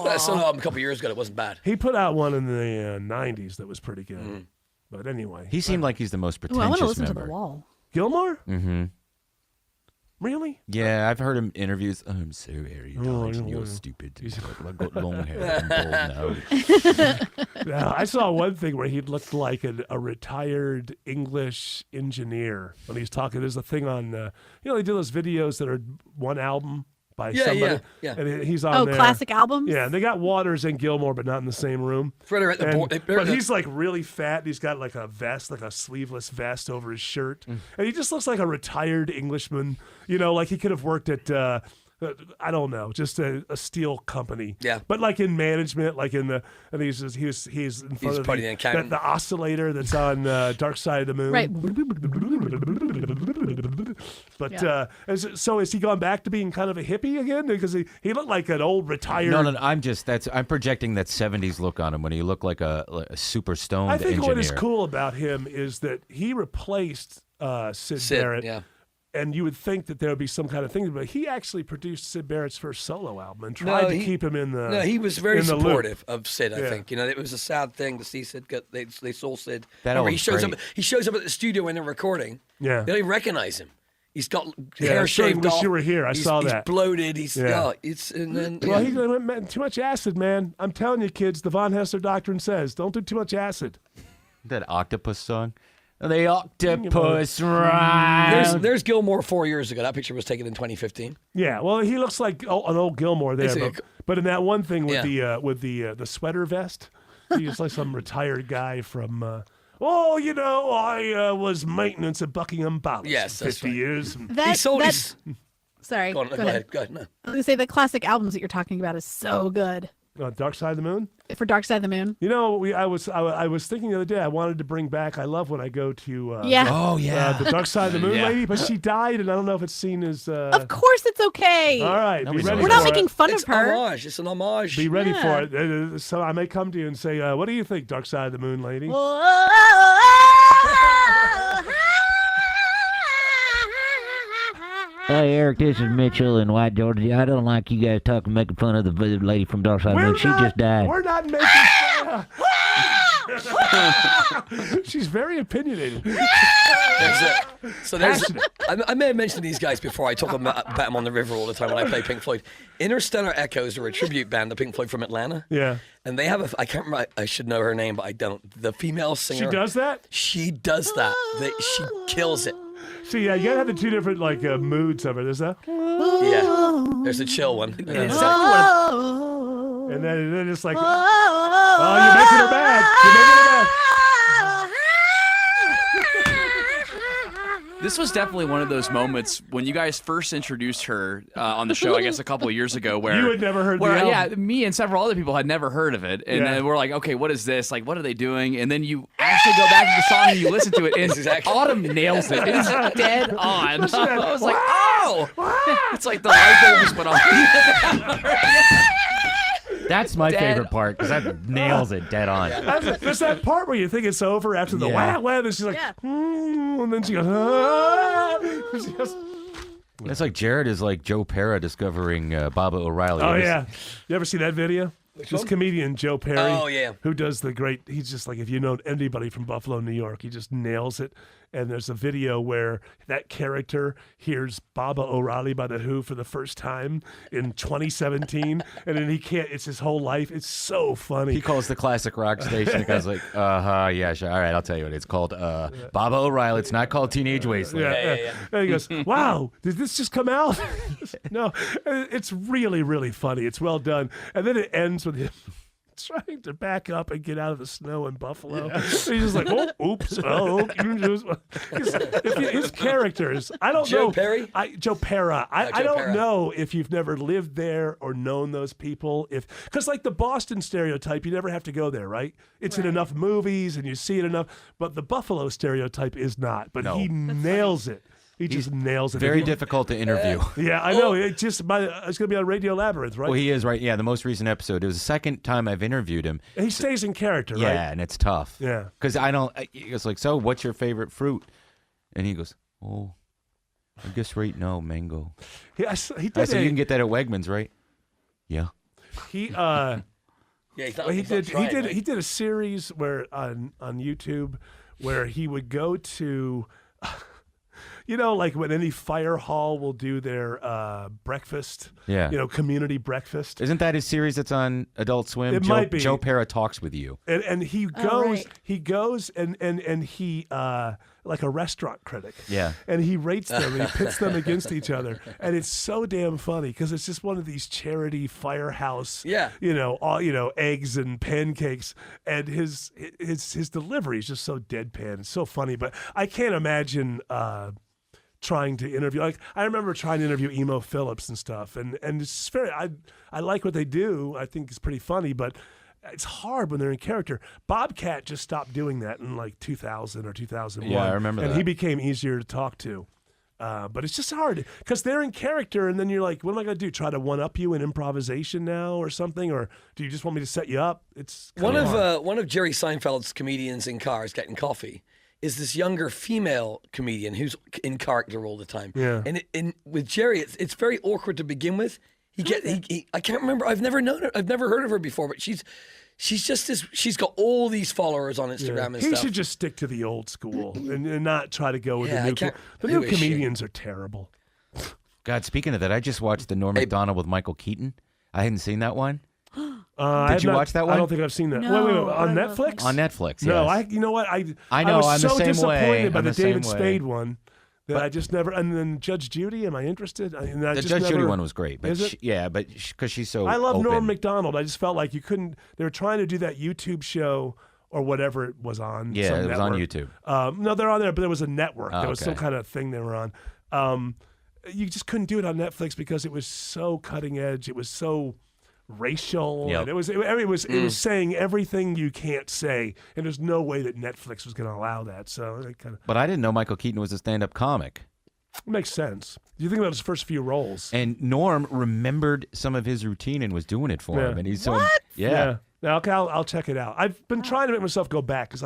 that solo album a couple years ago. It wasn't bad. He put out one in the 90s that was pretty good. But anyway. He seemed like he's the most pretentious I want to listen member. to The Wall. Gilmour? Mm-hmm. Really? Yeah, I've heard him in interviews. Oh, I'm so erudite and you're stupid. I've got long hair and bald nose. Yeah, I saw one thing where he looked like a retired English engineer when he's talking. There's a thing on, they do those videos that are one album by somebody. Yeah. And he's on there. Classic albums? Yeah, and they got Waters and Gilmour, but not in the same room. But he's like really fat. And he's got like a vest, like a sleeveless vest over his shirt. And he just looks like a retired Englishman. Like he could have worked at I don't know, just a steel company. Yeah. But like in management, like in the, and he's in front of the oscillator that's on Dark Side of the Moon. Right. But so is he gone back to being kind of a hippie again? Because he looked like an old retired. No, I'm projecting that 70s look on him when he looked like a super stoned I think engineer. what is cool about him is that he replaced Sid Barrett. Yeah. And you would think that there would be some kind of thing, but he actually produced Sid Barrett's first solo album and tried to keep him in the. No, he was very supportive of Sid. I Yeah. think it was a sad thing to see Sid get. They sold Sid. That Remember, he shows great. up. He shows up at the studio when they're recording. Yeah. They don't even recognize him. He's got Yeah, hair I sure shaved wish off. you were here. I saw that. He's bloated. He's Yeah. and then Well, he went too much acid, man. I'm telling you, kids. The Von Haessler Doctrine says, don't do too much acid. That octopus song. The octopus ride. There's Gilmore 4 years ago. That picture was taken in 2015. Yeah, well, he looks like an old Gilmore there, It's but in that one thing with Yeah. the sweater vest, he's just like some retired guy from. I was maintenance at Buckingham Palace Yes, for that's 50 right. years. Sorry. Go ahead. I was going to say the classic albums that you're talking about is so good. Dark Side of the Moon. For Dark Side of the Moon. You know, I was thinking the other day. I wanted to bring back. I love when I go to the Dark Side of the Moon Yeah. lady, but she died, and I don't know if it's seen as. Of course it's okay. All right, be ready We're not for making it. fun It's of her. homage. It's an homage. Be ready Yeah. for it. So I may come to you and say, "What do you think, Dark Side of the Moon lady?" Hey, Eric, this is Mitchell in White, Georgia. I don't like you guys making fun of the lady from Dark Side of the Moon. She just died. We're not making fun. She's very opinionated. I may have mentioned these guys before. I talk about them on the river all the time when I play Pink Floyd. Interstellar Echoes are a tribute band to Pink Floyd from Atlanta. Yeah. And they have I can't remember, I should know her name, but I don't. The female singer. She does that? She does that. She kills it. See, you gotta have the two different moods of it. There's that. Yeah. There's a chill one. And then And then it's like, oh, you're making her mad. You're making her mad. This was definitely one of those moments when you guys first introduced her on the show, I guess a couple of years ago, where You had never heard the album. Yeah, me and several other people had never heard of it, and Yeah. then we're like, okay, what is this? Like, what are they doing? And then you actually go back to the song and you listen to it, and Autumn nails it. It's dead on. I was like, oh, it's like the light bulb just went on. That's my Dead. favorite part because that nails it dead on. There's that part where you think it's over after the Yeah. wah wah, and she's like, and then she goes, ah. She goes, It's like Jared is like Joe Pera discovering Baba O'Reilly. oh yeah, you ever see that video? This comedian Joe Perry, Oh, yeah. who does the great. He's just like, if you know anybody from Buffalo, New York, he just nails it. And there's a video where that character hears Baba O'Reilly by the Who for the first time in 2017, and then he can't. It's his whole life. It's so funny. He calls the classic rock station. The guy's like, yeah, sure. All right, I'll tell you what. It's called Baba O'Reilly. It's not called Teenage Wasteland. Yeah. And he goes, wow, did this just come out? No, it's really, really funny. It's well done. And then it ends with him trying to back up and get out of the snow in Buffalo. He's just like, oh, oops. Oh, his characters, I don't know. Joe Perry? Joe Pera. I Joe don't Pera. know if you've never lived there or known those people. Because like the Boston stereotype, you never have to go there, right? It's in enough movies and you see it enough. But the Buffalo stereotype is not. But he nails it. He just nails it. Very difficult to interview. Yeah, I know. It's going to be on Radio Labyrinth, right? Well, he is, right? Yeah, the most recent episode. It was the second time I've interviewed him. And he stays in character, right? Yeah, and it's tough. Yeah. Because he was like, so what's your favorite fruit? And he goes, oh, I guess right now, mango. He I said, you can get that at Wegmans, right? Yeah. He he did a series where on YouTube where he would go to you know, like when any fire hall will do their breakfast, community breakfast. Isn't that his series that's on Adult Swim? It might be. Joe Pera Talks with You. And he goes, and he like a restaurant critic. Yeah. And he rates them and he pits them against each other. And it's so damn funny because it's just one of these charity firehouse, eggs and pancakes. And his delivery is just so deadpan. It's so funny. But I can't imagine trying to interview. Like I remember trying to interview Emo Phillips and stuff, and it's very. I like what they do. I think it's pretty funny, but it's hard when they're in character. Bobcat just stopped doing that in like 2000 or 2001. Yeah, I remember that. And he became easier to talk to. But it's just hard because they're in character, and then you're like, what am I going to do? Try to one-up you in improvisation now or something? Or do you just want me to set you up? It's one of Jerry Seinfeld's comedians in cars getting coffee is this younger female comedian who's in character all the time. Yeah. And with Jerry, it's very awkward to begin with. I can't remember. I've never heard of her before, but she's just this. She's got all these followers on Instagram and stuff. He should just stick to the old school and not try to go with the new. The new comedians are terrible. God, speaking of that, I just watched the Norm Macdonald with Michael Keaton. I hadn't seen that one. Did you watch that one? I don't think I've seen that. No, wait, on Netflix? On Netflix, No, yes. You know what? I know, was I'm so the same disappointed way. by I'm the the David same way. Spade one that I just never. And then Judge Judy, am I interested? The Judge Judy one was great, but Is it? because she's so. I love open. Norm Macdonald. I just felt like you couldn't. They were trying to do that YouTube show or whatever it was on. Yeah, some it was on network. YouTube. No, they're on there, but there was a network. Oh, There was some okay. kind of thing they were on. You just couldn't do it on Netflix because it was so cutting edge. It was so racial. Yep. And it was saying everything you can't say, and there's no way that Netflix was going to allow that. So it kind of But I didn't know Michael Keaton was a stand-up comic. makes sense. You think about his first few roles. And Norm remembered some of his routine and was doing it for him. And he's so Yeah. Now, okay, I'll check it out. I've been trying to make myself go back because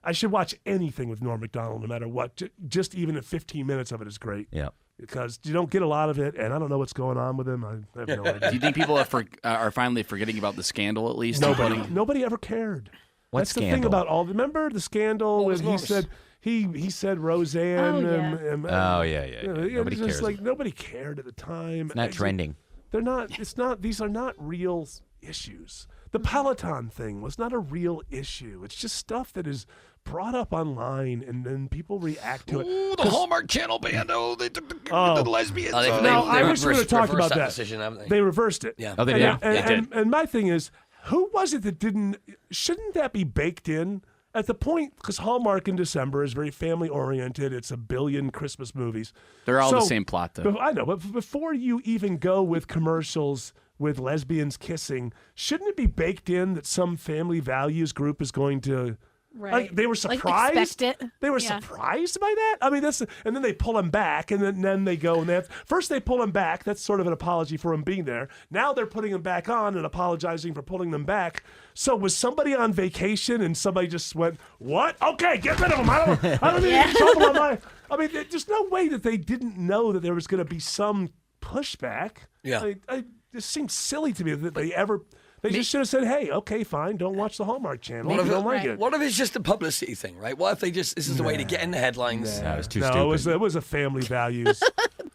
I should watch anything with Norm Macdonald no matter what. Just even if 15 minutes of it is great. Yeah. Because you don't get a lot of it, and I don't know what's going on with him. I have no idea. Do you think people are finally forgetting about the scandal at least? Nobody ever cared. What That's scandal? the thing about all. Remember the scandal when he said he said Roseanne. Nobody just cares. like nobody cared at the time. It's not trending. They're not. It's not. These are not real issues. The Peloton thing was not a real issue. It's just stuff that is brought up online, and then people react to it. Ooh, the Hallmark Channel band. Oh, they took the lesbians. I wish we would have talked about that. Decision, haven't they? They reversed it. Yeah. Oh, they did? And my thing is, who was it that didn't? Shouldn't that be baked in at the point? Because Hallmark in December is very family oriented. It's 1 billion Christmas movies. They're all the same plot, though. I know, but before you even go with commercials with lesbians kissing, shouldn't it be baked in that some family values group is going to? Right. Like, they were surprised. Like expect it. They were surprised by that. I mean, and then they pull him back, and then they go and first they pull him back. That's sort of an apology for him being there. Now they're putting him back on and apologizing for pulling them back. So was somebody on vacation and somebody just went, "What? Okay, get rid of him. I don't need any trouble on my." I mean, there's no way that they didn't know that there was going to be some pushback. Yeah. It just seems silly to me that they ever. They just should have said, "Hey, okay, fine, don't watch the Hallmark Channel if you don't like it." What if it's just a publicity thing, right? What if this is the way to get in the headlines? That was too stupid. It was a family values.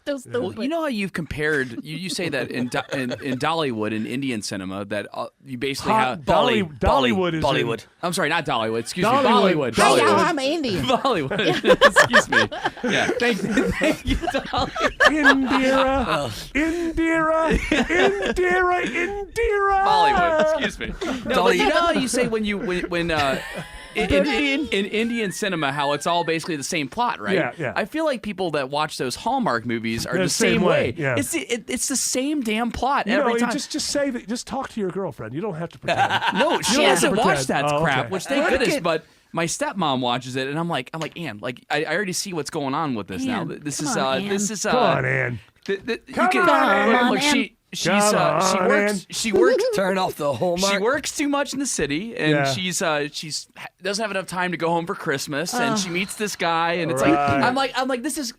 Well, you know how you've compared. You say that in Dollywood, in Indian cinema, that you basically have Bollywood is Bollywood. I'm sorry, not Dollywood. Excuse Dollywood. me, Bollywood. Hey, I'm Indian. Bollywood. Excuse me. Yeah, thank you, Dolly. Indira. Bollywood. Excuse me. No, but you know how you say when in Indian cinema, how it's all basically the same plot, right? Yeah. I feel like people that watch those Hallmark movies are They're the same way. Yeah. It's the same damn plot every time. Just say that. Just talk to your girlfriend. You don't have to pretend. No, she doesn't watch that crap. Okay. Which thank goodness, but. My stepmom watches it, and I'm like, Ann, like I already see what's going on with this now. This is Come on, Ann. She works. Turn off the Hallmark. She works too much in the city, and Yeah. she's doesn't have enough time to go home for Christmas, and she meets this guy, and it's Right. like I'm like this is.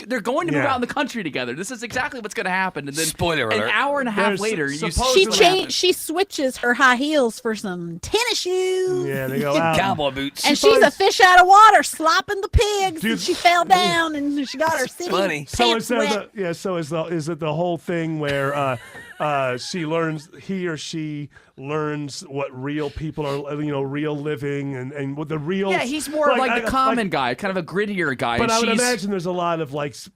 They're going to move out in the country together. This is exactly what's going to happen. And then Spoiler alert. An hour and a half There's later, She switches her high heels for some tennis shoes. Yeah, they go out. Cowboy boots. And she's a fish out of water, slopping the pigs. And she fell down, and she got her city funny. pants wet. Is it the whole thing where he or she learns what real people are, real living and what the real. Yeah, he's more like the common guy, kind of a grittier guy. But and I would she's- imagine there's a lot of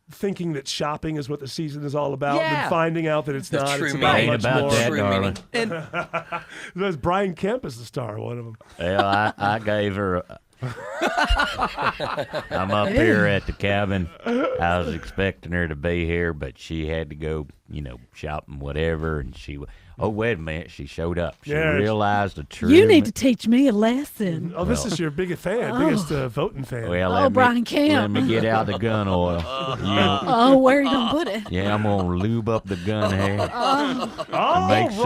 thinking that shopping is what the season is all about, Yeah. and finding out that it's The not. true It's about meaning. much about more. that, True darling. meaning. And There's Brian Kemp is the star, one of them. Well, I gave her I'm up here at the cabin. I was expecting her to be here, but she had to go, shopping, whatever. And oh, wait a minute. She showed up. She realized the truth. You need to teach me a lesson. Oh, this is your biggest fan, biggest voting fan. Well, Brian Camp. Let me get out the gun oil. Where are you going to put it? Yeah, I'm going to lube up the gun here.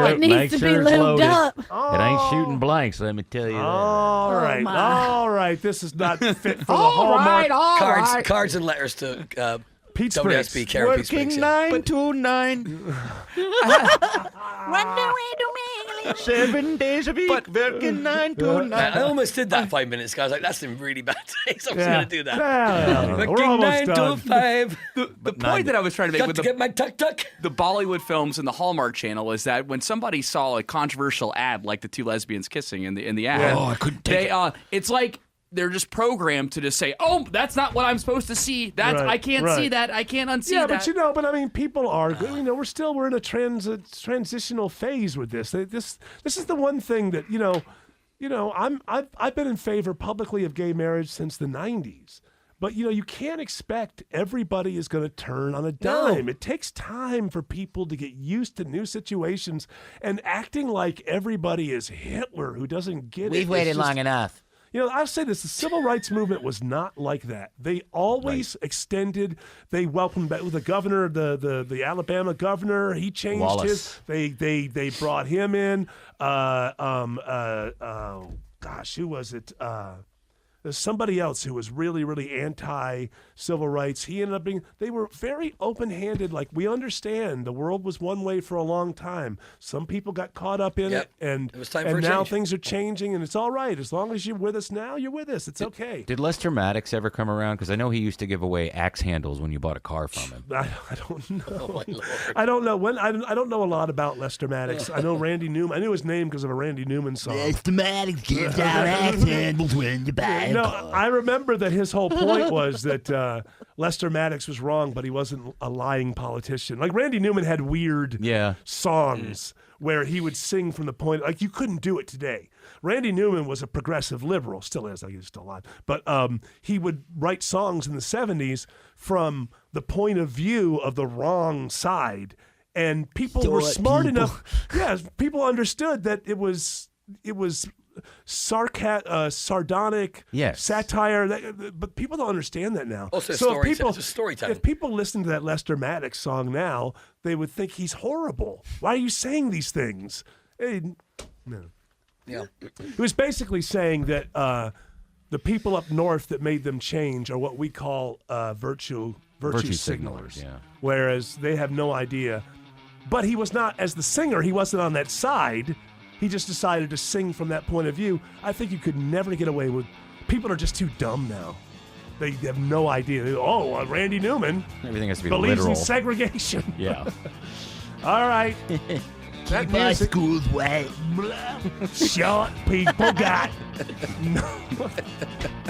It needs to be lubed up. It ain't shooting blanks, let me tell you that. All right. This is not fit for the Hallmark. Cards and letters to Pete WSB, Karen Pete Spriggs. Working 9 to 9. Run away to me. 7 days a week. Working 9 to 9. I almost did that 5 minutes ago. I was like, that's in really bad taste. I'm just going to do that. We're Working almost 9 done. to 5. The point that I was trying to make Got with to get my tuck. the Bollywood films and the Hallmark Channel is that when somebody saw a controversial ad like the two lesbians kissing in the ad, I couldn't take it. It's like they're just programmed to just say, "Oh, that's not what I'm supposed to see. I can't see that. I can't unsee that." Yeah, but I mean, people are. We're in a transitional phase with this. This is the one thing that I've been in favor publicly of gay marriage since the '90s. But you can't expect everybody is going to turn on a dime. No. It takes time for people to get used to new situations, and acting like everybody is Hitler who doesn't get it. We've waited long enough. I'll say this, the civil rights movement was not like that. They always extended, they welcomed back the governor, the Alabama governor, he changed Wallace. They brought him in. Who was it? There's somebody else who was really, really anti-civil rights. He ended up they were very open-handed. Like, we understand the world was one way for a long time. Some people got caught up in it, and it was time for a now change. things are changing, and it's all right. As long as you're with us now, you're with us. It's okay. Did Lester Maddox ever come around? Because I know he used to give away axe handles when you bought a car from him. I don't know. Oh, my Lord. I don't know. I don't know a lot about Lester Maddox. I know Randy Newman. I knew his name because of a Randy Newman song. Lester Maddox gives out axe handles when you buy No, I remember that his whole point was that Lester Maddox was wrong, but he wasn't a lying politician. Like, Randy Newman had weird songs where he would sing from the point, like, you couldn't do it today. Randy Newman was a progressive liberal, still is, I guess he's still alive, but he would write songs in the 70s from the point of view of the wrong side, and people were smart enough. Yeah, people understood that it was sardonic satire, but people don't understand that now. Also, it's storytelling. If people listen to that Lester Maddox song now, they would think he's horrible. Why are you saying these things? No. Yeah. It was basically saying that the people up north that made them change are what we call virtue signalers. Yeah. Whereas they have no idea. But he was not, as the singer, he wasn't on that side. He just decided to sing from that point of view. I think you could never get away with. People are just too dumb now. They have no idea. Randy Newman. Everything has to be believes literal. in segregation. Yeah. All right. That My music. school's white. Short people got.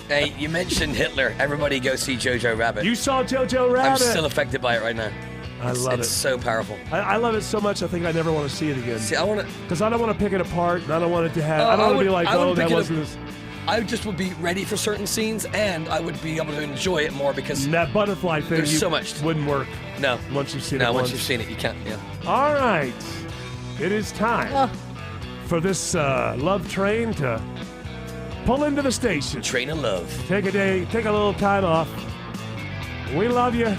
Hey, you mentioned Hitler. Everybody go see Jojo Rabbit. You saw Jojo Rabbit. I'm still affected by it right now. I love it. It's so powerful. I love it so much. I think I never want to see it again. See, I want to, because I don't want to pick it apart, and I don't want it to have. I don't want to be like, that wasn't as. I just would be ready for certain scenes, and I would be able to enjoy it more because that butterfly thing. There's so much wouldn't work. No, once you've seen it. No, once you've seen it, you can't. Yeah. All right, it is time for this love train to pull into the station. Train of love. Take a little time off. We love you.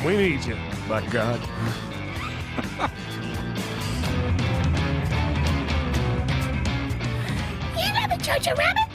We need you. My God. You know the Jojo Rabbit?